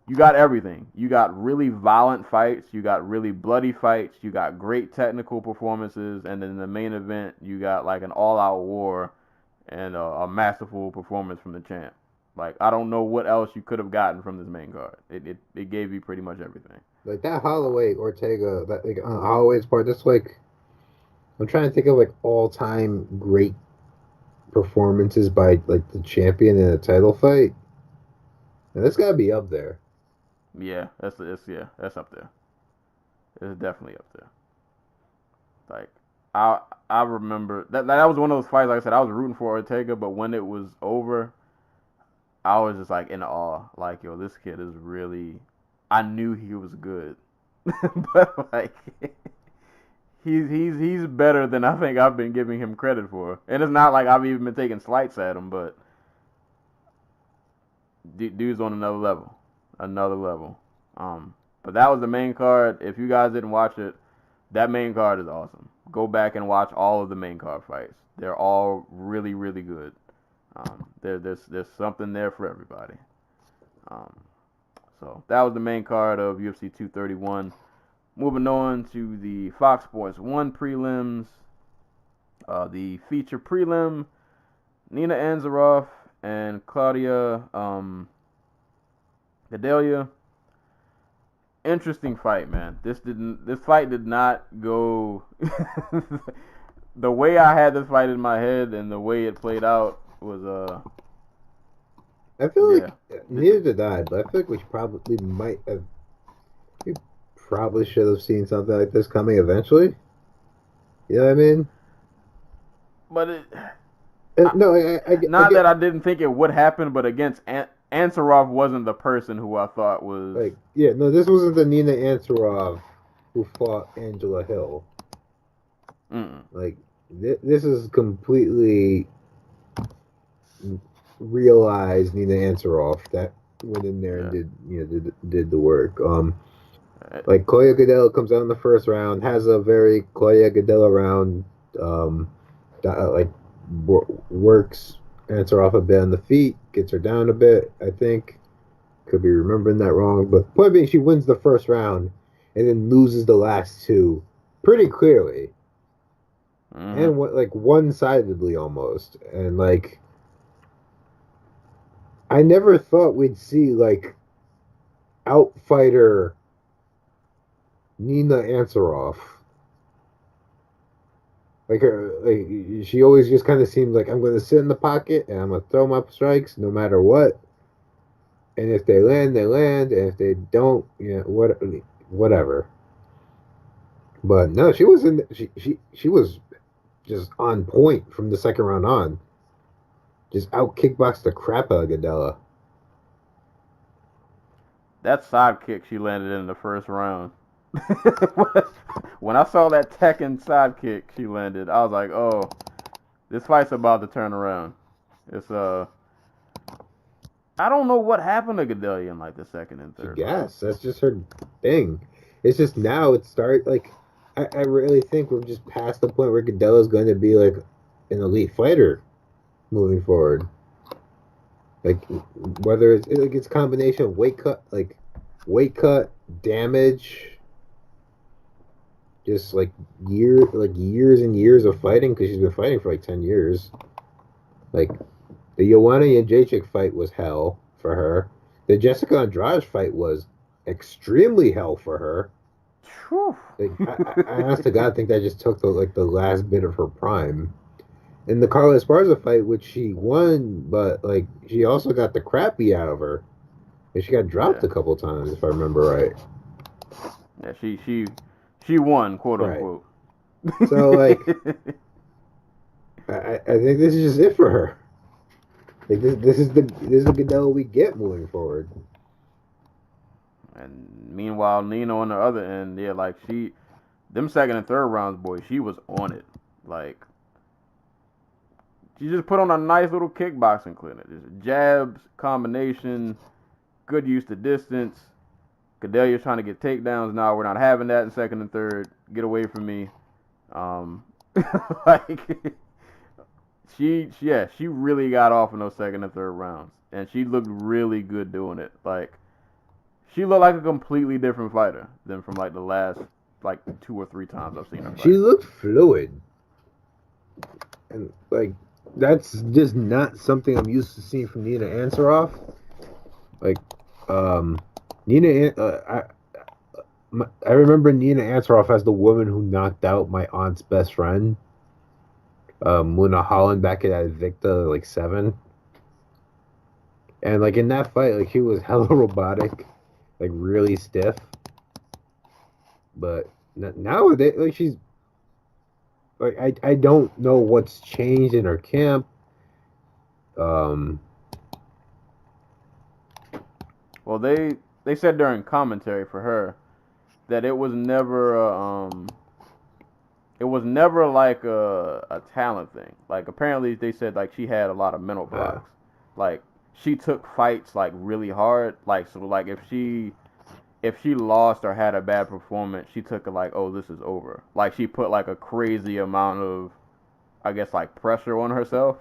you got everything. You got really violent fights. You got really bloody fights. You got great technical performances. And then in the main event, you got like an all-out war and a masterful performance from the champ. Like, I don't know what else you could have gotten from this main card. It gave you pretty much everything. Like that Holloway Ortega, that like Holloway's part. That's like, I'm trying to think of like all-time great performances by like the champion in a title fight. And that's got to be up there. Yeah, that's up there. It's definitely up there. Like, I remember that was one of those fights. Like I said, I was rooting for Ortega, but when it was over, I was just like in awe. Like, yo, this kid is really. I knew he was good, but like he's better than I think I've been giving him credit for. And it's not like I've even been taking slights at him, but dude's on another level. But that was the main card. If you guys didn't watch it, that main card is awesome. Go back and watch all of the main card fights. They're all really, really good. There's something there for everybody. So that was the main card of UFC 231. Moving on to the Fox Sports 1 prelims. The feature prelim, Nina Ansaroff and Claudia Gadelha. Interesting fight, man. This fight did not go the way I had this fight in my head and the way it played out was I feel like neither did I, but I feel like we probably should have seen something like this coming eventually. You know what I mean? But I I didn't think it would happen, but against Ansaroff wasn't the person who I thought was this wasn't the Nina Ansaroff who fought Angela Hill. Mm-mm. Like this is completely realized Nina Ansaroff that went in there and did the work. Like Claudia Gadelha comes out in the first round, has a very Claudia Gadelha round. Works Ansaroff a bit on the feet, gets her down a bit. I think could be remembering that wrong, but point being, she wins the first round and then loses the last two pretty clearly, and one-sidedly almost. And like, I never thought we'd see like outfighter Nina Ansaroff. Like she always just kind of seemed like, I'm going to sit in the pocket and I'm going to throw my strikes no matter what. And if they land, they land. And if they don't, whatever. But no, she was she was just on point from the second round on. Just out kickboxed the crap out of Gadelha. That side kick she landed in the first round. When I saw that Tekken sidekick she landed, I was like, "Oh, this fight's about to turn around." It's I don't know what happened to Gadelha in like the second and third. Yes, that's just her thing. It's just now it started like I really think we're just past the point where Gadelha's going to be like an elite fighter moving forward. Like whether it's a combination of weight cut, damage. Just like years and years of fighting, because she's been fighting for like 10 years. Like the Joanna Jędrzejczyk fight was hell for her. The Jessica Andrade fight was extremely hell for her. Like, I honest to God think that just took the last bit of her prime. And the Carla Esparza fight, which she won, but like she also got the crap beat out of her, and she got dropped a couple times, if I remember right. Yeah, she won, quote unquote. So like, I think this is just it for her. Like this is the Gadelha we get moving forward. And meanwhile, Nina on the other end, them second and third rounds, boy, she was on it. Like, she just put on a nice little kickboxing clinic. Just jabs, combination, good use to distance. Gadelha's trying to get takedowns. Now we're not having that in second and third. Get away from me. She really got off in those second and third rounds, and she looked really good doing it. Like, she looked like a completely different fighter than from like the last 2 or 3 times I've seen her fight. She looked fluid, and like that's just not something I'm used to seeing from Nina Ansaroff. Like, I remember Nina Ansaroff as the woman who knocked out my aunt's best friend, Muna Holland, back at Invicta, like 7. And like in that fight, like she was hella robotic, like really stiff. But nowadays, like she's like I don't know what's changed in her camp. Well, they said during commentary for her, that it was never it was never like a talent thing. Like apparently they said like she had a lot of mental blocks. Like she took fights like really hard. Like so like if she lost or had a bad performance, she took it like, oh, this is over. Like she put like a crazy amount of, I guess, like pressure on herself.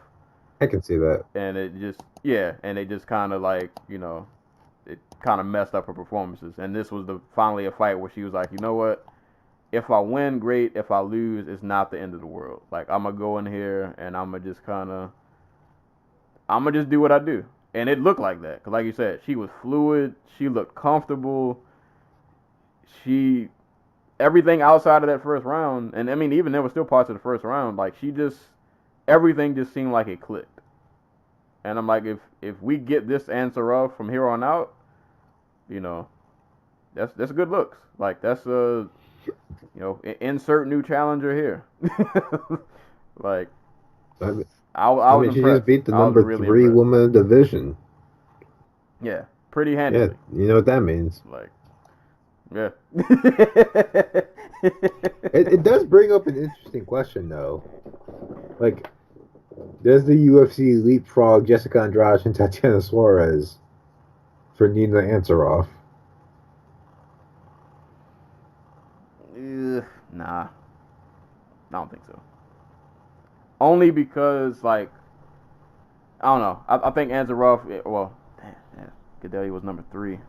I can see that. And it just and it just kind of like, you know, it kind of messed up her performances. And this was finally a fight where she was like, you know what? If I win, great. If I lose, it's not the end of the world. Like I'm gonna go in here and I'm gonna just do what I do. And it looked like that, cause like you said, she was fluid. She looked comfortable. Everything outside of that first round, and I mean even there were still parts of the first round. Like everything just seemed like it clicked. And I'm like, if we get this answer off from here on out, you know, that's good looks. Like that's you know, insert new challenger here. Like, I was she impressed. just beat the I was number really 3 impressed. woman of the division. Yeah, pretty handily. Yeah, you know what that means. Like, yeah. It does bring up an interesting question, though. Like, does the UFC leapfrog Jessica Andrade and Tatiana Suarez for Nina Ansaroff? Nah, I don't think so. Only because, like, I don't know. I think Ansaroff. Well, damn, Gadelha was number 3.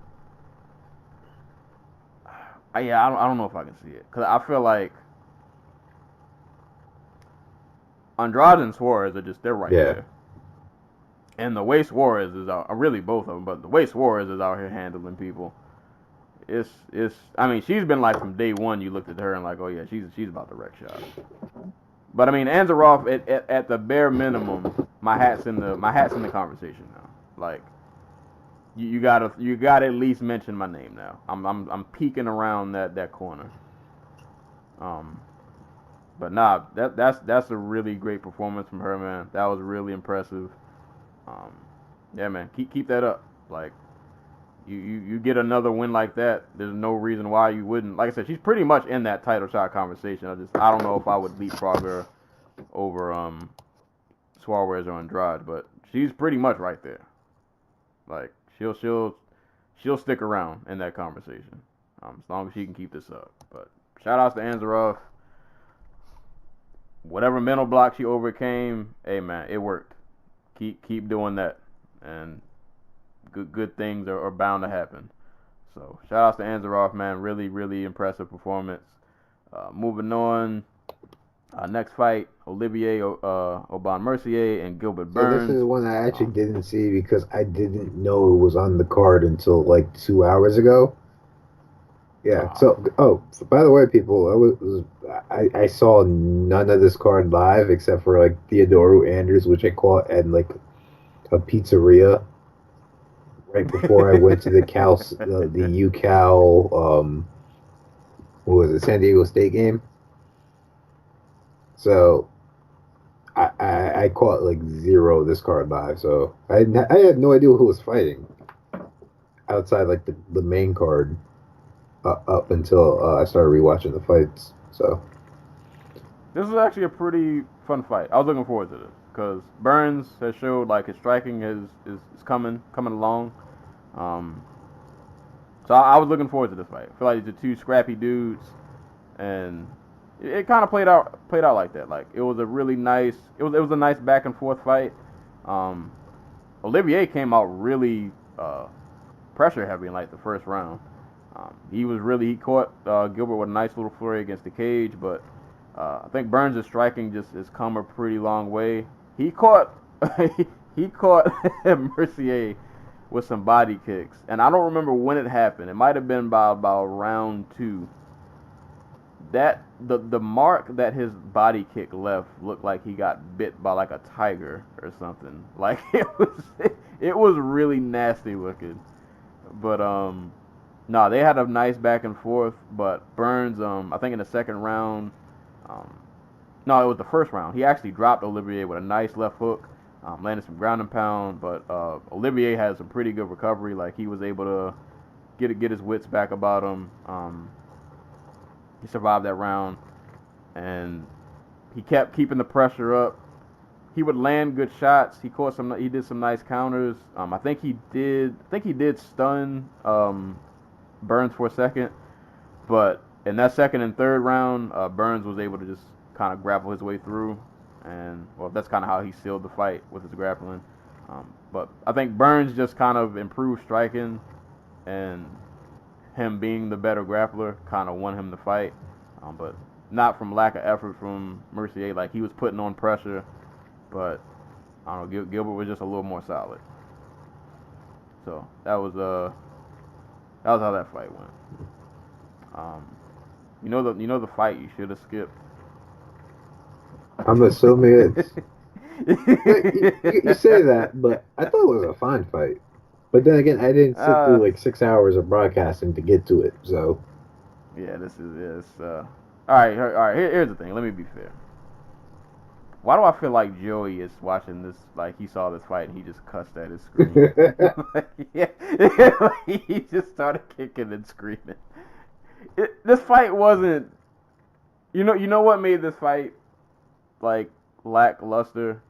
I don't know if I can see it, because I feel like Andrade and Suarez they're right there. And the way Suarez is out, really both of them, but the way Suarez is out here handling people, it's. I mean, she's been like from day one. You looked at her and like, oh yeah, she's about to wreck shop. But I mean, Ansaroff at the bare minimum, my hat's in the conversation now. Like, you gotta at least mention my name now. I'm peeking around that corner. But nah, that's a really great performance from her, man. That was really impressive. Yeah, man, keep that up. Like, you get another win like that, there's no reason why you wouldn't. Like I said, she's pretty much in that title shot conversation. I don't know if I would leapfrog her over Suarez or Andrade, but she's pretty much right there. Like she'll stick around in that conversation, as long as she can keep this up. But shout outs to Ansaroff. Whatever mental block she overcame, hey man, it worked. Keep doing that, and good things are bound to happen. So shout outs to Ansaroff, man. Really, really impressive performance. Moving on. Next fight, Olivier Aubin-Mercier and Gilbert Burns. So this is one I actually didn't see because I didn't know it was on the card until like 2 hours ago. Yeah. By the way, people, I saw none of this card live except for like Theodoro Anders, which I caught at like a pizzeria right before I went to the UCal, what was it, San Diego State game. So I caught like zero of this card live, so I had no idea who was fighting outside like the main card up until I started rewatching the fights. So this is actually a pretty fun fight. I was looking forward to this because Burns has showed like his striking is coming along. So I was looking forward to this fight. I feel like the two scrappy dudes, and it kind of played out like that. Like it was a really nice, it was a nice back and forth fight. Olivier came out really pressure heavy in like the first round. He caught Gilbert with a nice little flurry against the cage, but I think Burns' striking just has come a pretty long way. He caught Mercier with some body kicks, and I don't remember when it happened. It might have been by about round 2. That the mark that his body kick left looked like he got bit by like a tiger or something. Like it was really nasty looking. But no, they had a nice back and forth. But Burns, I think in the second round, no, it was the first round. He actually dropped Olivier with a nice left hook, landed some ground and pound. But Olivier had some pretty good recovery. Like he was able to get his wits back about him. He survived that round, and he kept keeping the pressure up. He would land good shots. He did some nice counters. I think he did stun Burns for a second, but in that second and third round, Burns was able to just kind of grapple his way through, and well, that's kind of how he sealed the fight with his grappling. But I think Burns just kind of improved striking, and him being the better grappler kind of won him the fight, but not from lack of effort from Mercier. Like, he was putting on pressure, but I don't know, Gilbert was just a little more solid. So that was how that fight went. You know the fight you should have skipped. I'm assuming it's. You say that, but I thought it was a fine fight. But then again, I didn't sit through like 6 hours of broadcasting to get to it. So. Yeah, this is all right. Here's the thing. Let me be fair. Why do I feel like Joey is watching this? Like, he saw this fight and he just cussed at his screen. He just started kicking and screaming. This fight wasn't. You know what made this fight like lackluster?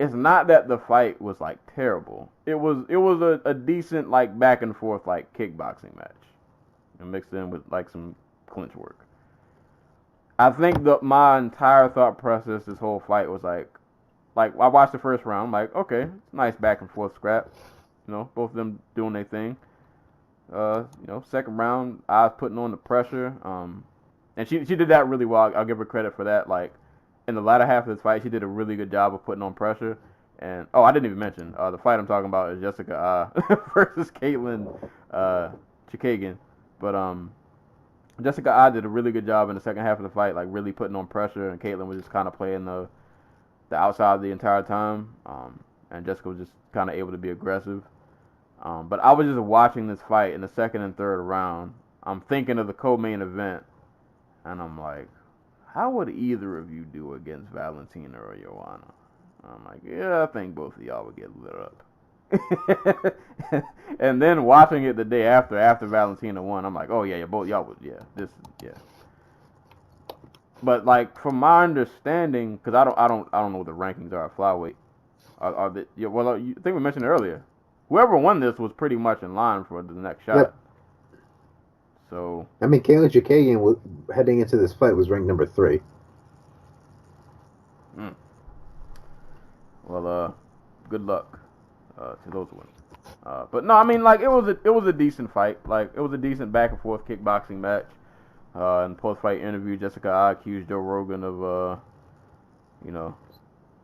It's not that the fight was like terrible. It was a decent like back and forth like kickboxing match, and mixed in with like some clinch work. I think my entire thought process this whole fight was like I watched the first round, I'm like, okay, nice back and forth scrap. Both of them doing their thing. Second round, I was putting on the pressure. And she did that really well. I'll give her credit for that. Like, in the latter half of this fight, she did a really good job of putting on pressure. And I didn't even mention the fight I'm talking about is Jessica versus Caitlin Chikagian. But Jessica did a really good job in the second half of the fight, like really putting on pressure, and Caitlin was just kind of playing the outside the entire time. And Jessica was just kind of able to be aggressive. But I was just watching this fight in the second and third round. I'm thinking of the co-main event, and I'm like, how would either of you do against Valentina or Joanna? I'm like, yeah, I think both of y'all would get lit up. And then watching it the day after Valentina won, I'm like, oh yeah, both y'all would, yeah. But like, from my understanding, because I don't know what the rankings are at flyweight. I think we mentioned earlier. Whoever won this was pretty much in line for the next shot. Yep. So I mean, Caitlin Chikagian heading into this fight was ranked number 3. Well, good luck to those ones. But no, I mean, like, it was a decent fight. Like, it was a decent back and forth kickboxing match. In the post-fight interview, Jessica accused Joe Rogan of,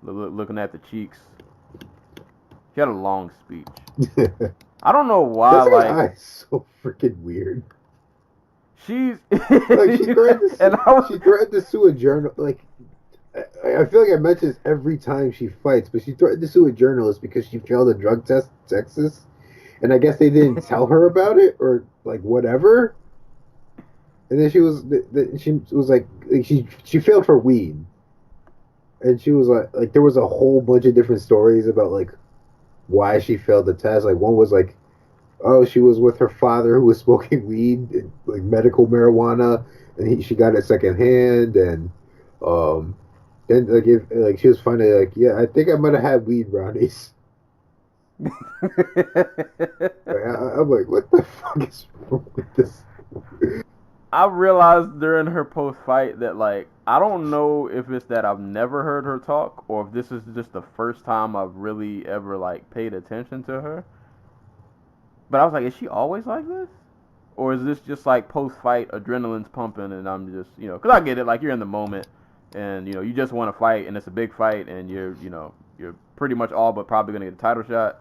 looking at the cheeks. She had a long speech. I don't know why. Like, so freaking weird. She's like, she threatened to sue a journal. Like, I feel like I mention this every time she fights, but she threatened to sue a journalist because she failed a drug test in Texas, and I guess they didn't tell her about it or like whatever. And then she was like she failed for weed, and she was like there was a whole bunch of different stories about like why she failed the test. Like, one was like, oh, she was with her father who was smoking weed, like medical marijuana, and she got it secondhand, and then like she was finally like, yeah, I think I might have had weed brownies. I'm like, what the fuck is wrong with this? I realized during her post-fight that, like, I don't know if it's that I've never heard her talk or if this is just the first time I've really ever, like, paid attention to her. But I was like, is she always like this? Or is this just, like, post-fight adrenaline's pumping and I'm just, because I get it, like, you're in the moment and, you just want to fight and it's a big fight and you're pretty much all but probably going to get a title shot.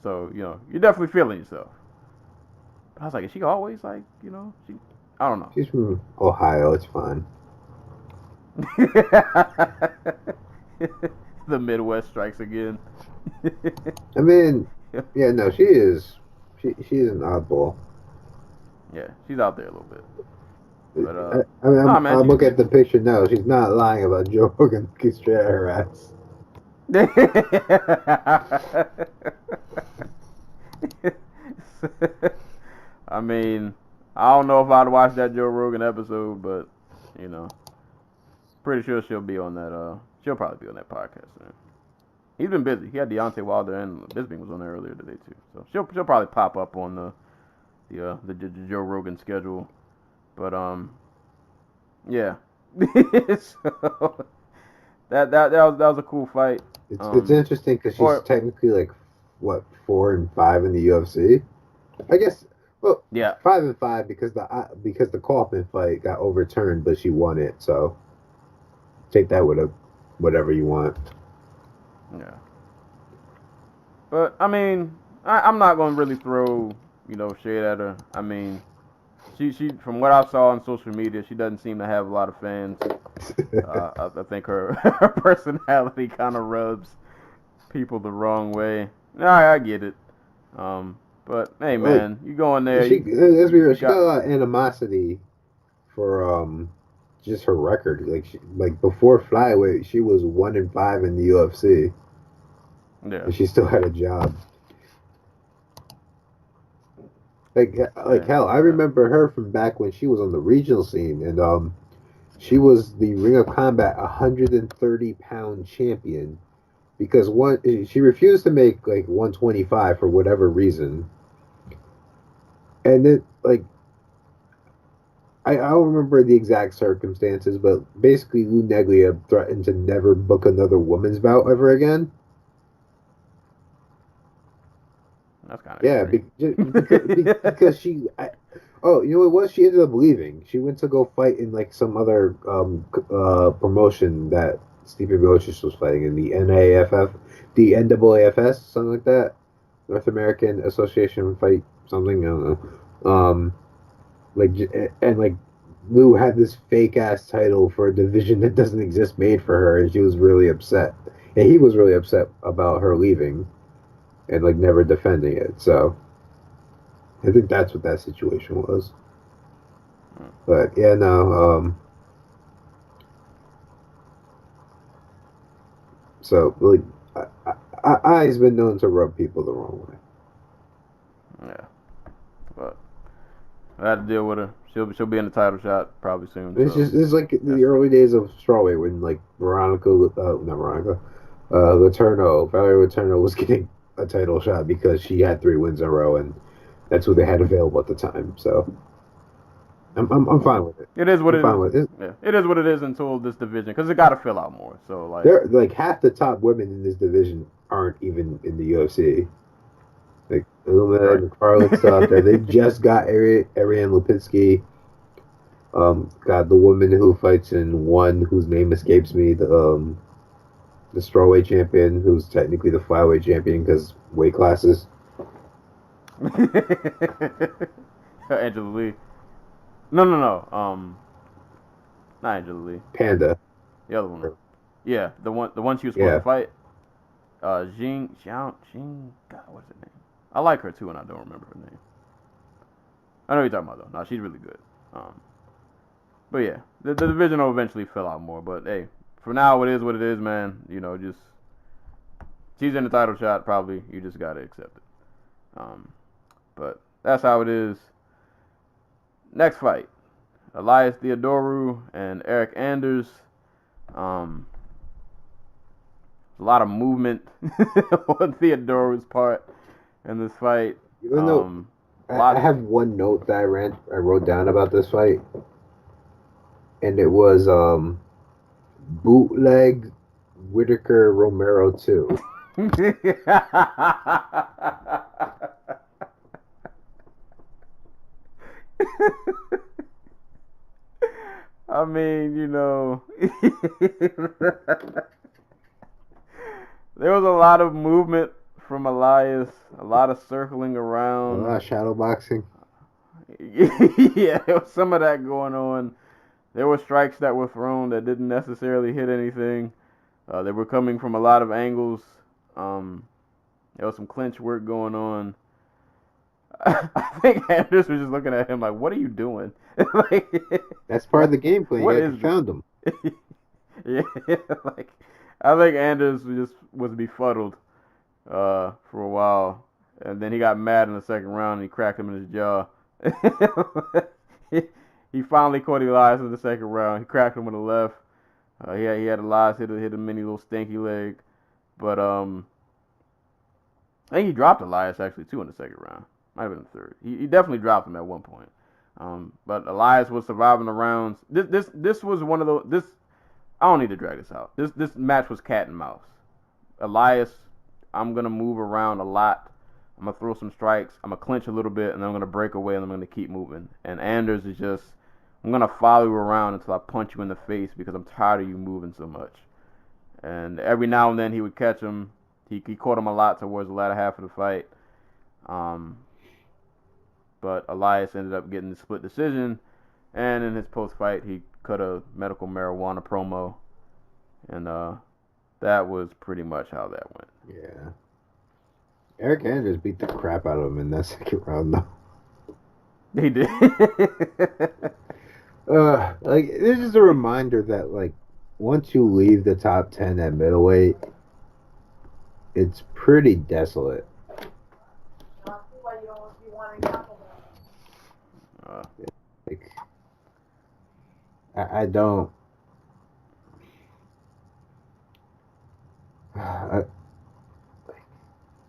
So, you're definitely feeling yourself. But I was like, is she always, like, I don't know. She's from Ohio. It's fine. The Midwest strikes again. I mean, yeah, no, she is. She is an oddball. Yeah, she's out there a little bit. But I'm looking at the picture now. She's not lying about Joe Rogan looking straight at her ass. I mean, I don't know if I'd watch that Joe Rogan episode, but you know, pretty sure she'll be on that. She'll probably be on that podcast soon. He's been busy. He had Deontay Wilder and Bisping was on there earlier today too. So she'll probably pop up on the Joe Rogan schedule. But yeah. So that was a cool fight. It's interesting because she's technically like what 4-5 in the UFC. I guess. Well, yeah, 5-5 because the Kaufman fight got overturned, but she won it. So take that with whatever you want. Yeah. But I mean, I'm not gonna really throw shade at her. I mean, she from what I saw on social media, she doesn't seem to have a lot of fans. I think her personality kind of rubs people the wrong way. I get it. But hey, man, you go in there. Let's be real. She got a lot of animosity for just her record. Like before flyweight, she was 1-5 in the UFC. Yeah. And she still had a job. Hell, I remember her from back when she was on the regional scene, and she was the Ring of Combat 130-pound champion because she refused to make like 125 for whatever reason. And then, I don't remember the exact circumstances, but basically Lou Neglia threatened to never book another women's bout ever again. That's kind of because she... you know what it was? She ended up leaving. She went to go fight in like some other promotion that Stipe Miocic was fighting in, the NAAFS, something like that. North American Association Fight something, I don't know. Lou had this fake ass title for a division that doesn't exist made for her, and she was really upset. And he was really upset about her leaving and like never defending it. So I think that's what that situation was. But yeah, no. So really, I's been known to rub people the wrong way. Yeah, but I had to deal with her. She'll be in the title shot probably soon. It's like the early days of strawweight when like Valerie Letourneau was getting a title shot because she had 3 wins in a row, and that's what they had available at the time. So I'm fine with it. It is what it is. Yeah, it is what it is until this division, because it got to fill out more. So like, they're like half the top women in this division aren't even in the UFC. Like Illuminated McFarlane's still out there. They just got Ariane Lipinski. Got the woman who fights in one whose name escapes me. The strawweight champion, who's technically the flyweight champion because weight classes. Angela Lee. No. Not Angela Lee. Panda. The other one. Yeah, the one she was supposed to fight. Jing. God, what's her name? I like her too, and I don't remember her name. I know what you're talking about though. No, she's really good. But yeah, the division will eventually fill out more. But hey, for now, it is what it is, man. Just she's in the title shot. Probably you just gotta accept it. But that's how it is. Next fight, Elias Theodorou and Eric Anders. A lot of movement on Theodorou's part in this fight. I have one note that I wrote down about this fight, and it was bootleg Whitaker Romero 2. I mean, there was a lot of movement from Elias, a lot of circling around. A lot of shadow boxing. Yeah, there was some of that going on. There were strikes that were thrown that didn't necessarily hit anything. They were coming from a lot of angles. There was some clinch work going on. I think Anders was just looking at him like, "What are you doing?" That's part of the game plan. You found him. Yeah, I think Anders was befuddled for a while, and then he got mad in the second round and he cracked him in his jaw. he finally caught Elias in the second round. He cracked him with a left. He had Elias hit a mini little stinky leg, but I think he dropped Elias actually too in the second round. Might have been the third. He definitely dropped him at one point. But Elias was surviving the rounds. This was one of those. I don't need to drag this out. This match was cat and mouse. Elias, I'm gonna move around a lot. I'm gonna throw some strikes. I'm gonna clinch a little bit, and then I'm gonna break away, and I'm gonna keep moving. And Anders is just, I'm gonna follow you around until I punch you in the face because I'm tired of you moving so much. And every now and then he would catch him. He caught him a lot towards the latter half of the fight. But Elias ended up getting the split decision, and in his post-fight, he cut a medical marijuana promo, and that was pretty much how that went. Yeah. Eric Anders beat the crap out of him in that second round, though. He did. This is a reminder that, like, once you leave the top 10 at middleweight, it's pretty desolate. Like, I don't.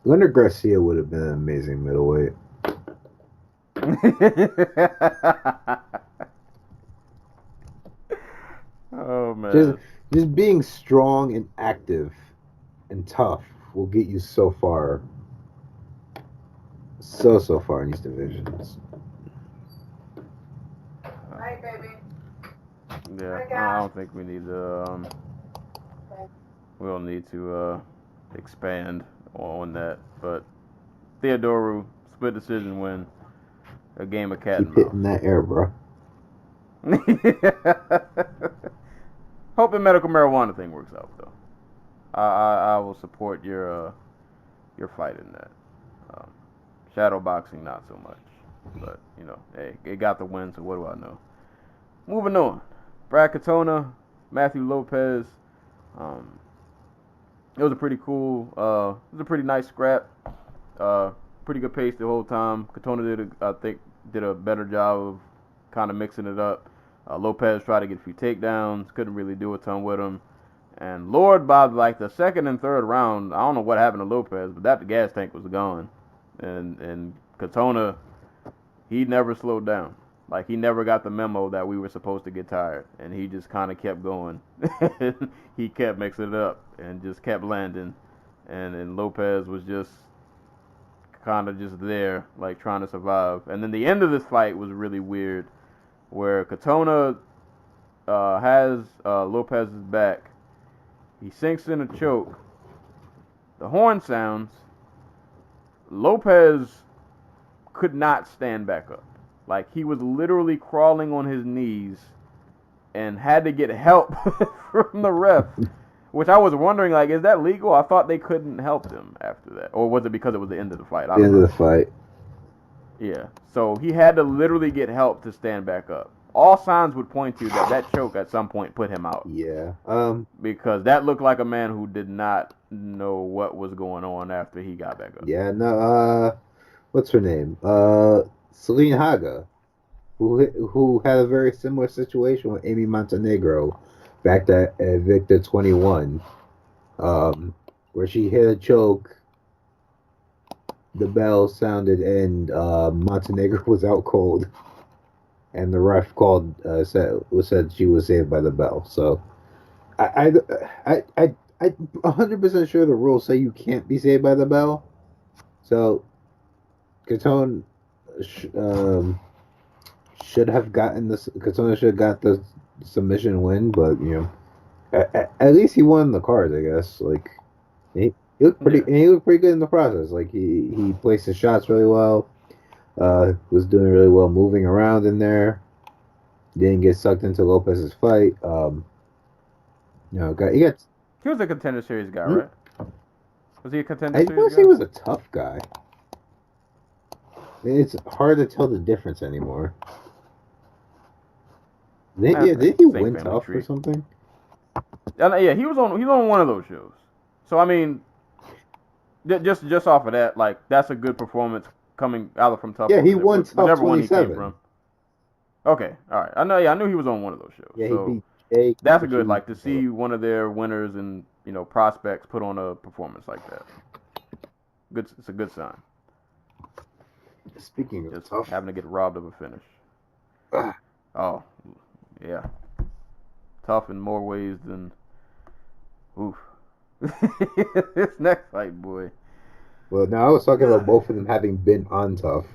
Leonard Garcia would have been an amazing middleweight. Oh man! Just being strong and active and tough will get you so far. So far in these divisions. Right, baby. Yeah, I don't think we need to. We'll need to expand on that. But Theodorou split decision win. A game of cat and mouse. Keep hitting that air, bro. Hoping medical marijuana thing works out though. I will support your fight in that. Shadow boxing not so much, but you know, hey, it got the win. So what do I know? Moving on, Brad Katona, Matthew Lopez. It was a pretty cool. It was a pretty nice scrap. Pretty good pace the whole time. Katona did a better job of kind of mixing it up. Lopez tried to get a few takedowns, couldn't really do a ton with him. And Lord, by like the second and third round, I don't know what happened to Lopez, but the gas tank was gone. And Katona, he never slowed down. Like, he never got the memo that we were supposed to get tired. And he just kind of kept going. He kept mixing it up and just kept landing. And Lopez was just kind of just there, like, trying to survive. And then the end of this fight was really weird, where Katona has Lopez's back. He sinks in a choke. The horn sounds. Lopez could not stand back up. Like, he was literally crawling on his knees and had to get help from the ref, which I was wondering, like, is that legal? I thought they couldn't help him after that. Or was it because it was the end of the fight? The end of the fight. Yeah. So he had to literally get help to stand back up. All signs would point to that choke at some point put him out. Yeah. Because that looked like a man who did not know what was going on after he got back up. Yeah, no, what's her name? Celine Haga, who had a very similar situation with Amy Montenegro back at Victor 21, where she hit a choke, the bell sounded, and Montenegro was out cold, and the ref called, said she was saved by the bell. So I'm 100% sure the rules say you can't be saved by the bell. So Katona should have gotten this. Katona should have got the submission win, but you know, at least he won the card, I guess. Like he looked pretty, and he looked pretty good in the process. Like he placed his shots really well. Was doing really well moving around in there. Didn't get sucked into Lopez's fight. You know, He was a Contender Series guy, right? Was he a Contender I Series want to guy? say he was a tough guy. I mean, it's hard to tell the difference anymore. Did he win tough or something? Yeah, he was on one of those shows. So I mean, just off of that, like that's a good performance coming out from tough. Yeah, he won tough whichever 27. one he came from. Okay, all right. I knew he was on one of those shows. Yeah, he So beat Jake. that's a good, like, to see one of their winners and, prospects put on a performance like that. Good, it's a good sign. Speaking of Just tough, having to get robbed of a finish. Oh, yeah. Tough in more ways than. Oof. This next fight, boy. well, now I was talking about both of them having been on tough.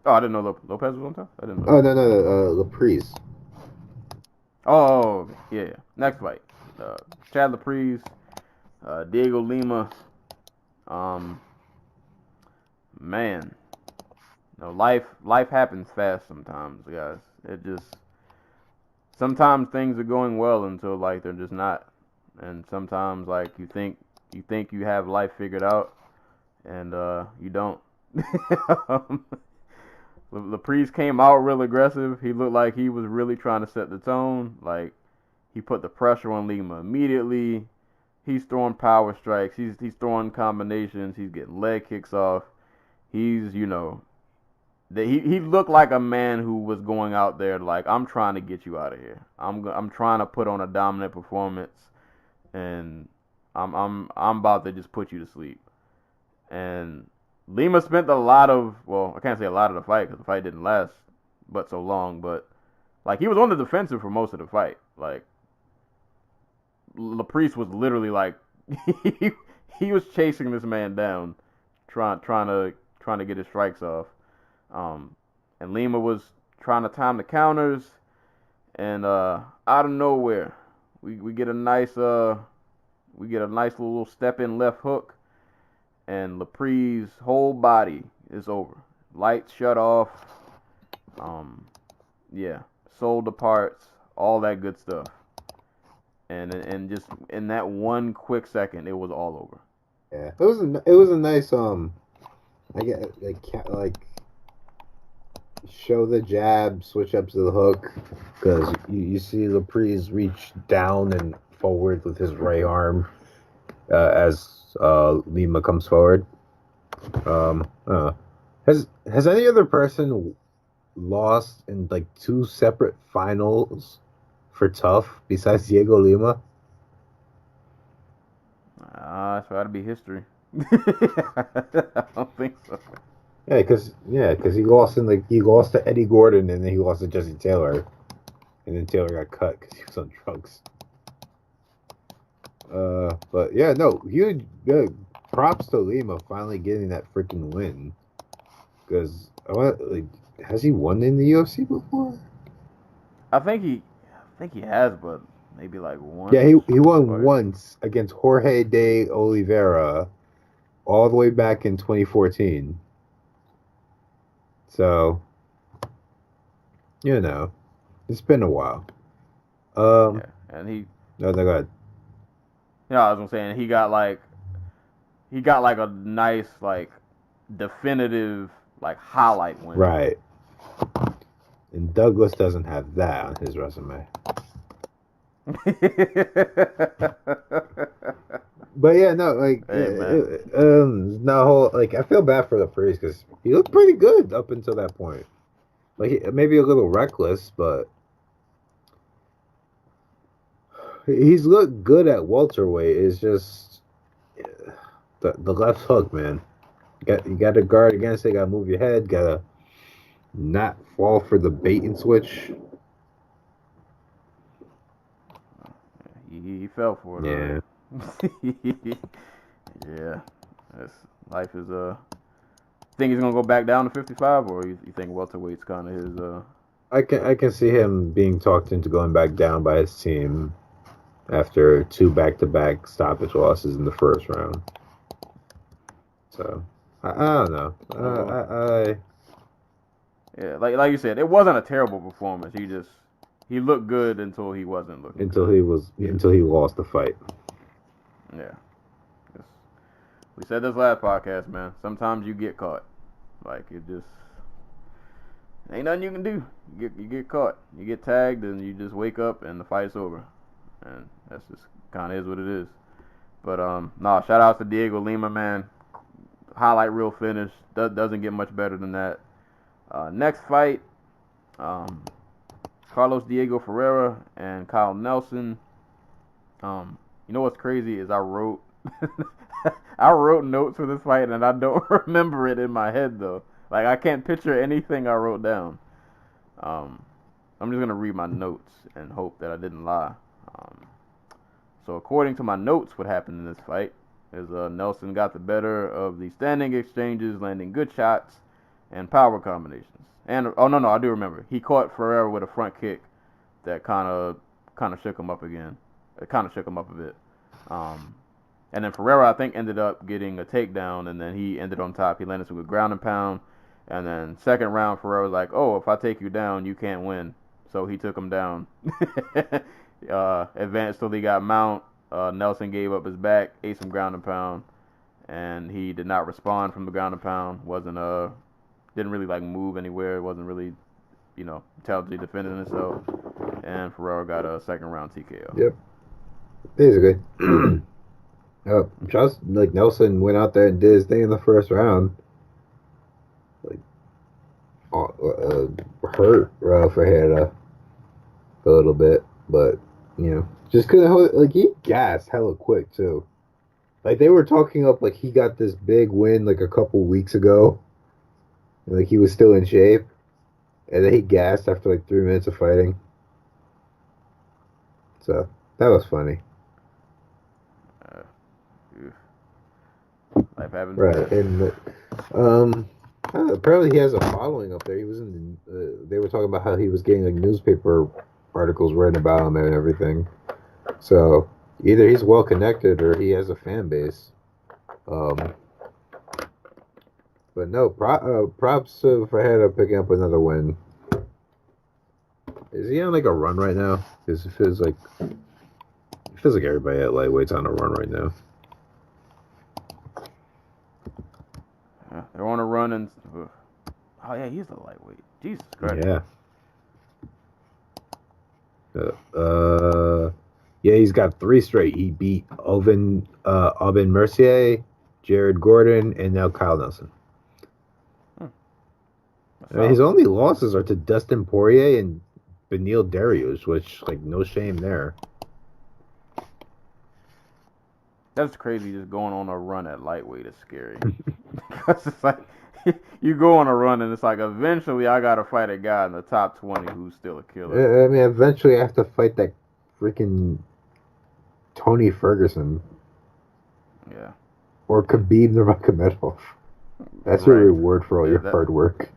Oh, I didn't know Lopez was on top. I didn't know. Oh no, Laprise. Oh, yeah. Next fight. Chad Laprise, Diego Lima. Man, life happens fast sometimes, guys. It just sometimes things are going well until like they're just not, and sometimes like you think you have life figured out, and you don't. Laprise came out real aggressive. He looked like he was really trying to set the tone. Like he put the pressure on Lima immediately. He's throwing power strikes. He's throwing combinations. He's getting leg kicks off. He's he looked like a man who was going out there like, I'm trying to get you out of here. I'm trying to put on a dominant performance, and I'm about to just put you to sleep. And Lima spent a lot of, well, I can't say a lot of the fight because the fight didn't last but so long, but like he was on the defensive for most of the fight. Like Laprise was literally like he, he was chasing this man down, trying to get his strikes off. And Lima was trying to time the counters, and out of nowhere, we get a nice little step in left hook, and Laprise's whole body is over. Lights shut off. Yeah, sold the parts, all that good stuff. And just in that one quick second, it was all over. Yeah, it was a nice I get like show the jab, switch up to the hook, because you see Laprise reach down and forward with his right arm as Lima comes forward. Has any other person lost in like two separate finals for tough besides Diego Lima? It's got to be history. I don't think so. Yeah, because he lost to Eddie Gordon, and then he lost to Jesse Taylor, and then Taylor got cut because he was on drugs. But yeah, no, huge props to Lima finally getting that freaking win. Because has he won in the UFC before? I think he has, but maybe like once. Yeah, he won once against Jorge de Oliveira, all the way back in 2014. So, it's been a while. Yeah, and he. No, go ahead. Yeah, I was gonna say, and he got like a nice like definitive like highlight win. Right. And Douglas doesn't have that on his resume. But yeah, no, like, I feel bad for the priest because he looked pretty good up until that point. Like, maybe a little reckless, but he's looked good at welterweight. It's just the left hook, man. You got to guard against it. Got to move your head. Got to not fall for the bait and switch. He fell for it. Yeah. Yeah. Life is Think he's gonna go back down to 55, or you think welterweight's kind of his? I can see him being talked into going back down by his team after 2 back-to-back stoppage losses in the first round. So I don't know. Yeah, like you said, it wasn't a terrible performance. He looked good until he wasn't looking. Until he lost the fight. Yeah. We said this last podcast, man. Sometimes you get caught. Like, it just ain't nothing you can do. You get caught. You get tagged, and you just wake up, and the fight's over. And that's just kind of is what it is. But shout out to Diego Lima, man. Highlight reel finish. Doesn't get much better than that. Next fight, Carlos Diego Ferreira and Kyle Nelson. You know what's crazy is I wrote notes for this fight and I don't remember it in my head though. Like I can't picture anything I wrote down. I'm just gonna read my notes and hope that I didn't lie. So according to my notes, what happened in this fight is Nelson got the better of the standing exchanges, landing good shots and power combinations. And no, I do remember. He caught Ferreira with a front kick that kind of shook him up again. It kind of shook him up a bit. And then Ferreira, I think, ended up getting a takedown, and then he ended on top. He landed with a ground and pound. And then second round, Ferreira was like, "Oh, if I take you down, you can't win." So he took him down. Advanced till he got mount. Nelson gave up his back, ate some ground and pound, and he did not respond from the ground and pound. Didn't really like move anywhere. Wasn't really, intelligently defending himself. And Ferreira got a second round TKO. Yep. Basically. Just like Nelson went out there and did his thing in the first round. Like, hurt Ferreira a little bit, but just couldn't hold it. Like he gassed hella quick too. Like they were talking up like he got this big win like a couple weeks ago, and, like he was still in shape, and then he gassed after like 3 minutes of fighting. So that was funny. Life happens. Right, and apparently he has a following up there. He was in. They were talking about how he was getting like newspaper articles written about him and everything. So either he's well connected or he has a fan base. But no, props for Ferreira picking up another win. Is he on like a run right now? Because it feels like everybody at lightweight's on a run right now. They're on a run and oh yeah, he's a lightweight. Jesus Christ. Yeah. Yeah, he's got 3 straight. He beat Aubin Mercier, Jared Gordon, and now Kyle Nelson. His only losses are to Dustin Poirier and Beneil Dariush, which, like, no shame there. That's crazy. Just going on a run at lightweight is scary. Because it's like you go on a run and it's like eventually I gotta fight a guy in the top 20 who's still a killer. I mean, eventually I have to fight that freaking Tony Ferguson. Yeah. Or Khabib Nurmagomedov. That's your reward for all your hard work.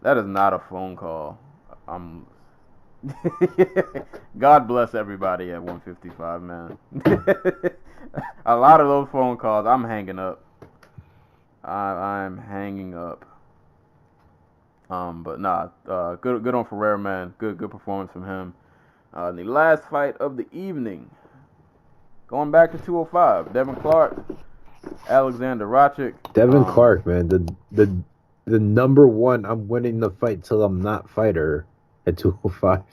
That is not a phone call. God bless everybody at 155, man. A lot of those phone calls, I'm hanging up. I'm hanging up. But nah, good on Ferreira, man. Good performance from him. The last fight of the evening, going back to 205, Devin Clark, Alexander Rakic. Devin Clark, man, the number one. I'm winning the fight till I'm not fighter at 205.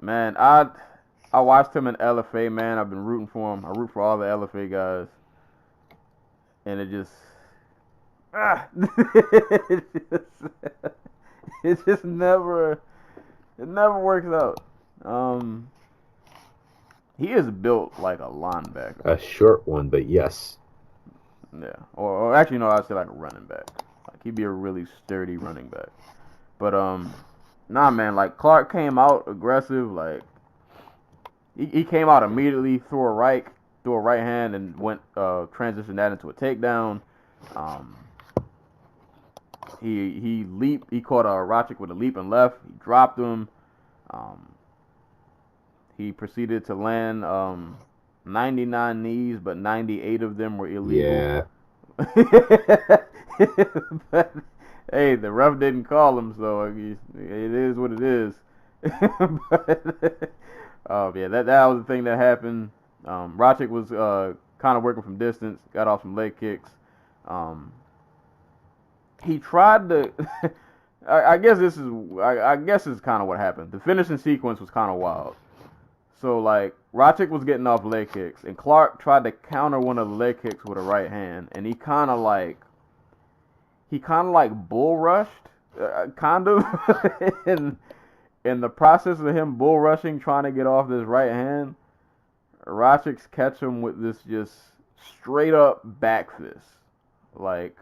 Man, I watched him in LFA, man. I've been rooting for him. I root for all the LFA guys. And it just it never works out. He is built like a linebacker. A short one, but yes. Yeah. Or actually no, I'd say like a running back. Like he'd be a really sturdy running back. But nah, man, like Clark came out aggressive, like he came out immediately, threw a right hand and went transitioned that into a takedown. He leaped, he caught Rakic with a leap and left, he dropped him. He proceeded to land 99 knees, but 98 of them were illegal. Yeah. But, hey, the ref didn't call him, so it is what it is. But, yeah, that was the thing that happened. Rakic was kind of working from distance, got off some leg kicks. He tried to. I guess this is kind of what happened. The finishing sequence was kind of wild. So like Rakic was getting off leg kicks, and Clark tried to counter one of the leg kicks with a right hand, and he kind of like bull rushed kind of. in the process of him bull rushing, trying to get off this right hand, Rochix catch him with this just straight up back fist. Like,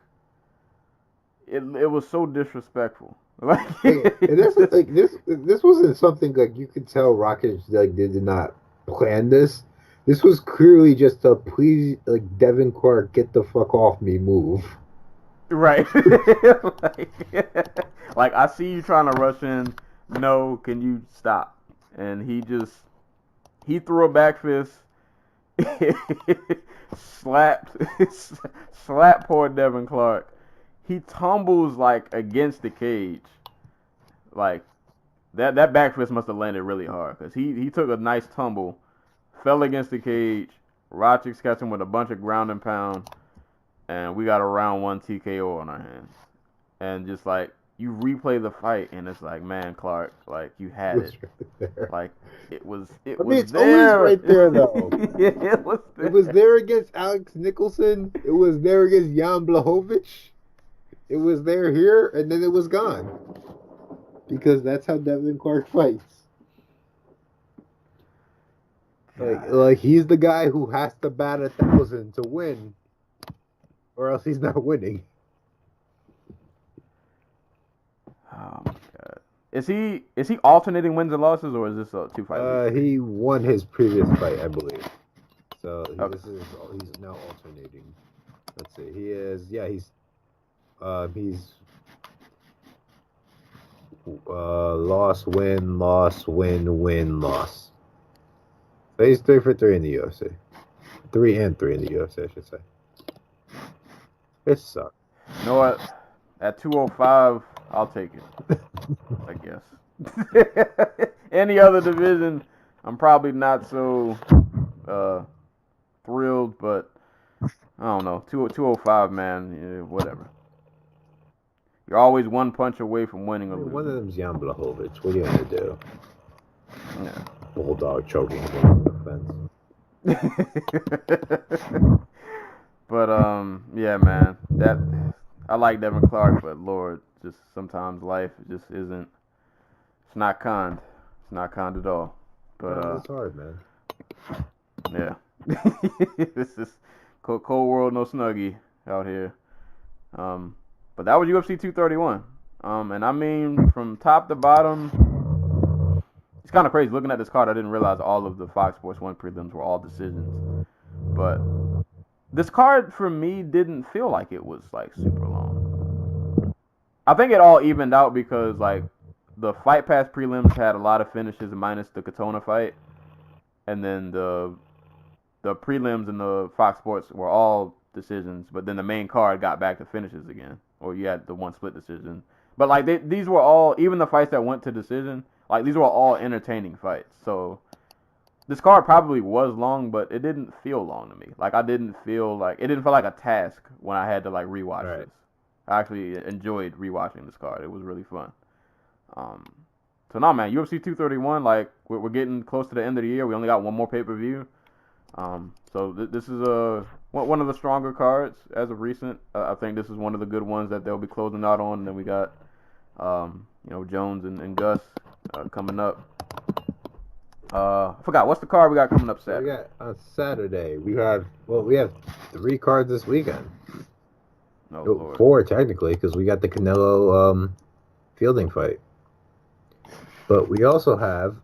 it was so disrespectful. Like, and this wasn't something like you could tell Rockets like did not plan this. This was clearly just a please like Devin Clark get the fuck off me move. Right. like I see you trying to rush in. No, can you stop? And he threw a back fist, slapped poor Devin Clark. He tumbles like against the cage. Like that back fist must have landed really hard because he took a nice tumble, fell against the cage. Rochix catch him with a bunch of ground and pound, and we got a round 1 TKO on our hands. And just like you replay the fight, and it's like, man, Clark, like you had it. Right, like it was it's there. always right there though. Yeah, it was there. It was there against Alex Nicholson. It was there against Jan Blachowicz. It was there here, and then it was gone. Because that's how Devin Clark fights. Like he's the guy who has to bat 1,000 to win, or else he's not winning. Oh my god. Is he alternating wins and losses, or is this a 2-fight? He won his previous fight, I believe. So Okay. he's now alternating. Let's see. He's loss, win, loss, win, win, loss. So he's 3 for 3 in the UFC. 3 and 3 in the UFC, I should say. It sucks. You know what? At 205, I'll take it. I guess. Any other division, I'm probably not so thrilled, but I don't know. 205, man, yeah, whatever. You're always one punch away from winning or losing. One of them's Jan Blachowicz. What are you going to do? Yeah. Bulldog choking him on the fence. But yeah, man. I like Devin Clark, but Lord, just sometimes life just isn't. It's not kind. It's not kind at all. But it's hard, man. Yeah. This is cold world, no snuggie out here. But that was UFC 231. And I mean, from top to bottom, it's kind of crazy. Looking at this card, I didn't realize all of the Fox Sports 1 prelims were all decisions. But this card, for me, didn't feel like it was, like, super long. I think it all evened out because, like, the Fight Pass prelims had a lot of finishes minus the Katona fight. And then the prelims and the Fox Sports were all decisions. But then the main card got back to finishes again. Or you had the one split decision. But, like, these were all, even the fights that went to decision, like, these were all entertaining fights. So this card probably was long, but it didn't feel long to me. Like, it didn't feel like a task when I had to, like, rewatch this. I actually enjoyed rewatching this card. It was really fun. So, no, man, UFC 231, like, we're getting close to the end of the year. We only got one more pay-per-view. So this is one of the stronger cards as of recent. I think this is one of the good ones that they'll be closing out on. And then we got, Jones and Gus coming up. I forgot, what's the card we got coming up Saturday? We got on Saturday. We have 3 cards this weekend. Oh, Lord. 4 technically, because we got the Canelo Fielding fight. But we also have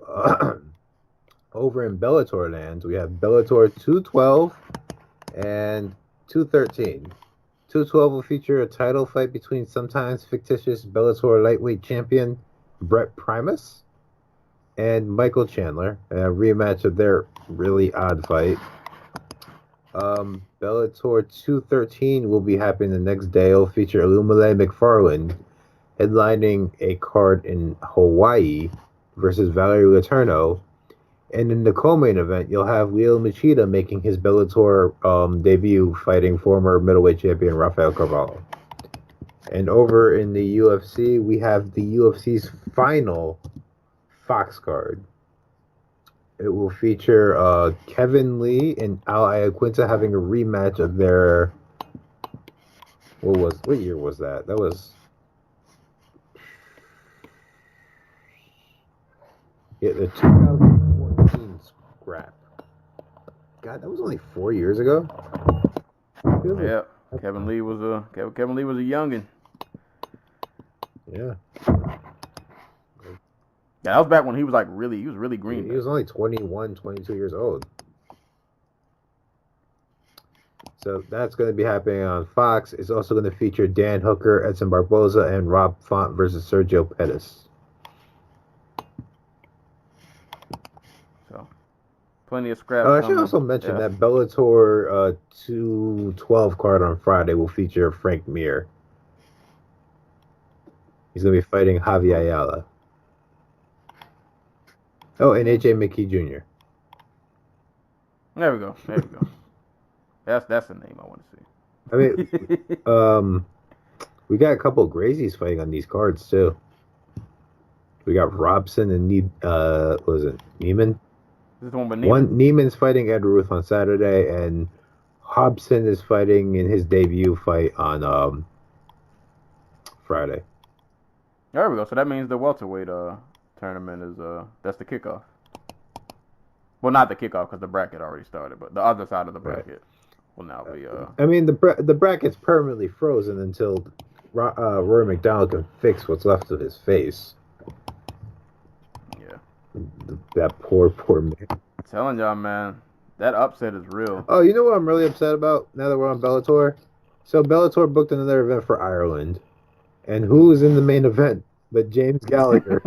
over in Bellator lands, we have Bellator 212 and 213. 212 will feature a title fight between sometimes fictitious Bellator lightweight champion Brett Primus and Michael Chandler, a rematch of their really odd fight. Bellator 213 will be happening the next day. It'll feature Ilumale McFarland headlining a card in Hawaii versus Valerie Letourneau. And in the co-main event, you'll have Leo Machida making his Bellator debut fighting former middleweight champion Rafael Carvalho. And over in the UFC, we have the UFC's final Fox card. It will feature Kevin Lee and Al Iaquinta having a rematch of their... What year was that? That was Yeah, the 2014 scrap. God, that was only 4 years ago. Yeah, Kevin Lee was a youngin. Yeah. Yeah, that was back when he was really green. He was only 21, 22 years old. So that's going to be happening on Fox. It's also going to feature Dan Hooker, Edson Barboza, and Rob Font versus Sergio Pettis. So, plenty of scraps. I should also mention that Bellator 212 card on Friday will feature Frank Mir. He's going to be fighting Javi Ayala. Oh, and AJ McKee Jr. There we go. That's the name I want to see. I mean, we got a couple of Grazies fighting on these cards too. We got Robson and what was it, Neiman? This is the one with Neiman? Neiman's fighting Ed Ruth on Saturday, and Hobson is fighting in his debut fight on Friday. There we go. So that means the welterweight tournament is that's the kickoff. Well, not the kickoff because the bracket already started, but the other side of the bracket will now be. I mean, the bracket's permanently frozen until Rory McDonald can fix what's left of his face. Yeah. That poor man. I'm telling y'all, man, that upset is real. Oh, you know what I'm really upset about now that we're on Bellator? So Bellator booked another event for Ireland, and who was in the main event but James Gallagher?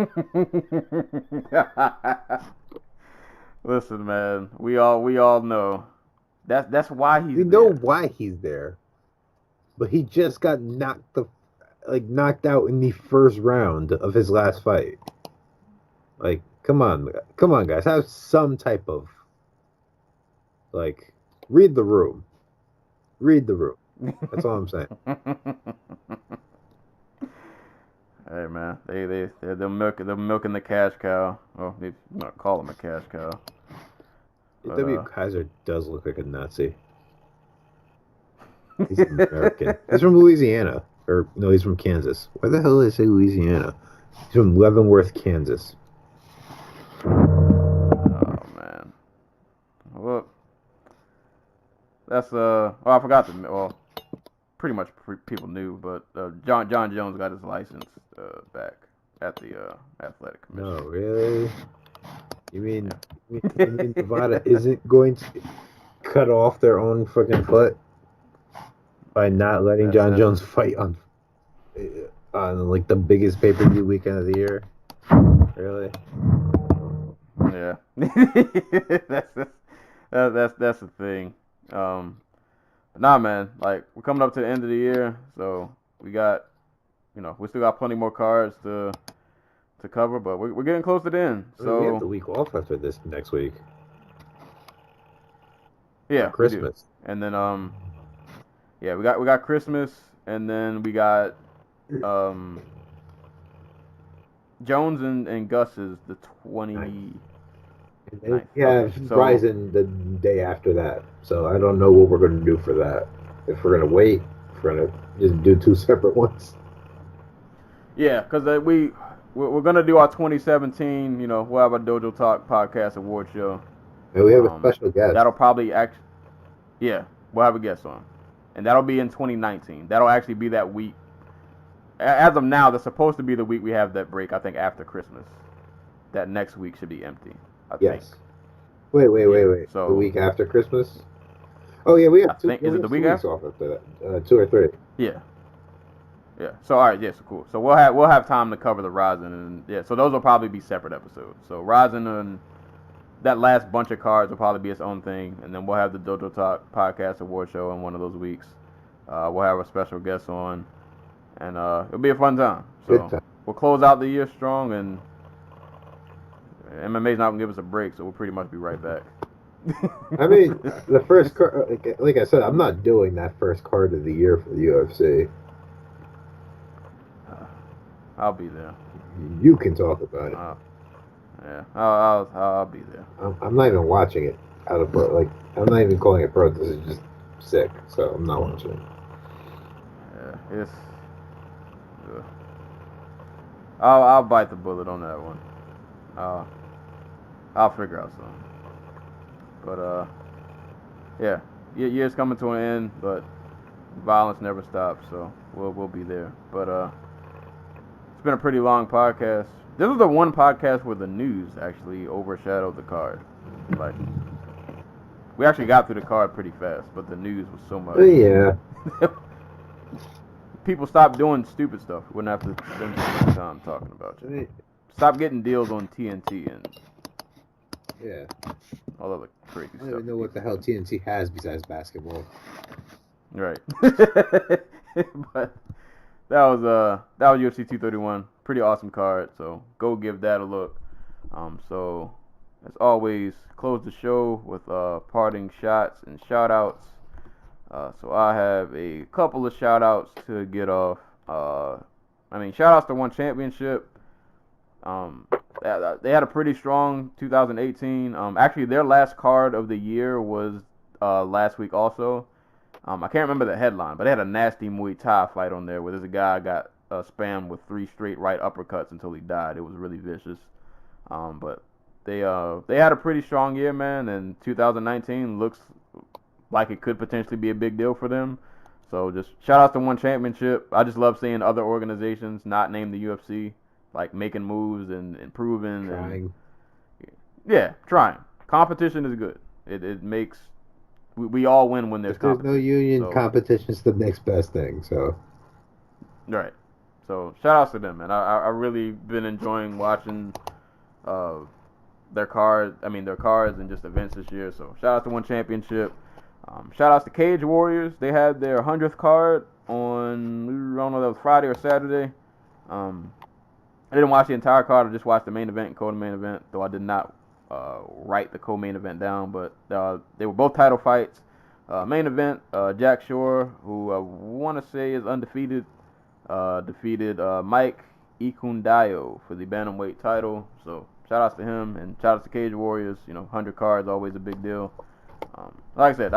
Listen, man, we all know that's why he's. We know why he's there, but he just got knocked out in the first round of his last fight. Like, come on, guys, have some type of read the room. That's all I'm saying. Hey man, they're milking the cash cow. Well, you not call him a cash cow. But, W. Kaiser does look like a Nazi. He's American. He's from Louisiana. Or, no, he's from Kansas. Why the hell did I say Louisiana? He's from Leavenworth, Kansas. Oh, man. Well, that's, I forgot pretty much people knew, but John Jones got his license back at the athletic commission. No, really? You mean Nevada isn't going to cut off their own fucking foot by not letting John Jones fight on the biggest pay-per-view weekend of the year? Really? Yeah. that's the thing. But nah, man. Like, we're coming up to the end of the year, so we got, we still got plenty more cards to cover, but we're getting close to the end. So we have the week off after this next week. Yeah, Christmas. And then we got Christmas, and then we got Jones and Gus's the 20. Yeah, Ryzen the day after that. So I don't know what we're going to do for that. If we're going to wait, if we're going to just do two separate ones. Yeah, because we're going to do our 2017, we'll have a Dojo Talk podcast award show. And we have a special guest. That'll probably we'll have a guest on. And that'll be in 2019. That'll actually be that week. As of now, that's supposed to be the week we have that break, I think, after Christmas. That next week should be empty. I think. Wait. So, the week after Christmas? Oh, yeah, we have two. Is it the week after? Off after that. 2 or 3. Yeah. Yeah. So, all right. Yeah, so cool. So, we'll have time to cover the Ryzen. And, so those will probably be separate episodes. So, Ryzen and that last bunch of cards will probably be its own thing. And then we'll have the Dojo Talk podcast award show in one of those weeks. We'll have a special guest on. And it'll be a fun time. So, we'll close out the year strong, and MMA's not going to give us a break, so we'll pretty much be right back. I mean, the first card, like I said, I'm not doing that first card of the year for the UFC. I'll be there. You can talk about it. Yeah, I'll be there. I'm not even watching it out of I'm not even calling it pro. This is just sick, so I'm not watching it. Yeah, it's. I'll bite the bullet on that one. I'll figure out something. But yeah, year's coming to an end, but violence never stops, so we'll be there. But it's been a pretty long podcast. This was the one podcast where the news actually overshadowed the card. Like, we actually got through the card pretty fast, but the news was so much. Yeah. People stopped doing stupid stuff. Wouldn't have to spend so much time talking about it. Stop getting deals on TNT and Yeah. all other crazy I stuff. don't even know what the hell TNT has besides basketball. Right. But that was UFC 231. Pretty awesome card. So go give that a look. So as always, close the show with parting shots and shout outs. So I have a couple of shout outs to get off. Shout outs to One Championship. They had a pretty strong 2018. Actually, their last card of the year was last week also. I can't remember the headline, but they had a nasty Muay Thai fight on there where there's a guy got spammed with 3 straight right uppercuts until he died. It was really vicious. But they had a pretty strong year, man, and 2019 looks like it could potentially be a big deal for them. So just shout out to One Championship. I just love seeing other organizations not named the UFC like making moves and improving. Trying. Trying. Competition is good. It makes we all win when there's competition. There's no union, competition's the next best thing. So. Right. So shout outs to them, man. I really been enjoying watching their cards and just events this year. So shout out to One Championship. Shout outs to Cage Warriors. They had their 100th card on, I don't know, that was Friday or Saturday. I didn't watch the entire card. I just watched the main event and co-main event, though I did not write the co-main event down. But they were both title fights. Main event, Jack Shore, who I want to say is undefeated, defeated Mike Ikundayo for the bantamweight title. So shout outs to him and shout outs to Cage Warriors. 100 cards, always a big deal. Like I said,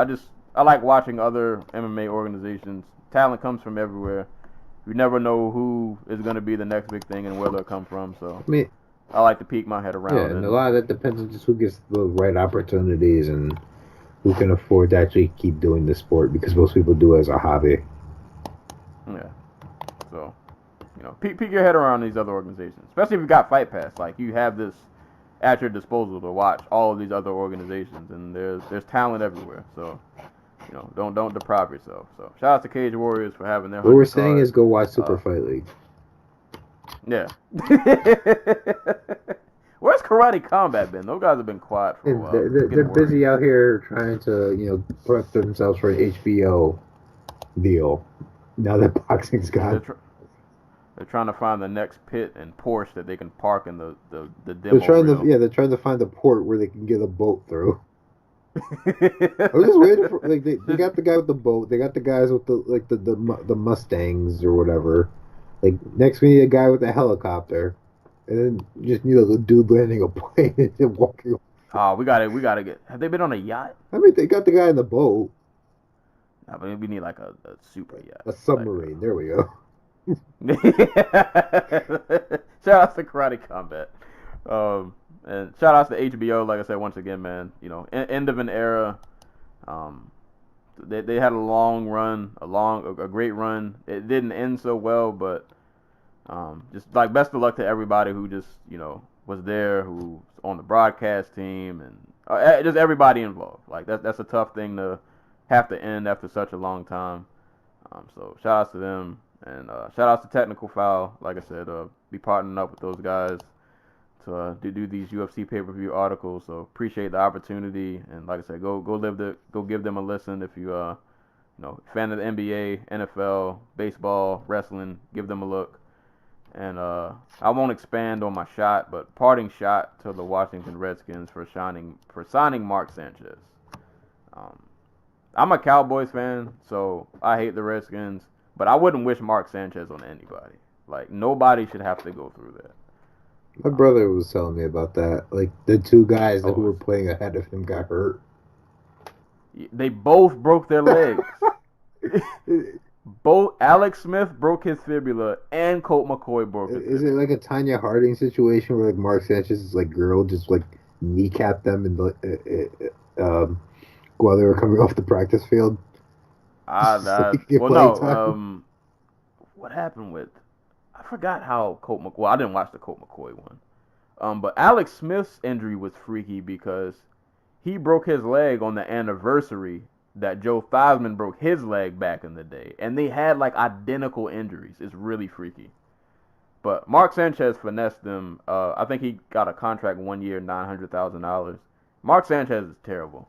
I like watching other MMA organizations. Talent comes from everywhere. You never know who is going to be the next big thing and where they'll come from. So I like to peek my head around. Yeah, and a lot of that depends on just who gets the right opportunities and who can afford to actually keep doing the sport, because most people do it as a hobby. Yeah. So, peek your head around these other organizations, especially if you got Fight Pass. Like, you have this at your disposal to watch all of these other organizations, and there's talent everywhere. So, don't deprive yourself. So, shout out to Cage Warriors for having their. What we're saying is go watch Super Fight League. Yeah. Where's Karate Combat been? Those guys have been quiet for a while. They're busy out here trying to, prep themselves for an HBO deal. Now that boxing's gone. They're trying to find the next pit and Porsche that they can park in the demo. They're trying to find a port where they can get a boat through. I was just waiting for they got the guy with the boat. They got the guys with the Mustangs or whatever. Like, next we need a guy with a helicopter, and then you just need a dude landing a plane and walking. Oh, we gotta get. Have they been on a yacht? They got the guy in the boat. No, but we need like a super yacht. A submarine. There we go. Shout out to Karate Combat. And shout out to HBO, like I said, once again, man. End of an era. They had a long run, a great run. It didn't end so well, but just like best of luck to everybody who just was there, who's on the broadcast team, and just everybody involved. Like that's a tough thing to have to end after such a long time. So shout outs to them, and shout outs to Tecknickal Foul. Like I said, be partnering up with those guys to do these UFC pay-per-view articles. So appreciate the opportunity, and like I said, go give them a listen if you fan of the NBA, NFL, baseball, wrestling. Give them a look. And I won't expand on my shot, but parting shot to the Washington Redskins for signing Mark Sanchez. I'm a Cowboys fan, so I hate the Redskins, but I wouldn't wish Mark Sanchez on anybody. Like, nobody should have to go through that. My brother was telling me about that. Like, the two guys who were playing ahead of him got hurt. They both broke their legs. Both Alex Smith broke his fibula and Colt McCoy broke his fibula. Is it like a Tanya Harding situation where like Mark Sanchez's like girl just like kneecapped them in the while they were coming off the practice field. So he could get Well, playing no. time. What happened with? I forgot how Colt McCoy. Well, I didn't watch the Colt McCoy one. But Alex Smith's injury was freaky because he broke his leg on the anniversary that Joe Theismann broke his leg back in the day, and they had like identical injuries. It's really freaky. But Mark Sanchez finessed them. I think he got a contract 1 year, $900,000. Mark Sanchez is terrible.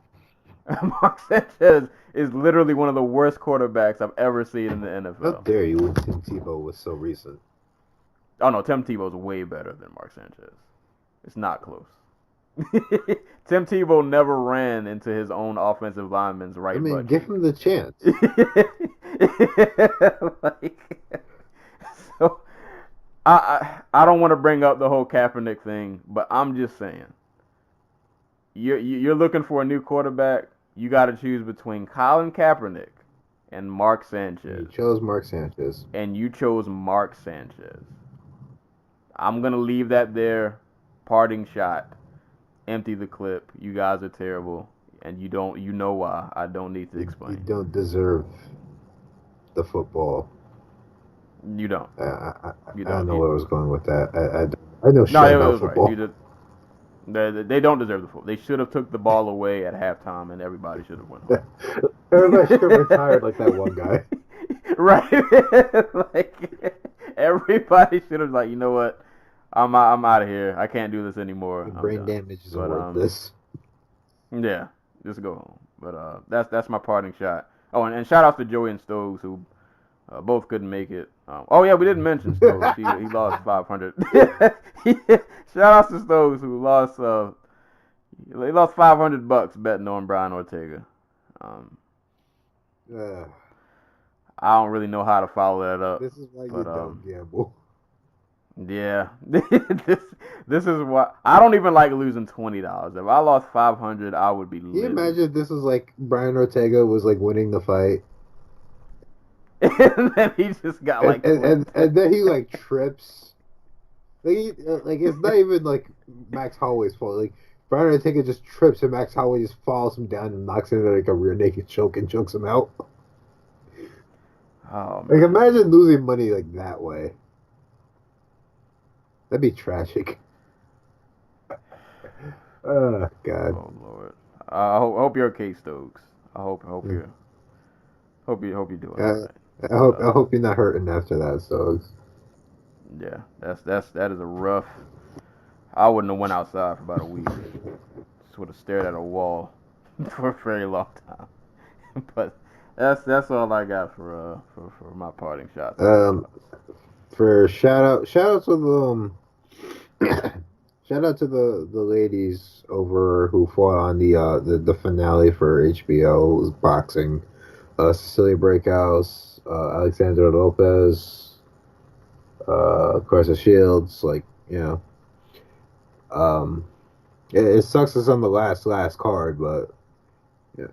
Mark Sanchez is literally one of the worst quarterbacks I've ever seen in the NFL. How dare you when Tim Tebow was so recent? Oh no, Tim Tebow's way better than Mark Sanchez. It's not close. Tim Tebow never ran into his own offensive lineman's right butt. I mean, give him the chance. So, I don't want to bring up the whole Kaepernick thing, but I'm just saying, you're looking for a new quarterback. You got to choose between Colin Kaepernick and Mark Sanchez. You chose Mark Sanchez. And you chose Mark Sanchez. I'm gonna leave that there. Parting shot. Empty the clip. You guys are terrible, and you know why. I don't need to explain. You don't deserve the football. You don't. I don't know where I was going with that. I know shit it about was football. Right. They don't deserve the football. They should have took the ball away at halftime, and everybody should have went home. Everybody should have retired like that one guy. Right. Like everybody should have you know what? I'm out of here. I can't do this anymore. Brain damage is worth this. Yeah, just go home. But that's my parting shot. Oh, and shout out to Joey and Stokes who both couldn't make it. Oh yeah, we didn't mention Stokes. He lost 500. Shout out to Stokes who lost. He lost $500 betting on Brian Ortega. I don't really know how to follow that up. This is why you don't gamble. Yeah, this is why I don't even like losing $20. If I lost 500, I would be. Can you imagine if this was like Brian Ortega was like winning the fight, and then he just got like, and then he like trips. Like it's not even like Max Holloway's fault. Like Brian Ortega just trips and Max Holloway just falls him down and knocks him into like a rear naked choke and chokes him out. Oh, man. Like imagine losing money like that way. That'd be tragic. Oh God. Oh Lord. I hope you're okay, Stokes. I hope you're doing alright. I hope you're not hurting after that, Stokes. Yeah, that is a rough. I wouldn't have went outside for about a week. Just would have stared at a wall for a very long time. But that's all I got for my parting shots. For shout out to shout out to the ladies over who fought on the finale for HBO. It was boxing. Cecilia Breakhouse, Alexandra Lopez, Clarissa Shields. Like it sucks it's on the last card, but you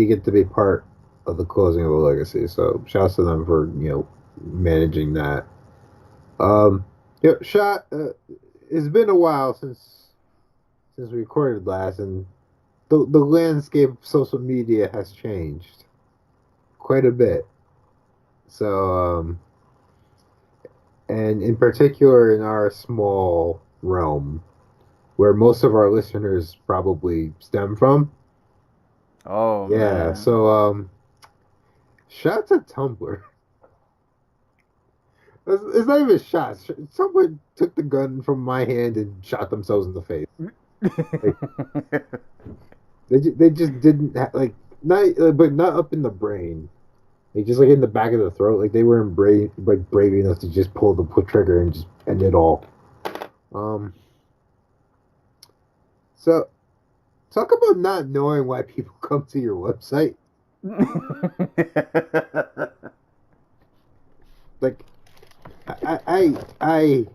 get to be part of the closing of a legacy. So shouts to them for managing that. It's been a while since we recorded last, and the landscape of social media has changed quite a bit. So and in particular in our small realm, where most of our listeners probably stem from. Oh yeah, man. So shout to Tumblr. It's not even shots. Someone took the gun from my hand and shot themselves in the face. They just didn't but not up in the brain. Like just like in the back of the throat. Like they weren't brave enough to just pull the trigger and just end it all. So talk about not knowing why people come to your website. Like I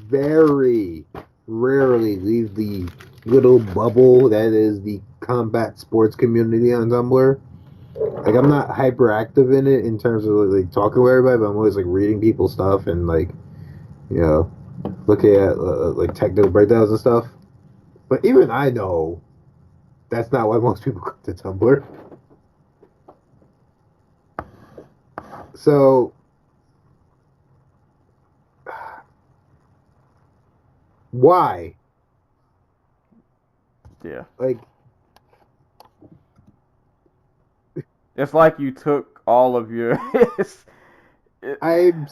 very rarely leave the little bubble that is the combat sports community on Tumblr. Like I'm not hyperactive in it in terms of like talking with everybody, but I'm always like reading people's stuff and like looking at like technical breakdowns and stuff. But even I know that's not why most people come to Tumblr. So why? Yeah. Like, it's like you took all of your. I'm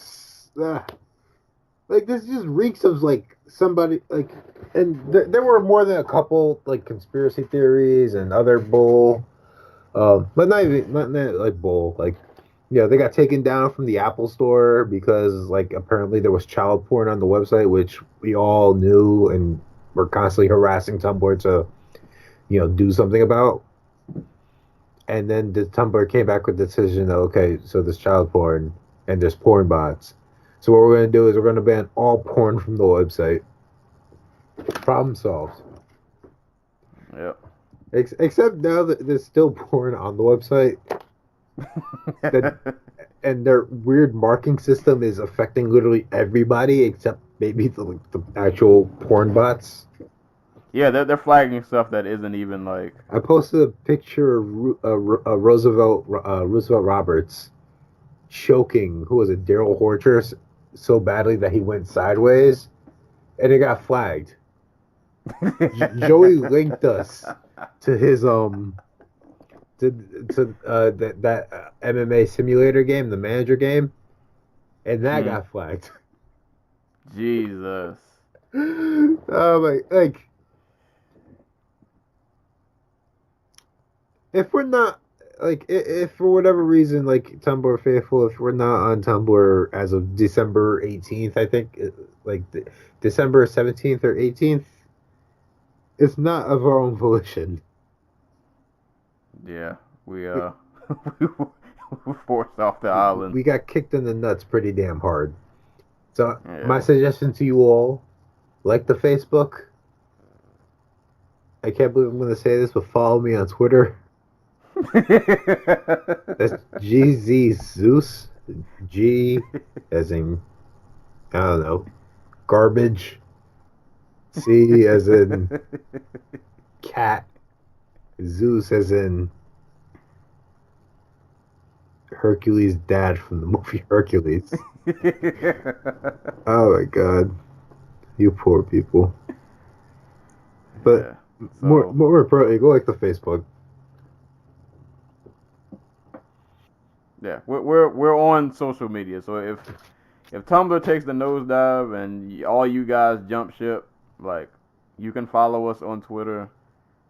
like, this just reeks of like somebody like, and there were more than a couple like conspiracy theories and other bull, but not like bull, like, they got taken down from the Apple Store because like apparently there was child porn on the website, which we all knew and were constantly harassing Tumblr to do something about. And then the Tumblr came back with the decision, okay, so there's child porn and there's porn bots. So what we're going to do is we're going to ban all porn from the website. Problem solved. Yep. Except now that there's still porn on the website. And their weird marking system is affecting literally everybody except maybe the actual porn bots. Yeah, they're flagging stuff that isn't even like. I posted a picture of Roosevelt Roberts choking, who was it, Daryl Horcher, so badly that he went sideways, and it got flagged. Joey linked us to his that MMA simulator game, the manager game, and that got flagged. Jesus. Oh my, like, if we're not, like, if for whatever reason, like, Tumblr faithful, if we're not on Tumblr as of December 18th, I think, like, December 17th or 18th, it's not of our own volition. Yeah, we were forced off the island. We got kicked in the nuts pretty damn hard. So, my suggestion to you all, like the Facebook. I can't believe I'm going to say this, but follow me on Twitter. That's GZ Zeus. G as in, I don't know, garbage. C as in cat. Zeus as in Hercules' dad from the movie Hercules. Oh my god. You poor people. But more importantly, go like the Facebook. Yeah, we're on social media. So if Tumblr takes the nosedive and all you guys jump ship, like, you can follow us on Twitter.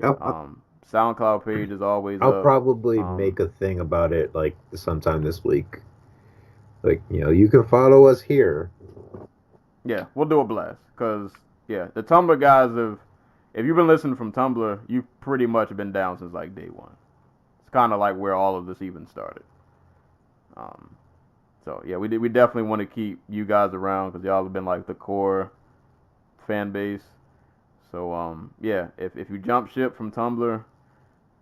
SoundCloud page is always I'll up. probably make a thing about it like sometime this week. Like, you can follow us here. Yeah, we'll do a blast. Because, the Tumblr guys if you've been listening from Tumblr, you've pretty much been down since like day one. It's kind of like where all of this even started. So yeah, we definitely want to keep you guys around because y'all have been like the core fan base. So if you jump ship from Tumblr,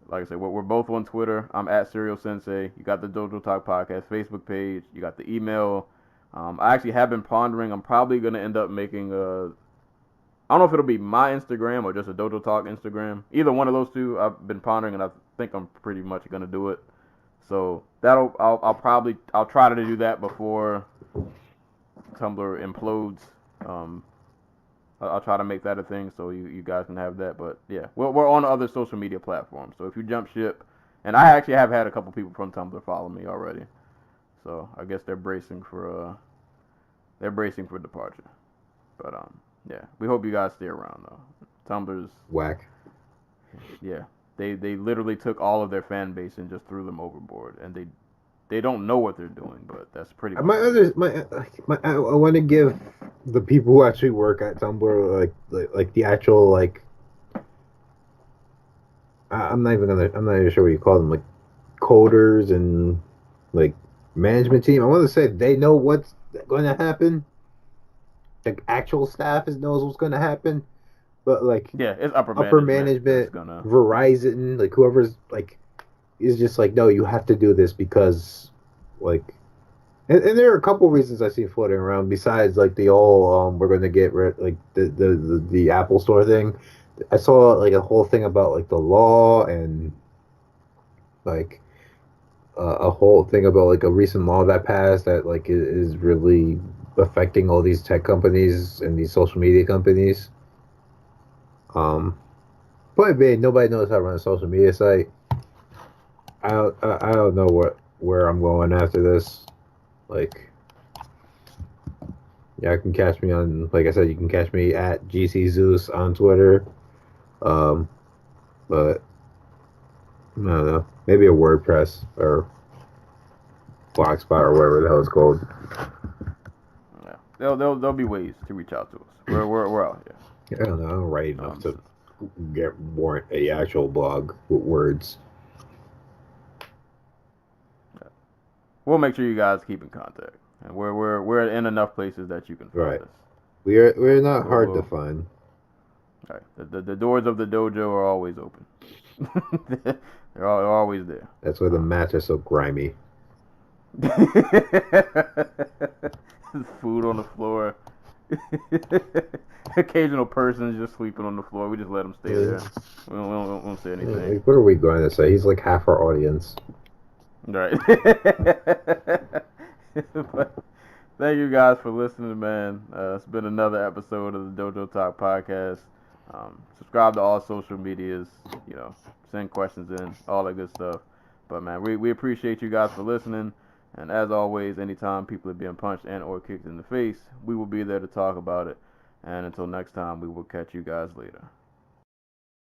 like I said, we're both on Twitter. I'm at Serial Sensei. You got the Dojo Talk Podcast Facebook page. You got the email. I actually have been pondering. I'm probably gonna end up making I don't know if it'll be my Instagram or just a Dojo Talk Instagram. Either one of those two, I've been pondering, and I think I'm pretty much gonna do it. So I'll try to do that before Tumblr implodes. I'll try to make that a thing so you guys can have that. But yeah, we're on other social media platforms. So if you jump ship, and I actually have had a couple people from Tumblr follow me already. So I guess they're bracing for departure. But yeah, we hope you guys stay around though. Tumblr's whack. Yeah. They literally took all of their fan base and just threw them overboard, and they don't know what they're doing, but that's pretty much I want to give the people who actually work at Tumblr like the actual I'm not even sure what you call them, like coders and like management team. I want to say they know what's going to happen. The actual staff knows what's going to happen. But like, it's upper management, Verizon, like whoever's like, is just like, no, you have to do this because, like, And there are a couple reasons I see floating around besides like the whole we're going to get rid like the Apple Store thing. I saw like a whole thing about like the law and like a whole thing about like a recent law that passed that like is really affecting all these tech companies and these social media companies. Um, Point being, nobody knows how to run a social media site. I don't know where I'm going after this. Like, yeah, I can catch me on, like I said, you can catch me at GC Zeus on Twitter. Um, but I don't know, maybe a WordPress or Blogspot or whatever the hell it's called. Yeah, there'll be ways to reach out to us. We're out here. I don't know. I don't write enough to warrant a actual blog with words. Yeah. We'll make sure you guys keep in contact, and we're in enough places that you can find us. We're not hard to find. All right. The doors of the dojo are always open. They're always there. That's why the mats are so grimy. Food on the floor. Occasional persons just sleeping on the floor. We just let them stay there. We don't say anything. Like, what are we going to say? He's like half our audience. Right. But thank you guys for listening, man. It's been another episode of the Dojo Talk Podcast. Subscribe to all social medias. Send questions in, all that good stuff. But man, we appreciate you guys for listening. And as always, anytime people are being punched and or kicked in the face, we will be there to talk about it. And until next time, we will catch you guys later.